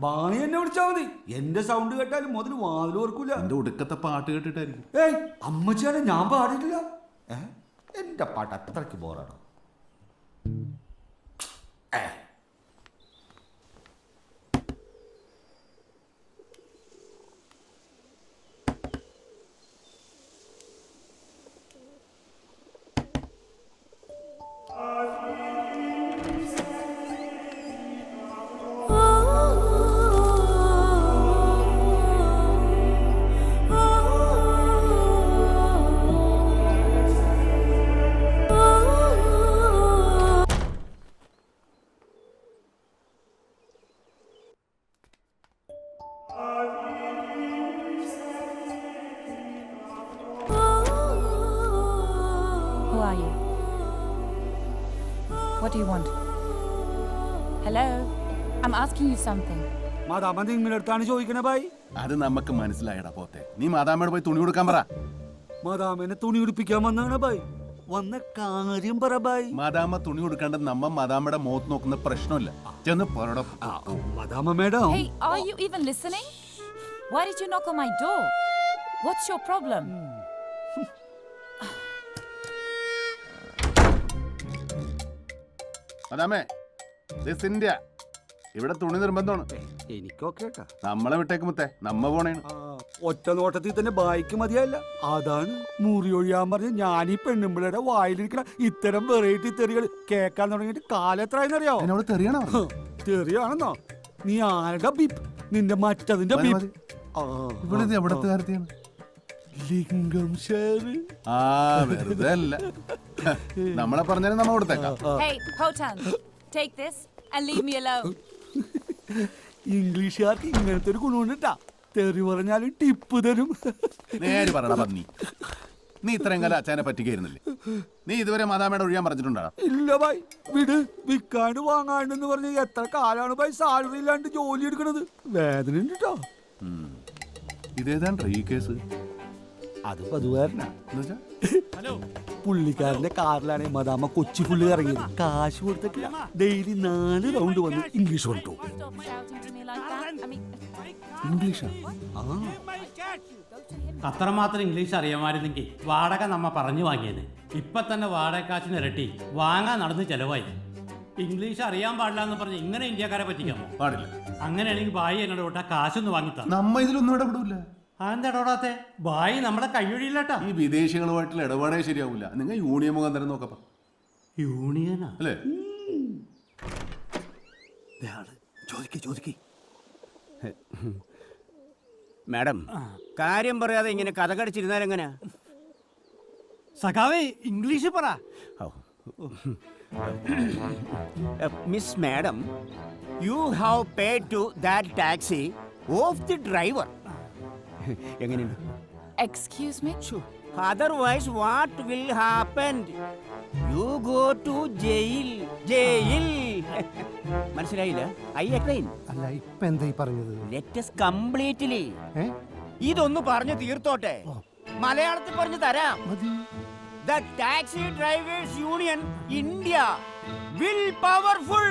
ഭായി എന്നെ വിളിച്ചാ മതി. എന്റെ സൗണ്ട് കേട്ടാലും മുതൽ വാതിൽ ഓർക്കൂല. എന്റെ ഒടുക്കത്തെ പാട്ട് കേട്ടിട്ടായിരിക്കും. ഏയ് അമ്മച്ചിയാണ്, ഞാൻ പാടിയിട്ടില്ല. എന്റെ പാട്ട് അത്രയ്ക്ക് ബോറാണ്. Oh What do you want? Hello? I'm asking you something. മാതാമ നിങ്ങളുടെ അടുത്താണ് ചോദിക്കണേ ബായ്. അത് നമുക്ക് മനസ്സിലായടാ പോത്തെ. നീ മാതാമ്മയോട് പോയി തുണി കൊടുക്കാൻ പറ. മാതാമനെ തുണി ഉടുപ്പിക്കാൻ വന്നാണ് ബായ്. വന്ന കാര്യം പറ ബായ്. മാതാമ്മ തുണി കൊടുക്കേണ്ടത് നമ്മ മാതാമ്മയുടെ മുഖത്ത് നോക്കുന്ന പ്രശ്നമില്ല. ചെന്ന് പറയടാ. മാതാമ madam. Hey, are you even listening? Why did you knock on my door? What's your problem? മാതാമേ, this India. ഇവിടെ തുണി നിർബന്ധമാണ്. എനിക്കൊക്കെ നമ്മളെ വിട്ടേക്ക് മുത്തേ, നമ്മ പോണേണ്. ഒറ്റ നോട്ടത്തിൽ തന്നെ ബായിക്ക് മതിയല്ല. അതാണ് മുറി ഒഴിയാൻ പറഞ്ഞ് ഞാൻ ഈ പെണ്ണുമ്പിളയുടെ വായിലിരിക്കണ ഇത്തരം വെറൈറ്റി തെറികൾ കേൾക്കാൻ തുടങ്ങിയിട്ട് കാലം എത്രയെന്നറിയാവോ? എന്നോട് തെറിയണോ? തെറിയാണെന്നോ? നീ ആരുടെ ബീപ്പ്? നിന്റെ മറ്റതിന്റെ ബീപ്പ്. ഇവിടെ എവിടത്തെ കാര്യത്തെയാണ്? ലിംഗം ഷേറ്. ആ വെറുതെ അല്ല, നമ്മളെ പറഞ്ഞാലും നമ്മ കൊടുത്തേക്കാം. Hey, Potan, take this and leave me alone. ഇംഗ്ലീഷുകാർക്ക് ഇങ്ങനത്തെ ഒരു ഗുണമുണ്ടാ. തെറി പറഞ്ഞാലും ടിപ്പ് തരും. നേര് പറയണ പന്നി. നീ ഇത്രയും കാലം അച്ഛനെ പറ്റിക്കായിരുന്നില്ലേ? നീ ഇതുവരെ മാതാമയുടെ ഒഴിയാൻ പറഞ്ഞിട്ടുണ്ടോ? ഇല്ല ബായ്, വിട്. വിൽക്കാണ്ട് വാങ്ങാണ്ടെന്ന് പറഞ്ഞ എത്ര കാലാണ് ബായ് സാലറി ഇല്ലാണ്ട് ജോലി എടുക്കണത്. വേദന ഉണ്ട് കേട്ടോ. ഇതേതാണ് ഈ കേസ്? അത് പതുവാരനാ. പുള്ളിക്കാരന്റെ കാറിലാണ് മദാമ കൊച്ചി പുള്ളി ഇറങ്ങിയത്. കാശ് കൊടുത്തിട്ടില്ല. ഡെയിലി 4 റൗണ്ട് വന്ന് ഇംഗ്ലീഷ് കൊണ്ടു. ഇംഗ്ലീഷാ? അത്രമാത്രം ഇംഗ്ലീഷ് അറിയാമായിരുന്നെങ്കിൽ വാടക നമ്മ പറഞ്ഞു വാങ്ങിയത്. ഇപ്പൊ തന്നെ വാടക കാശിന് ഇരട്ടി വാങ്ങാൻ നടന്ന് ചെലവായി. ഇംഗ്ലീഷ് അറിയാൻ പാടില്ല എന്ന് പറഞ്ഞ് ഇങ്ങനെ ഇന്ത്യക്കാരെ പറ്റിക്കാമോ? പാടില്ല. അങ്ങനെയാണെങ്കിൽ ബായി എന്നോട് വിട്ടാ കാശൊന്ന് വാങ്ങിത്താ. നമ്മ ഇതിലൊന്നും ഇടപെടൂല. അതെന്താ ഇടപെടാത്തെ? ബായി നമ്മുടെ കൈയൊഴിയില്ലട്ടാ. ഈ വിദേശികളുമായിട്ടുള്ള ഇടപാടേ ശരിയാവൂല. നിങ്ങൾ യൂണിയൻ മുഖാന്തരം നോക്കപ്പ. യൂണിയനാ അല്ലേ? ചോദിക്കേ മാഡം, കാര്യം പറയാതെ ഇങ്ങനെ കഥ കടിച്ചിരുന്നാൽ എങ്ങനെയാ? സഖാവേ, ഇംഗ്ലീഷ് പറ. Miss madam, you have paid to that taxi of the driver. എങ്ങനെയുണ്ട്? Excuse me? Otherwise what will happen? You go to jail. മനസ്സിലായില്ല? I explain. അല്ല, ഇപ്പൊ എന്താ പറഞ്ഞത്? Let us completely. ഇതൊന്ന് പറഞ്ഞു തീർത്തോട്ടെ. മലയാളത്തിൽ പറഞ്ഞു തരാം. The Taxi Drivers Union India will powerful.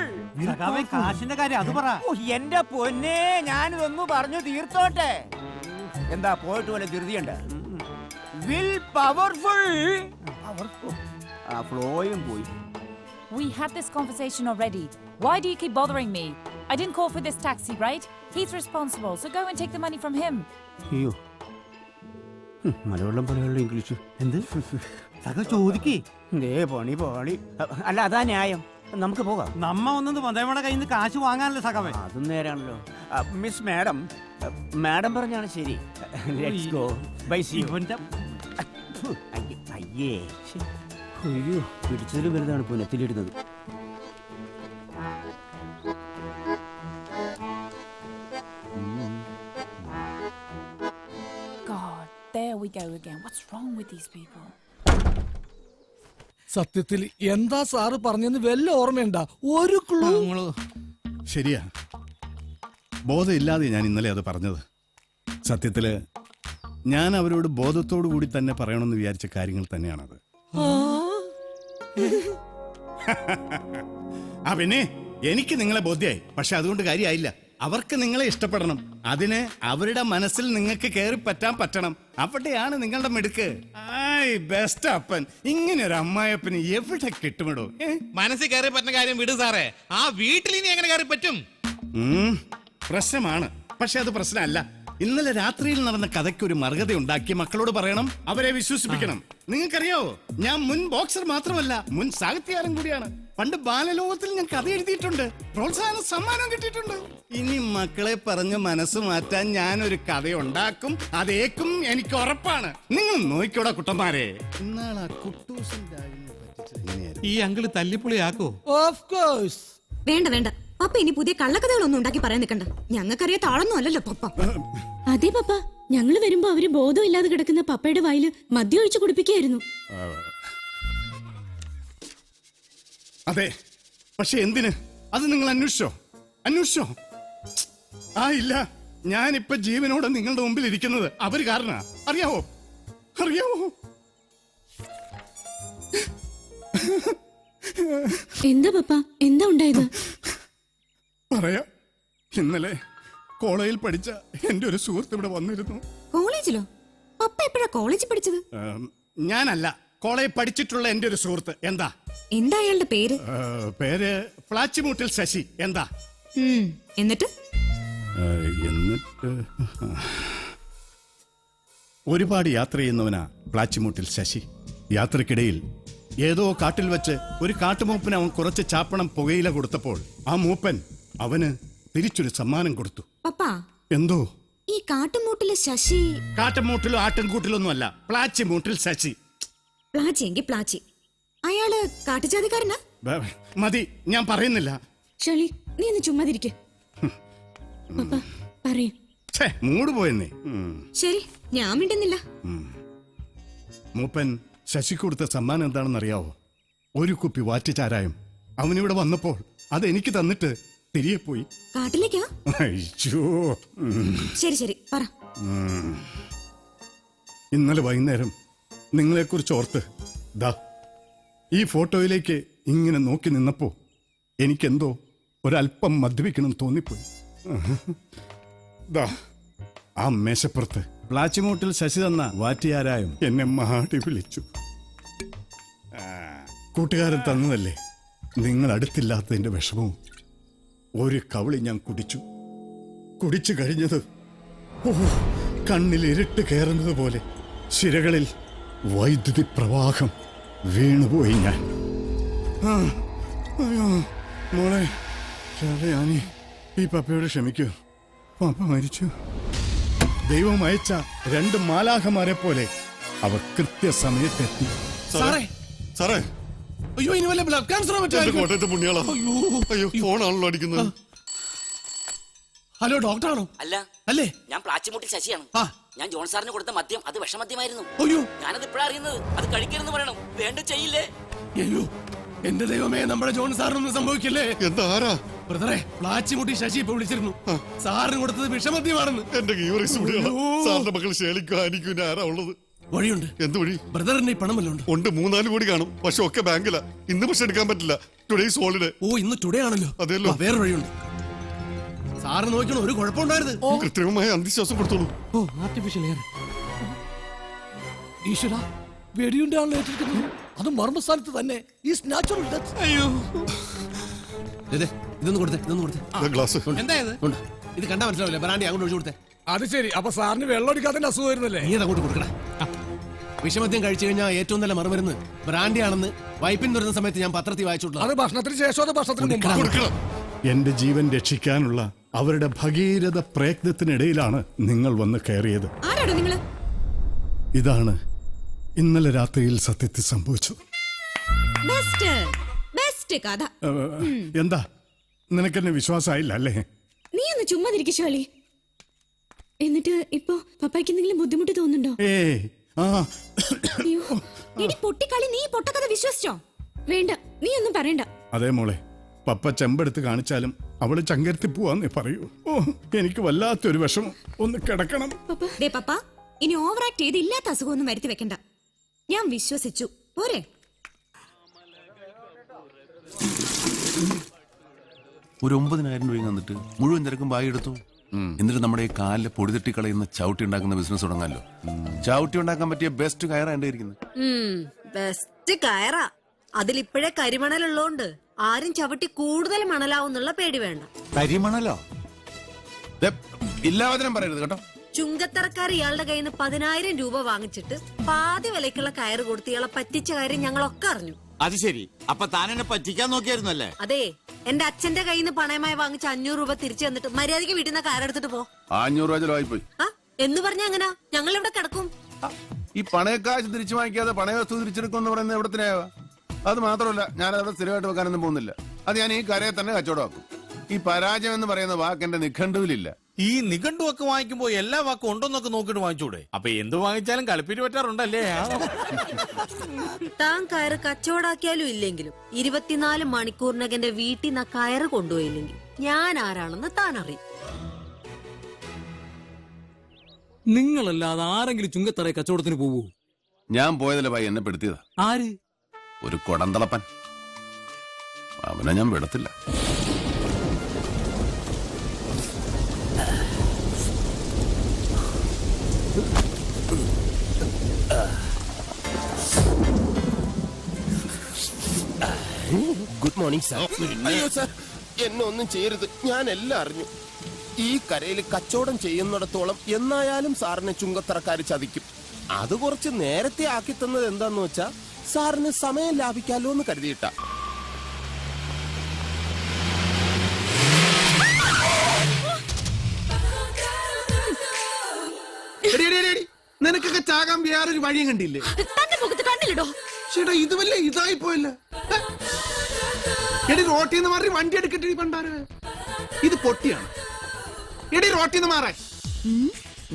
സഖാവേ, കാശിന്റെ കാര്യം അത് പറ. എന്റെ പൊന്നെ, ഞാനിതൊന്ന് പറഞ്ഞു തീർത്തോട്ടെ. എന്താ പോയിട്ട് പോലെ ധൃതിയുണ്ട്? Will powerful. ആ ഫ്ലോയും പോയി. We had this conversation already. Why do you keep bothering me? I didn't call for this taxi, right? He's responsible, so go and take the money from him. അയ്യോ, മലയാളം പോലെയുള്ള ഇംഗ്ലീഷ് എന്ത്? സഖ ചോദിക്കേ. പണി. അല്ല, അതാ ന്യായം. നമുക്ക് പോകാം. നമ്മ ഒന്നത് മതേമയുടെ കയ്യിൽ നിന്ന് കാശ് വാങ്ങാനല്ലേ സഖാവേ? അതും നേരാണല്ലോ. മിസ് മാഡം, മാഡം പറഞ്ഞാണ് ശരി. Let's go. Bye see you. അയ്യേ, അയ്യോ, പിടിച്ചതിലും വലുതാണ് ഇപ്പോൾ നെത്തിലിടുന്നത്. God, there we go again. What's wrong with these people? സത്യത്തിൽ എന്താ സാറ് പറഞ്ഞെന്ന് വല്ല ഓർമ്മയുണ്ടാ? ഒരു ക്ലൂ. ശരിയാ, ബോധമില്ലാതെ ഞാൻ ഇന്നലെ അത് പറഞ്ഞത്. സത്യത്തില് ഞാൻ അവരോട് ബോധത്തോടു കൂടി തന്നെ പറയണമെന്ന് വിചാരിച്ച കാര്യങ്ങൾ തന്നെയാണത്. ആ പിന്നെ എനിക്ക് നിങ്ങളെ ബോധ്യായി. പക്ഷെ അതുകൊണ്ട് കാര്യമായില്ല. അവർക്ക് നിങ്ങളെ ഇഷ്ടപ്പെടണം. അതിന് അവരുടെ മനസ്സിൽ നിങ്ങൾക്ക് കയറി പറ്റണം. അവിടെയാണ് നിങ്ങളുടെ മിടുക്ക്. ബെസ്റ്റ് അപ്പൻ. ഇങ്ങനെ ഒരു അമ്മായപ്പന് എവിടെ കിട്ടുമിടോ? മനസ്സിൽ കയറി പറ്റുന്ന കാര്യം വിട് സാറേ. ആ വീട്ടിൽ ഇനി എങ്ങനെ കയറി പറ്റും? പ്രശ്നമാണ്, പക്ഷെ അത് പ്രശ്നമല്ല. ഇന്നലെ രാത്രിയിൽ നടന്ന കഥയ്ക്ക് ഒരു മറുകഥ ഉണ്ടാക്കി മക്കളോട് പറയണം, അവരെ വിശ്വസിപ്പിക്കണം. നിങ്ങൾക്കറിയാവോ, ഞാൻ മുൻ ബോക്സർ മാത്രമല്ല, മുൻ സാഹിത്യകാരൻ കൂടിയാണ്. പണ്ട് ബാലലോകത്തിൽ ഞാൻ കഥ എഴുതിയിട്ടുണ്ട്, പ്രോത്സാഹന സമ്മാനം കിട്ടിയിട്ടുണ്ട്. ഇനി മക്കളെ പറഞ്ഞ് മനസ്സ് മാറ്റാൻ ഞാനൊരു കഥയുണ്ടാക്കും, അതേക്കും എനിക്ക് ഉറപ്പാണ്. നിങ്ങൾ നോക്കിക്കോടാ കുട്ടന്മാരെ. ഈ അങ്കിള് തല്ലിപ്പൊളിയാക്കോ? Of course. വേണ്ട. പപ്പ ഇനി പുതിയ കള്ളക്കഥകളൊന്നും ഉണ്ടാക്കി പറയാൻ നിൽക്കണ്ട. ഞങ്ങൾക്കറിയാ താളൊന്നും അല്ലല്ലോ പപ്പ. അതെ പപ്പ, ഞങ്ങള് വരുമ്പോ അവര് ബോധമില്ലാതെ കിടക്കുന്ന പപ്പയുടെ വായില് മദ്യം ഒഴിച്ചു കുടിപ്പിക്കായിരുന്നു. അതെ, പക്ഷെ എന്തിന്? അത് നിങ്ങൾ അന്വേഷിച്ചോ? ആ ഇല്ല, ഞാനിപ്പൊ ജീവനോടെ നിങ്ങളുടെ മുമ്പിൽ ഇരിക്കുന്നത് അവര് കാരണ. അറിയാവോ? എന്താ പപ്പ, എന്താ ഉണ്ടായത്? പറയാ. ഇന്നലെ കോളേജിൽ പഠിച്ച എന്റെ ഒരു സുഹൃത്ത് ഇവിടെ വന്നിരുന്നു. കോളേജിലോ? പപ്പ എപ്പോഴാ കോളേജിൽ പഠിച്ചത്? ഞാനല്ല, കോളേജിൽ പഠിച്ചിട്ടുള്ള എന്റെ ഒരു സുഹൃത്ത്. എന്താ അയാളുടെ പേര്? പേര് പ്ലാച്ചിമൂട്ടിൽ ശശി. എന്താ? എന്നിട്ട് ഒരുപാട് യാത്ര ചെയ്യുന്നവനാ പ്ലാച്ചിമൂട്ടിൽ ശശി. യാത്രക്കിടയിൽ ഏതോ കാട്ടിൽ വെച്ച് ഒരു കാട്ടുമൂപ്പന് അവൻ കുറച്ച് ചാപ്പണം പുകയില കൊടുത്തപ്പോൾ ആ മൂപ്പൻ അവന് തിരിച്ചൊരു സമ്മാനം കൊടുത്തു. പപ്പാ, എന്തോ? ഈ കാട്ടുമൂട്ടിലെ ശശി കാട്ടുമൂട്ടിലോ ആട്ടിൻകൂട്ടിലൊന്നും അല്ല, പ്ലാച്ചിമൂട്ടിൽ ശശി. പ്ലാച്ചി പ്ലാച്ചി. അയാള് കാട്ടുജാതിക്കാരനാ? മതി, ഞാൻ പറയുന്നില്ല. ഷളി, നീ ഒന്ന് ചുമ്മാതിരിക്കെ. പപ്പ പറയൂ. മൂട് പോയെന്നേ. ശരി, ഞാൻ മിണ്ടുന്നില്ല. മൂപ്പൻ ശശി കൊടുത്ത സമ്മാനം എന്താണെന്ന് അറിയാവോ? ഒരു കുപ്പി വാറ്റുചാരായം. അവനിവിടെ വന്നപ്പോൾ അത് എനിക്ക് തന്നിട്ട് തിരികെ പോയി. കാട്ടിലേക്കാ? അയ്യോ. ശരി പറ. ഇന്നലെ വൈകുന്നേരം നിങ്ങളെക്കുറിച്ച് ഓർത്ത് ദാ ഈ ഫോട്ടോയിലേക്ക് ഇങ്ങനെ നോക്കി നിന്നപ്പോ എനിക്കെന്തോ ഒരല്പം മദ്യപിക്കണം തോന്നിപ്പോയി. ദാ ആ മേശപ്പുറത്ത് പ്ലാച്ചിമൂട്ടിൽ ശശി തന്ന വാറ്റിയാരായും എന്നെ മാടി വിളിച്ചു. കൂട്ടുകാരൻ തന്നതല്ലേ, നിങ്ങൾ അടുത്തില്ലാത്തതിന്റെ വിഷമവും. ഒരു കവിളി ഞാൻ കുടിച്ചു കഴിഞ്ഞത് കണ്ണിൽ ഇരുട്ട് കയറുന്നത് പോലെ ശിരകളിൽ വൈദ്യുതി പ്രവാഹം വീണുപോയി ഞാൻ. അയ്യോ മോളെ, ഞാനീ ഈ പപ്പയോട് ക്ഷമിക്കൂ. പപ്പ മരിച്ചു. ദൈവം അയച്ച 2 മാലാഖമാരെ പോലെ അവർ കൃത്യസമയത്തെത്തി. സാറേ, അയ്യോ, ഇനി വല്ല ബ്ലഡ് ക്യാൻസറോ കോട്ടയത്തെ പുണ്യാളാ. അയ്യോ, ഫോണാണല്ലോ അടിക്കുന്നത്. ഹലോ, ഡോക്ടറാണോ? അല്ലേ? ഞാൻ പ്ലാച്ചിമൂട്ടിൽ ശശിയാണ്. ഞാൻ ജോൺ സാറിന് കൊടുത്ത മദ്യം അത് വിഷമദ്യമായിരുന്നു. അയ്യോ, ഞാനത് ഇപ്പഴാ അറിയുന്നത്. അത് കഴിക്കരുന്ന് പറയണം. വേണ്ട ചെയ്യില്ലേ? അയ്യോ, എന്റെ ദൈവമേ, നമ്മുടെ ജോൺ സാറിനൊന്നും സംഭവിക്കില്ലേ? എന്താ ബ്രദറെ, പ്ലാച്ചിമുട്ടി ശശി ഇപ്പൊ വിളിച്ചിരുന്നു. സാറിന് കൊടുത്തത് വിഷമദ്യമാണെന്ന്. എന്റെ സാറിന്റെ മക്കൾ ശേലിക്കും ആനിക്കും ആരാ ഉള്ളത്? വഴിയുണ്ട്. എന്ത് വഴി? ബ്രദറിന്റെ പണമല്ലോ ഉണ്ട്. 3-4 കോടി കാണും. പക്ഷെ ഒക്കെ ബാങ്കിലാ. ഇന്ന് പക്ഷെ എടുക്കാൻ പറ്റില്ല. Today's holiday. ഓ, ഇന്ന് ടുഡേ ആണല്ലോ. അതെല്ലോ. വേറെ വഴിയുണ്ട്. സാറ് നോക്കണം, ഒരു കുഴപ്പമുണ്ടായിരുന്നു. കൃത്രിമമായ അന്ധവിശ്വാസം കൊടുത്തോളൂ. ഓ, ആർട്ടിഫിഷ്യൽ എയർ. ഈശ്വര, വെടിയുണ്ടാണല്ലോ ഏറ്റിരിക്കുന്നത്. അത് മർമ്മസ്ഥാനത്ത് തന്നെ. അയ്യോ, ഇതൊന്നും കൊടുത്തേ. ഗ്ലാസ് ഇത് കണ്ടാ മനസ്സിലാവില്ല. ബ്രാൻഡി അങ്ങോട്ട് ഒഴിച്ചു കൊടുത്തേ. അത് ശരി. അപ്പൊ സാറിന് വെള്ളം അടിക്കാതെ അസുഖം വരുന്നല്ലേ? നീ അങ്ങോട്ട് കൊടുക്കണ. വിഷമദ്യം കഴിച്ചു കഴിഞ്ഞാൽ ഏറ്റവും നല്ല മറുമരുന്ന് ബ്രാൻഡി ആണെന്ന് വൈപ്പിൻ വരുന്ന സമയത്ത് ഞാൻ പത്രത്തിൽ വായിച്ചിട്ടുള്ളത്. അത് ഭക്ഷണത്തിന് ശേഷം, അത് ഭക്ഷണത്തിന് മുമ്പ്. എന്റെ ജീവൻ രക്ഷിക്കാനുള്ള അവരുടെ ഭഗീരഥ പ്രയത്നത്തിനിടയിലാണ് നിങ്ങൾ വന്ന് കയറിയത്. ഇതാണ് ഇന്നലെ രാത്രിയിൽ സത്യത്തിൽ സംഭവിച്ചത്. എന്താ, നിനക്കെന്നെ വിശ്വാസമായില്ല അല്ലേ? നീ ഒന്ന് ചുമ്മാതിരിക്കശാലി. എന്നിട്ട് ഇപ്പൊ പപ്പായ്ക്ക് എന്തെങ്കിലും ബുദ്ധിമുട്ട് തോന്നുന്നുണ്ടോ? പൊട്ടിക്കളി, നീ പൊട്ടക്കഥ വിശ്വസിച്ചോ? വേണ്ട, നീ ഒന്നും പറയണ്ട. അതേ മോളെ, പപ്പ ചെമ്പെടുത്ത് കാണിച്ചാലും അവള് ചങ്കരത്തി പോവാന്നേ പറയൂ. ഓ, എനിക്ക് വല്ലാത്തൊരു വിഷമം. ഒന്ന് കിടക്കണം. പപ്പ, ഇനി ഓവർ ആക്ട് ചെയ്ത് ഇല്ലാത്ത അസുഖമൊന്നും വരുത്തി വെക്കണ്ട. ഞാൻ വിശ്വസിച്ചു പോരെ. ഒരു 9,000 രൂപ തന്നിട്ട് മുഴുവൻ തിരക്കും ബായി എടുത്തു. എന്നിട്ട് നമ്മുടെ ഈ കാലിലെ പൊടിതട്ടി കളയുന്ന ചവിട്ടി ഉണ്ടാക്കുന്ന ബിസിനസ് തുടങ്ങാമല്ലോ. ചവിട്ടി ഉണ്ടാക്കാൻ പറ്റിയ ബെസ്റ്റ് കയറാ എന്റെ ഇരിക്കുന്നത്. ബെസ്റ്റ് കയറാ. അതിലിപ്പോഴേ കരിമണലുള്ളോണ്ട് ആരും ചവിട്ടി കൂടുതൽ മണലാവുന്നുള്ള പേടി വേണ്ട. കരിമണലോ? ഇല്ലാവചനം പറയരുത് കേട്ടോ. ചുങ്കത്തറക്കാർ ഇയാളുടെ കയ്യിൽ നിന്ന് 10,000 രൂപ വാങ്ങിച്ചിട്ട് പാതി വിലക്കുള്ള കയറ് കൊടുത്ത് ഇയാളെ പറ്റിച്ച കാര്യം ഞങ്ങളൊക്കെ അറിഞ്ഞു. അത് ശരി. അപ്പൊ താൻ എന്നെ പറ്റിക്കാൻ നോക്കിയായിരുന്നല്ലേ? അതെ, എന്റെ അച്ഛന്റെ കയ്യിൽ നിന്ന് പണയമായി വാങ്ങിച്ച 500 രൂപ തിരിച്ചു തന്നിട്ട് മര്യാദയ്ക്ക് വീട്ടിൽ നിന്ന് കയറെടുത്തിട്ട് പോ. 500 രൂപ ചെലവായിപ്പോയി. എന്ന് പറഞ്ഞ എങ്ങനാ? ഞങ്ങൾ ഇവിടെ കിടക്കും. ഈ പണയക്കാശ് തിരിച്ചു വാങ്ങിക്കാതെ പണയവസ്തു തിരിച്ചെടുക്കുമെന്ന് പറയുന്നത് എവിടത്തിനായ? അത് മാത്രമല്ല, ഞാനവിടെ സ്ഥിരമായിട്ട് വെക്കാനൊന്നും പോകുന്നില്ല. അത് ഞാൻ ഈ കരയെ തന്നെ കച്ചവടമാക്കും. ഈ പരാജയം എന്ന് പറയുന്ന വാക്ക് എന്റെ നിഘണ്ടുവിലില്ല. ഈ നിഘണ്ടുവൊക്കെ വാങ്ങിക്കുമ്പോ എല്ലാ വാക്കും ഉണ്ടോന്നൊക്കെ നോക്കിട്ട് വാങ്ങിച്ചൂടെ? അപ്പൊ എന്ത് വാങ്ങിച്ചാലും കളിപ്പിരി പറ്റാറുണ്ടല്ലേ? താൻ കയറ് കച്ചവടാക്കിയാലും ഇല്ലെങ്കിലും 24 മണിക്കൂറിനകം എന്റെ വീട്ടിൽ നിന്ന് കയറ് കൊണ്ടുപോയില്ലെങ്കിൽ ഞാൻ ആരാണെന്ന് താൻ അറിയും. നിങ്ങളല്ലാതെ ആരെങ്കിലും ചുങ്കത്തറ കച്ചവടത്തിന് പോവൂ? ഞാൻ പോയതല്ലേ ഭായി, എന്നെ പെടുത്തിയതാ. ആര്? ഒരു കൊടന്തളപ്പൻ. അവനെ ഞാൻ വിടത്തില്ല. Good morning sir. അയ്യോ സാർ, എന്നെ ഒന്നും ചെയ്യരുത്, ഞാൻ എല്ലാം അറിഞ്ഞു. ഈ കരയിൽ കച്ചവടം ചെയ്യുന്നിടത്തോളം എന്നായാലും സാറിനെ ചുങ്കത്തറക്കാര് ചതിക്കും. അത് കുറച്ച് നേരത്തെ ആക്കി തന്നത് എന്താന്ന് വെച്ചാ സാറിന് സമയം ലാഭിക്കാലോ എന്ന് കരുതിയിട്ടാ. നിനക്കൊക്കെ ചാകാൻ വേറൊരു വഴിയും കണ്ടില്ലേ? തന്റെ മുഖത്ത് കണ്ണിലിടോ. ചേട്ടാ ഇത് വല്ല ഇതായി പോയല്ല. എടി റോട്ടിന്ന് മാറി വണ്ടി എടുക്കട്ടെ പണ്ടാര. ഇത് പൊട്ടിയാണ്. എടി റോട്ടിന്ന് മാറാൻ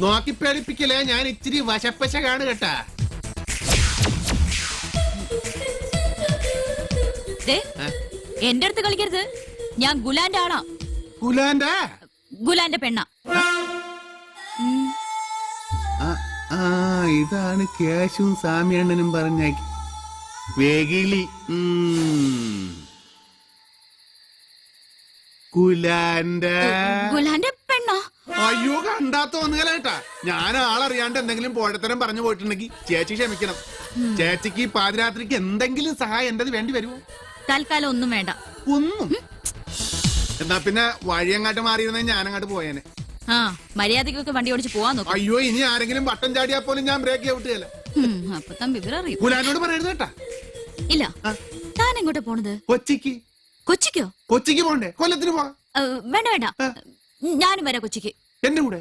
നോക്കി പേടിപ്പിക്കലേ. ഞാൻ ഇച്ചിരി വശപ്പശ കാണു കേട്ടാ. എന്റെ അടുത്ത് കളിക്കരുത്. ഞാൻ ഗുലാന്റെ ആളാ. ഗുലാന്റെ പെണ്ണ. ഇതാണ് കേശും സാമിയണ്ണനും പറഞ്ഞ വേഗിളി. ഗുലാന്റെ പെണ്ണ. അയ്യോ കണ്ടാത്ത തോന്നുകേട്ടാ. ഞാൻ ആളറിയാണ്ട് എന്തെങ്കിലും പോഴത്തരം പറഞ്ഞു പോയിട്ടുണ്ടെങ്കിൽ ചേച്ചി ക്ഷമിക്കണം. ചേച്ചിക്ക് പാതിരാത്രിക്ക് എന്തെങ്കിലും സഹായം എന്റേത് വേണ്ടി വരുമോ? തൽക്കാലം ഒന്നും വേണ്ട. ഒന്നും. എന്നാ പിന്നെ വഴിയങ്ങാട്ട് മാറിയിരുന്നെ ഞാനങ്ങാട്ട് പോയേനെ. ആ മര്യാദക്കൊക്കെ വണ്ടി ഓടിച്ച് പോവാൻ നോക്കും. അയ്യോ ഇനി ആരെങ്കിലും വട്ടം ചാടിയാ പോലും ഞാൻ ബ്രേക്ക് ഔട്ടിയല്ല. അപ്പൊ താൻ വിവരം അറിയും. ഗുലാനോട് പറയരുത് കേട്ടാ. ഇല്ല. താൻ എങ്ങോട്ടാ പോണത്? കൊച്ചിക്ക്. കൊച്ചിക്കോ? കൊച്ചിക്ക് പോണ്ടേ? കൊല്ലത്തിന് പോകാം. വേണ്ട വേണ്ട, ഞാനും വരാം കൊച്ചിക്ക്. എന്റെ കൂടെ?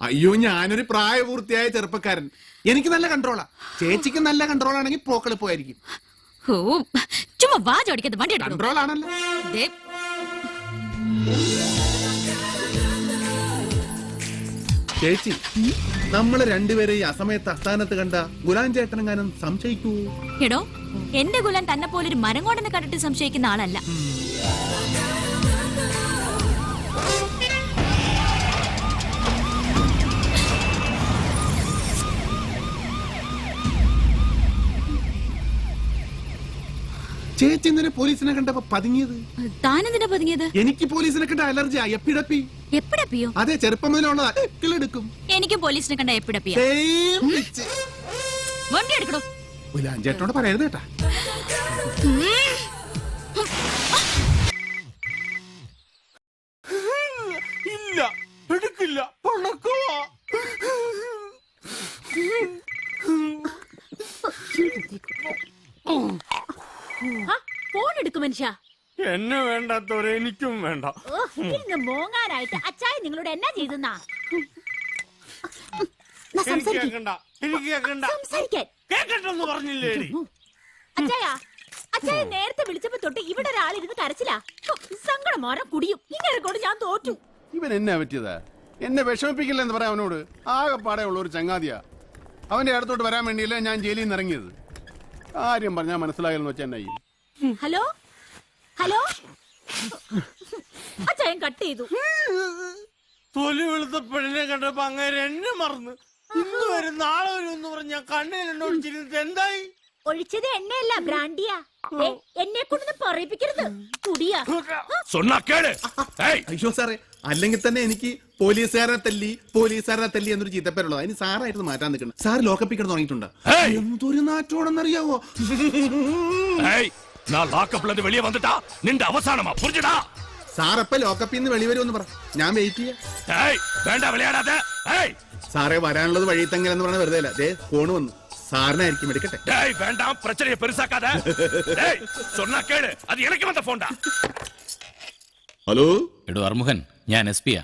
അയ്യോ ഞാനൊരു പ്രായപൂർത്തിയായ ചെറുപ്പക്കാരൻ. എനിക്ക് നല്ല കൺട്രോളാ. ചേച്ചിക്ക് നല്ല കൺട്രോൾ ആണെങ്കിൽ പോക്കളിപ്പോയിരിക്കും. ഓ ചുമ്മാ വാചോടിക്കത് വണ്ടി എടുക്കണം. കൺട്രോൾ ആണല്ലോ. ചേച്ചി നമ്മള് രണ്ടുപേരെ ഈ അസമയത്ത് അസ്ഥാനത്ത് കണ്ട ഗുലാൻ ചേട്ടനെങ്ങാനും സംശയിക്കൂ? എടോ, എന്റെ ഗുലാൻ തന്നെ പോലൊരു മരം കൊണ്ടെന്ന് കണ്ടിട്ട് സംശയിക്കുന്ന ആളല്ല. ചേച്ചി ഇന്നലെ പോലീസിനെ കണ്ടപ്പോ പതുങ്ങിയത്? താനെന്തിനാ പതുങ്ങിയത്? എനിക്ക് പോലീസിനെ കണ്ട അലർജിയാ. എപ്പിടപ്പി. എപ്പിടപ്പിയോ? അതെ, ചെറുപ്പം മുതലുള്ളതാ. എടുക്കും. എനിക്ക് പോലീസിനെ കണ്ട എപ്പിടപ്പിയാ. വണ്ടി എടുക്കണോ? ഗുലാൻ ചേട്ടനോട് പറയരുത് കേട്ടാ. ഇല്ല, എടുക്കില്ല. ഫോൺ എടുക്കും മനുഷ്യ. എന്നെ വേണ്ടാത്തവരെ എനിക്കും വേണ്ട. ഇന്ന് മോങ്ങാനായിട്ട് അച്ചായ നിങ്ങളോട് എന്നാ ചെയ്തെന്നാ? കേക്കണ്ടെന്ന് പറഞ്ഞില്ലേ? അച്ചായ നേരത്തെ വിളിച്ചപ്പോ തൊട്ട് ഇവിടെ ഒരാളിരുന്ന് കരച്ചിലാ. സങ്കടം മാറാൻ കുടിയും. ഇങ്ങനെ കൊണ്ട് ഞാൻ തോറ്റു. ഇവൻ എന്നാ പറ്റിയതാ? എന്നെ വിഷമിപ്പിക്കില്ല എന്ന് പറയാം അവനോട്. ആകെപ്പാടെ ഉള്ള ഒരു ചങ്ങാതിയാ. അവന്റെ അടുത്തോട്ട് വരാൻ വേണ്ടിയല്ലേ ഞാൻ ജയിലിൽ നിന്ന് ഇറങ്ങിയത്. കാര്യം പറഞ്ഞാൽ മനസ്സിലായെന്ന് വെച്ചാൽ എന്നായി. ഹലോ ഹലോ, അച്ചായൻ കട്ട് ചെയ്തു. തൊലി വെളുത്ത പെണ്ണിനെ കണ്ടപ്പോ അങ്ങനെ എന്നെ മറന്ന് ഇന്ന് വരും നാളെ വരും എന്ന് പറഞ്ഞ കണ്ണിൽ എന്നെ ഒഴിച്ചിരുന്നത് എന്തായി? ഒഴിച്ചത് എണ്ണയല്ല, ബ്രാൻഡിയാ. എന്നെ കൊണ്ടൊന്ന് പറയിപ്പിക്കരുത്. കുടിയാ. അയ്യോ സാറേ, അല്ലെങ്കിൽ തന്നെ എനിക്ക് പോലീസുകാരനെ തല്ലി എന്നൊരു ചീത്തപ്പേരുള്ളത്. അതിന് സാറായിരുന്നു മാറ്റാൻ നിൽക്കണം. സാർ ലോക്കപ്പിക്കണം തുടങ്ങിയിട്ടുണ്ട്. എന്തൊരു നാറ്റോടെന്നറിയാവോ? വെളിയെ വന്നിട്ടാ നിന്റെ അവസാനമാ. പുരിഞ്ഞടാ. സാർ എപ്പ ലോക്കപ്പിൽ നിന്ന് വെളിവരുമെന്ന് പറ, ഞാൻ വെയിറ്റ് ചെയ്യാം. വേണ്ട വിളയാടാതെ. സാറേ വരാനുള്ളത് വഴി തങ്ങലെന്ന് പറഞ്ഞ വെറുതെ അല്ല. ദേ ഫോണ് വന്നു. സാറിനായിരിക്കും എടുക്കട്ടെ. വേണ്ട, പ്രശ്നയെ പെരുസാക്കാതെ. അത് എനിക്ക് വന്ന ഫോണ്ടാ. ഹലോ എടോ അർമുഖൻ, ഞാൻ എസ്.പിയാ.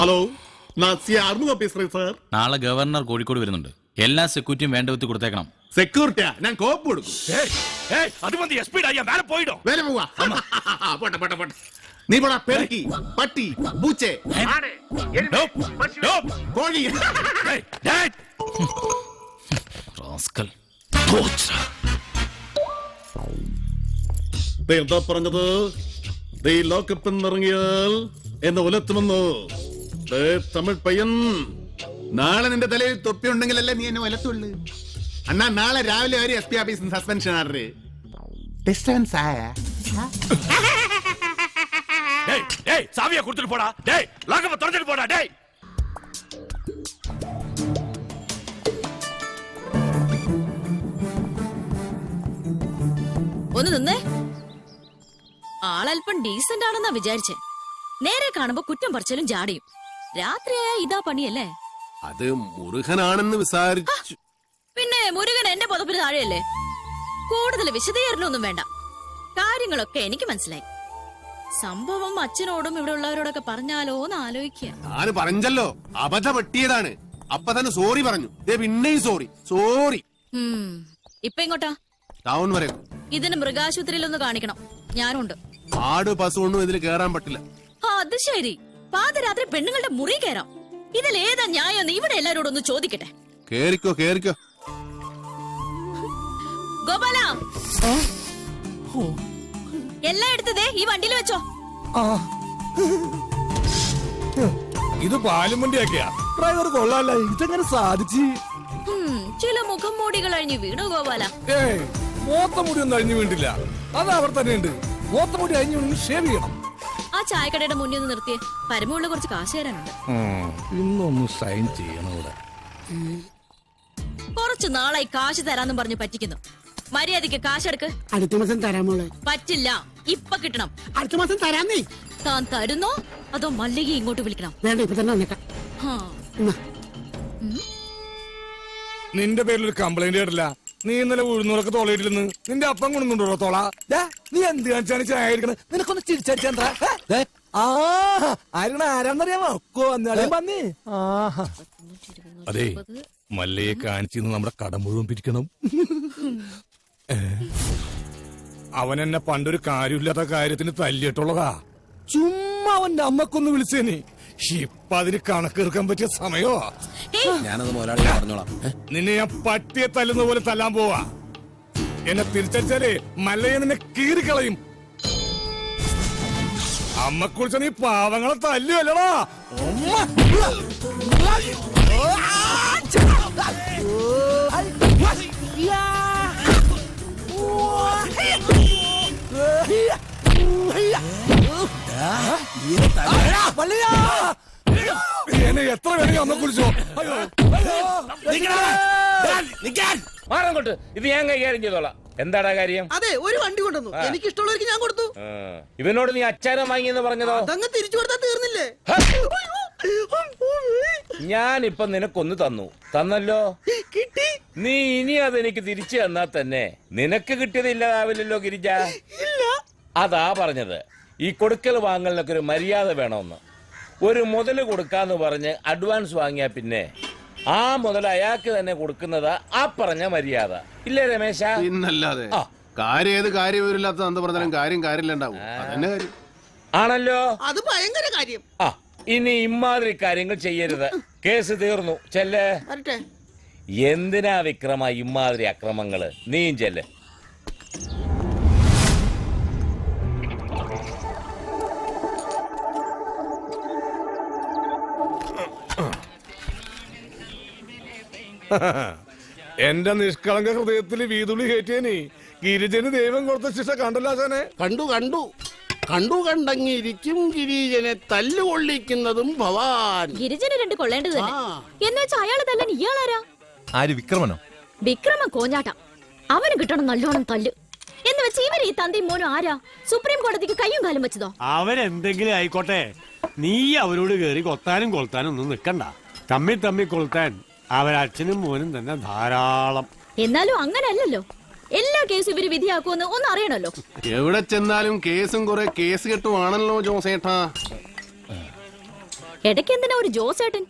ഹലോ, ആർമുഖ. നാളെ ഗവർണർ കോഴിക്കോട് വരുന്നുണ്ട്. എല്ലാ സെക്യൂരിറ്റിയും വേണ്ട വിധത്തിൽ കൊടുത്തേക്കണം. സെക്യൂരിറ്റിയാ, ഞാൻ കോപ്പ് കൊടുക്കും. അത് മതി, സ്പീഡ് ആയി മേലെ പോയിടോ. വേല പോവാ. പോട്ടെ പോട്ടെ പോട്ടെ. നീ പോടാ പെരുക്കി, പട്ടി, പൂച്ചെ, ആട്, എരുമ, പശു, കോഴി. എന്താ പറഞ്ഞത്? ലോക്കപ്പിൽ നിന്നിറങ്ങിയാൽ എന്നെ ഉലത്തുമെന്നോ? തമിഴ് പയ്യൻ. നാളെ നിന്റെ തലയിൽ തൊപ്പി ഉണ്ടെങ്കിലല്ലേ നീ എന്നെ വലത്തുള്ളു. അന്നാ നാളെ രാവിലെ ഒരു SP ഓഫീസിൽ സസ്പെൻഷൻ ആർഡർ. ഡിസ്റ്റൻസ് ആയ சாவியா கொடுத்துட்டு போடா. டேய் லாக்கப்ப திறந்துட்டு போடா. டேய் ഒന്ന് നിന്നേ. ആളല്പം ഡീസന്റ് ആണെന്നാ വിചാരിച്ചേ. നേരെ കാണുമ്പോ കുറ്റം പറിച്ചാലും ജാടിയും. രാത്രിയായ ഇതാ പണിയല്ലേ? അത് മുരുകനാണെന്ന് വിചാരിച്ചു. പിന്നെ മുരുകൻ എന്റെ പുതപ്പിന് താഴെയല്ലേ? കൂടുതൽ വിശദീകരണമൊന്നും വേണ്ട. കാര്യങ്ങളൊക്കെ എനിക്ക് മനസ്സിലായി. സംഭവം അച്ഛനോടും ഇവിടെ ഉള്ളവരോടൊക്കെ പറഞ്ഞാലോ എന്ന് ആലോചിക്കുക. ഞാൻ പറഞ്ഞല്ലോ, അബദ്ധ പറ്റിയതാണ്. അപ്പൊ തന്നെ സോറി പറഞ്ഞു. പിന്നെയും സോറി. ഇപ്പൊ ഇങ്ങോട്ടാ? ടൗൺ വരെ. ഇതിന് മൃഗാശുപത്രിയിലൊന്ന് കാണിക്കണം. ഞാനുണ്ട്. ആട് പശു ഒന്നും ഇതിൽ കേറാൻ പറ്റില്ല. അത് ശരി. പാതിരാത്രി പെണ്ണുങ്ങളുടെ മുറി കയറാം. ഇതിലേതാ ന്യായം? ഇവിടെ എല്ലാരോടും ഒന്ന് ചോദിക്കട്ടെ. കേറിക്കോ. ഗോപാല, എല്ലാം എടുത്തതേ ഈ വണ്ടിയിൽ വെച്ചോ. ഇത് പാലും വണ്ടിയൊക്കെയാ. ഡ്രൈവർ കൊള്ളാല്ല. ഇതെങ്ങനെ സാധിച്ചു? ചില മുഖം മൂടികൾ അഴിഞ്ഞു വീണു ഗോപാല. മോത്തമുടി ഒന്നും അഴിഞ്ഞു വീണ്ടില്ല. അത് അവർ തന്നെ ഉണ്ട്. മോത്തമുടി അഴിഞ്ഞു വീണ് ഷേവ് ചെയ്യണം. ആ ചായക്കടയുടെ മുന്നിൽ നിന്ന് നിർത്തിയേ. പരമുള്ള കുറച്ച് കാശ് തരാനുണ്ട്. ഇന്നൊന്ന് സൈൻ ചെയ്യണം ഇവിടെ. കുറച്ചു നാളായി കാശ് തരാന്നും പറഞ്ഞു പറ്റിക്കുന്നു. മര്യാദയ്ക്ക് കാശെടുക്ക്. അടുത്ത മാസം തരാമോളെ. പറ്റില്ല, ഇപ്പൊ കിട്ടണം. അടുത്ത മാസം തരാന്നേ. താൻ തരുന്നോ അതോ മല്ലിക ഇങ്ങോട്ട് വിളിക്കണം? വേണ്ട, ഇപ്പൊ തന്നെ വന്നേക്കാം. നിന്റെ പേരിൽ ഒരു കംപ്ലൈന്റ് കേട്ടില്ല. നീ ഇന്നലെ ഉഴുന്നൂറൊക്കെ തോളയിട്ടില്ലെന്ന് നിന്റെ അപ്പം കൊണ്ടുണ്ടോ തോള? നീ എന്ത് കാണിച്ചാണ് ചായ കഴിക്കണത്? നിനക്കൊന്ന് ചിരിച്ചാ ആരാന്നറിയാമോ? വന്നേ. അതെ, മല്ലയെ കാണിച്ചിന്ന് നമ്മുടെ കട മുഴുവൻ പിരിക്കണം. അവൻ എന്നെ പണ്ടൊരു കാര്യമില്ലാത്ത കാര്യത്തിന് തല്ലിയിട്ടുള്ളതാ. ചുമ്മാ അവന്റെ അമ്മക്കൊന്ന് വിളിച്ചേനെ. ഇപ്പൊ അതിന് കണക്കെടുക്കാൻ പറ്റിയ സമയോ? ഞാനത് മുതലാളി പറഞ്ഞോളാം. നിന്നെ ഞാൻ പട്ടിയെ തല്ലുന്ന പോലെ തല്ലാൻ പോവാ. എന്നെ തിരിച്ചടിച്ചാലേ മല്ലയെ നിന്നെ കീറിക്കളയും. അമ്മക്കുറിച്ച് നീ പാവങ്ങളെ തല്ലുവല്ലടാ. എന്നെ എത്ര വേണമെങ്കിൽ അമ്മ കുറിച്ചോ. മാറങ്ങോട്ട്. ഇത് ഞാൻ കൈകാര്യം ചെയ്തോളാം. എന്താടാ കാര്യം? അതെ, ഒരു വണ്ടി കൊണ്ടുവന്നു. എനിക്ക് ഇഷ്ടമുള്ളവർക്ക് ഞാൻ കൊടുത്തു. ഇവനോട് നീ അച്ചാരം വാങ്ങിയെന്ന് പറഞ്ഞതോ? അതങ്ങ് തിരിച്ചു കൊടുത്താൽ തീർന്നില്ലേ? ഞാനിപ്പൊ നിനക്കൊന്ന് തന്നല്ലോ. കിട്ടി. നീ ഇനി അതെനിക്ക് തിരിച്ചു തന്നാ തന്നെ നിനക്ക് കിട്ടിയത് ഇല്ലാതാവില്ലല്ലോ ഗിരിജ. അതാ പറഞ്ഞത്, ഈ കൊടുക്കൽ വാങ്ങലിനൊക്കെ ഒരു മര്യാദ വേണമെന്ന്. ഒരു മുതല് കൊടുക്കാന്ന് പറഞ്ഞ് അഡ്വാൻസ് വാങ്ങിയാ പിന്നെ ആ മുതൽ അയാൾക്ക് തന്നെ കൊടുക്കുന്നതാ ആ പറഞ്ഞ മര്യാദ. ഇല്ലേ രമേശ? പിന്നല്ലാതെ. കാര്യം ഏത് കാര്യമില്ലാത്ത എന്ത് പറഞ്ഞാലും കാര്യമില്ലാണ്ടാവും. അതന്നെ കാര്യം ആണല്ലോ. അത് ഭയങ്കര കാര്യം. ഇനി ഇമാതിരി കാര്യങ്ങൾ ചെയ്യരുത്. കേസ് തീർന്നു. ചെല്ലേ. എന്തിനാ വിക്രമ ഇമാതിരി അക്രമങ്ങള്? നീയും ചെല്ലേ. എന്റെ നിഷ്കളങ്ക ഹൃദയത്തിൽ വീതുളി കയറ്റിയനി ഗിരിജന് ദൈവം കൊടുത്ത ശിക്ഷ കണ്ടല്ലോ ആശാനെ? കണ്ടങ്ങിയിരിക്കും ഗിരിജനെ തല്ലുകൊള്ളിക്കുന്നതും ഭവാൻ. ഗിരിജന് രണ്ട് കൊള്ളേണ്ടത് തന്നെ. എന്ന് വെച്ചാൽ അയാളെ തല്ലാൻ ഇയാളാരാ? ആര്? വിക്രമനോ? വിക്രമ കോഞ്ഞാട്ട. അവന് കിട്ടണം നല്ലോണം തല്ല്. എന്ന് വെച്ച് ഇവര് ഈ തന്തയും മോനും ആരാ? സുപ്രീം കോടതിക്ക് കയ്യും കാലും വെച്ചതോ? അവരെന്തെങ്കിലും ആയിക്കോട്ടെ, നീ അവരോട് കേറി കൊത്താനും കൊളുത്താനും ഒന്നും നിക്കണ്ട. തമ്മി കൊളുത്താൻ അവരച്ഛനും മോനും തന്നെ ധാരാളം. എന്നാലും അങ്ങനല്ലല്ലോ. എല്ലാ കേസും ഇവര് വിധിയാക്കുമെന്ന് ഒന്ന് അറിയണല്ലോ. എവിടെ ചെന്നാലും കേസും കുറെ കേസ് കെട്ടുവാണല്ലോ ജോസേട്ടാ. ഇടയ്ക്ക് എന്തിനാ ഒരു ജോസേട്ടൻ?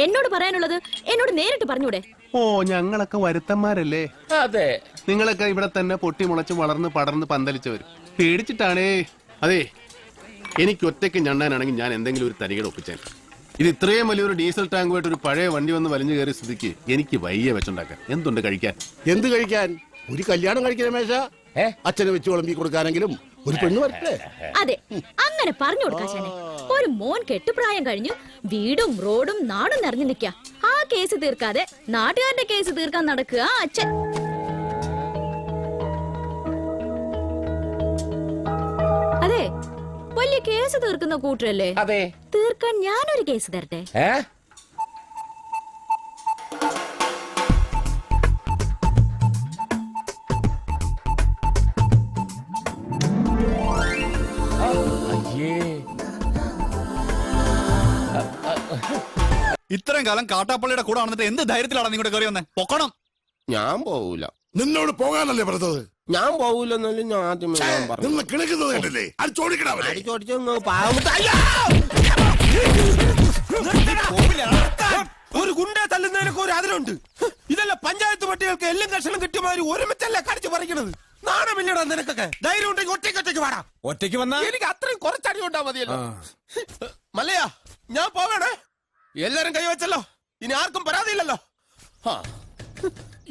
എന്നോട് പറയാനുള്ളത് എന്നോട് നേരിട്ട് പറഞ്ഞൂടെ? ഓ ഞങ്ങളൊക്കെ വരുത്തന്മാരല്ലേ? അതെ. നിങ്ങളൊക്കെ ഇവിടെ തന്നെ പൊട്ടി മുളച്ച് വളർന്ന് പടർന്ന് പന്തലിച്ചവരും പേടിച്ചിട്ടാണേ. അതെ, എനിക്ക് ഒറ്റയ്ക്ക് ഞണ്ടാനാണെങ്കിൽ ഞാൻ എന്തെങ്കിലും ഒരു തരികട ഒപ്പിച്ചേൻ. ഇത് ഇത്രയും വലിയൊരു ഡീസൽ ടാങ്കുമായിട്ട് ഒരു പഴയ വണ്ടി വന്ന് വലിഞ്ഞു കയറിയ സ്ഥിതിക്ക് എനിക്ക് വയ്യ വെച്ചുണ്ടാക്കാൻ. എന്തുണ്ട് കഴിക്കാൻ? എന്ത് കഴിക്കാൻ? ഒരു കല്യാണം കഴിക്കുന്ന മേശ അച്ഛനെ വെച്ച് വിളമ്പി കൊടുക്കാനെങ്കിലും ഒരു പെണ്ണ് വരട്ടെ. അതെ, അങ്ങനെ പറഞ്ഞു കൊടുക്കാശാനെ. ഒരു മോൻ കെട്ടുപ്രായം കഴിഞ്ഞു വീടും റോഡും നാടും നിറഞ്ഞു നിൽക്കുക. ആ കേസ് തീർക്കാതെ നാട്ടുകാരുടെ കേസ് തീർക്കാൻ നടക്കുക അച്ഛൻ. അതെ, വലിയ കേസ് തീർക്കുന്ന കൂട്ടരല്ലേ? അതെ. തീർക്കാൻ ഞാനൊരു കേസ് തരട്ടെ? ഇത്രയും കാലം കാട്ടാപ്പള്ളിയുടെ കൂടെ വന്നിട്ട് എന്ത് ധൈര്യത്തിലാണ് നിങ്ങളുടെ കയറി വന്നേ? പൊക്കണം. ഞാൻ പോവൂല. നിന്നോട് പോകാനല്ലേ പറഞ്ഞത്? ഞാൻ പോവൂലെന്നല്ലേ ഞാൻ ആദ്യമേ പറഞ്ഞു. നിന്ന് കിണക്കുന്നത് കണ്ടില്ലേ? ഒരു ഗുണ്ട തല്ലുന്നതിനൊക്കെ ഒരു അതിലുണ്ട്. ഇതല്ല പഞ്ചായത്ത് പട്ടികൾക്ക് എല്ലാം കഷണം കിട്ടിയമാതിരി ഒരുമിച്ചല്ല കടിച്ചു പറിക്കണത്. നാണമില്ലടാ നിനക്കൊക്കെ. ധൈര്യം ഉണ്ടെങ്കിൽ ഒറ്റയ്ക്ക് വാടാ. ഒറ്റയ്ക്ക് വന്നാ എനിക്ക് അത്രയും കുറച്ചടി ഉണ്ടാ മതിയല്ലോ. മല്ലയാ, ഞാൻ പോവേണേ. എല്ലാരും കൈവച്ചല്ലോ, ഇനി ആർക്കും പരാതിയില്ലല്ലോ.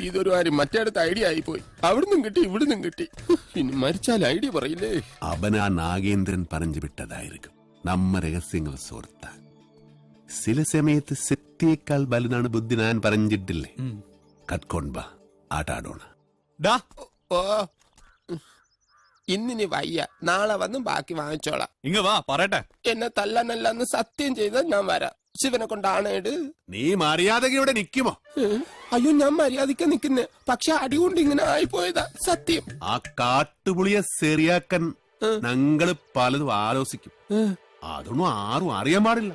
ഇതൊരു കാര്യം മറ്റേടത്ത് ഐഡിയ ആയിപ്പോയി. അവിടുന്നും കിട്ടി ഇവിടുന്നും കിട്ടി. ഇനി മരിച്ചാൽ ഐഡിയ പറയില്ലേ? അവൻ ആ നാഗേന്ദ്രൻ പറഞ്ഞു വിട്ടതായിരിക്കും. നമ്മ രഹസ്യങ്ങൾ സോർത്താൻ ചില സമയത്ത് സത്യേക്കാൾ വലുതാണ് ബുദ്ധി. ഞാൻ പറഞ്ഞിട്ടില്ലേ? കട്ട്കൊണ്ട ആട്ടാടോണ. ഓ, ഇന്നിനി വയ്യ, നാളെ വന്ന് ബാക്കി വാങ്ങിച്ചോളാം. ഇങ്ങ വാ പറയട്ടെ. എന്നെ തല്ലാനല്ലെന്ന് സത്യം ചെയ്താൽ ഞാൻ വരാം. ശിവനെ കൊണ്ടാണേട്. നീ മര്യാദക്ക് ഇവിടെ നിക്കുമോ? അയ്യോ, ഞാൻ മര്യാദക്ക് നിക്കുന്നേ. പക്ഷെ അടികൊണ്ട് ഇങ്ങനെ ആയിപ്പോയതാ സത്യം. ആ കാട്ടുപുളിയെ ശരിയാക്കാൻ ഞങ്ങള് പലതും ആലോചിക്കും. അതൊന്നും ആരും അറിയാൻ പാടില്ല.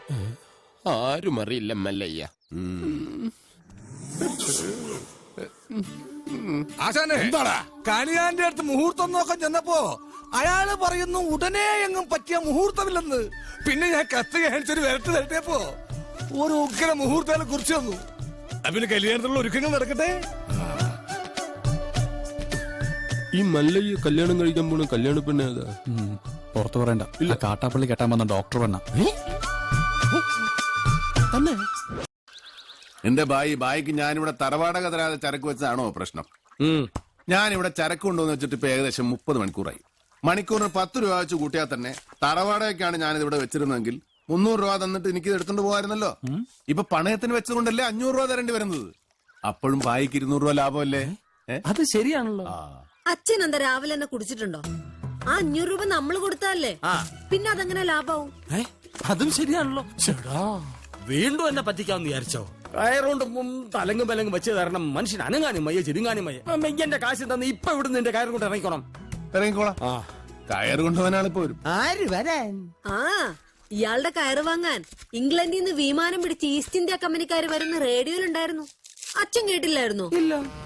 ആരും അറിയില്ല മല്ലയ്യ. ആശാനെ, എന്താടാ കണിയാന്റെ അടുത്ത് മുഹൂർത്തം നോക്കാൻ ചെന്നപ്പോ അയാള് പറയുന്നു ഉടനെ എങ്ങും പറ്റിയ മുഹൂർത്തമില്ലെന്ന്. പിന്നെ ഞാൻ കത്ത് കാണിച്ചൊരു വരട്ട് തരട്ടിയപ്പോ ഒരു ഉഗ്ര മുഹൂർത്തം കുറിച്ച് വന്നു. പിന്നെ കല്യാണത്തിലുള്ള ഒരുക്കങ്ങൾ നടക്കട്ടെ. ഈ മല്ലയ്യ കല്യാണം കഴിക്കാൻ പോണ കല്യാണ പെണ്ണ ഏതാ? പുറത്തു പറയണ്ട. കാട്ടാപ്പള്ളി കെട്ടാൻ വന്ന ഡോക്ടർ പെണ്ണ. എന്റെ ബായിക്ക് ഞാനിവിടെ തറവാടക തരാതെ ചരക്ക് വെച്ചതാണോ പ്രശ്നം? ഞാനിവിടെ ചരക്ക് കൊണ്ടുവന്ന് വെച്ചിട്ട് ഇപ്പൊ ഏകദേശം 30 മണിക്കൂറായി. മണിക്കൂറിന് 10 രൂപ വെച്ച് കൂട്ടിയാൽ തന്നെ തറവാടകയ്ക്കാണ് ഞാനിത് ഇവിടെ വെച്ചിരുന്നെങ്കിൽ 300 രൂപ തന്നിട്ട് എനിക്ക് എടുത്തോണ്ട് പോകായിരുന്നല്ലോ. ഇപ്പൊ പണയത്തിന് വെച്ചതുകൊണ്ടല്ലേ 500 രൂപ തരേണ്ടി വരുന്നത്. അപ്പോഴും ബായിക്ക് 200 രൂപ ലാഭമല്ലേ? അത് ശരിയാണല്ലോ. അച്ഛൻ എന്താ രാവിലെ തന്നെ കുടിച്ചിട്ടുണ്ടോ? ആ 500 രൂപ നമ്മൾ കൊടുത്താലേ, പിന്നെ അതെങ്ങനെ ലാഭാവും? അതും ശരിയാണല്ലോ. വീണ്ടും എന്നെ പറ്റിക്കാന്ന് വിചാരിച്ചോ? കയറുകൊണ്ട് തലങ്ങും പലങ്ങും വെച്ച് തരണം. മനുഷ്യൻ അനങ്ങാനും മയ്യ ചെരുങ്ങാനും മയ്യ. എന്റെ കാശ് തന്നെ ഇപ്പൊ ഇവിടുന്ന് എന്റെ കയറും കൊണ്ട് ഇറങ്ങിക്കോളാം. കയറ് കൊണ്ടുപോകാനാളിപ്പോ വരും. ആര് വരാൻ? ഇയാളുടെ കയറ് വാങ്ങാൻ ഇംഗ്ലണ്ടിൽ നിന്ന് വിമാനം പിടിച്ച് ഈസ്റ്റ് ഇന്ത്യ കമ്പനിക്കാര് വരുന്ന റേഡിയോയിലുണ്ടായിരുന്നു. അച്ഛൻ കേട്ടില്ലായിരുന്നു?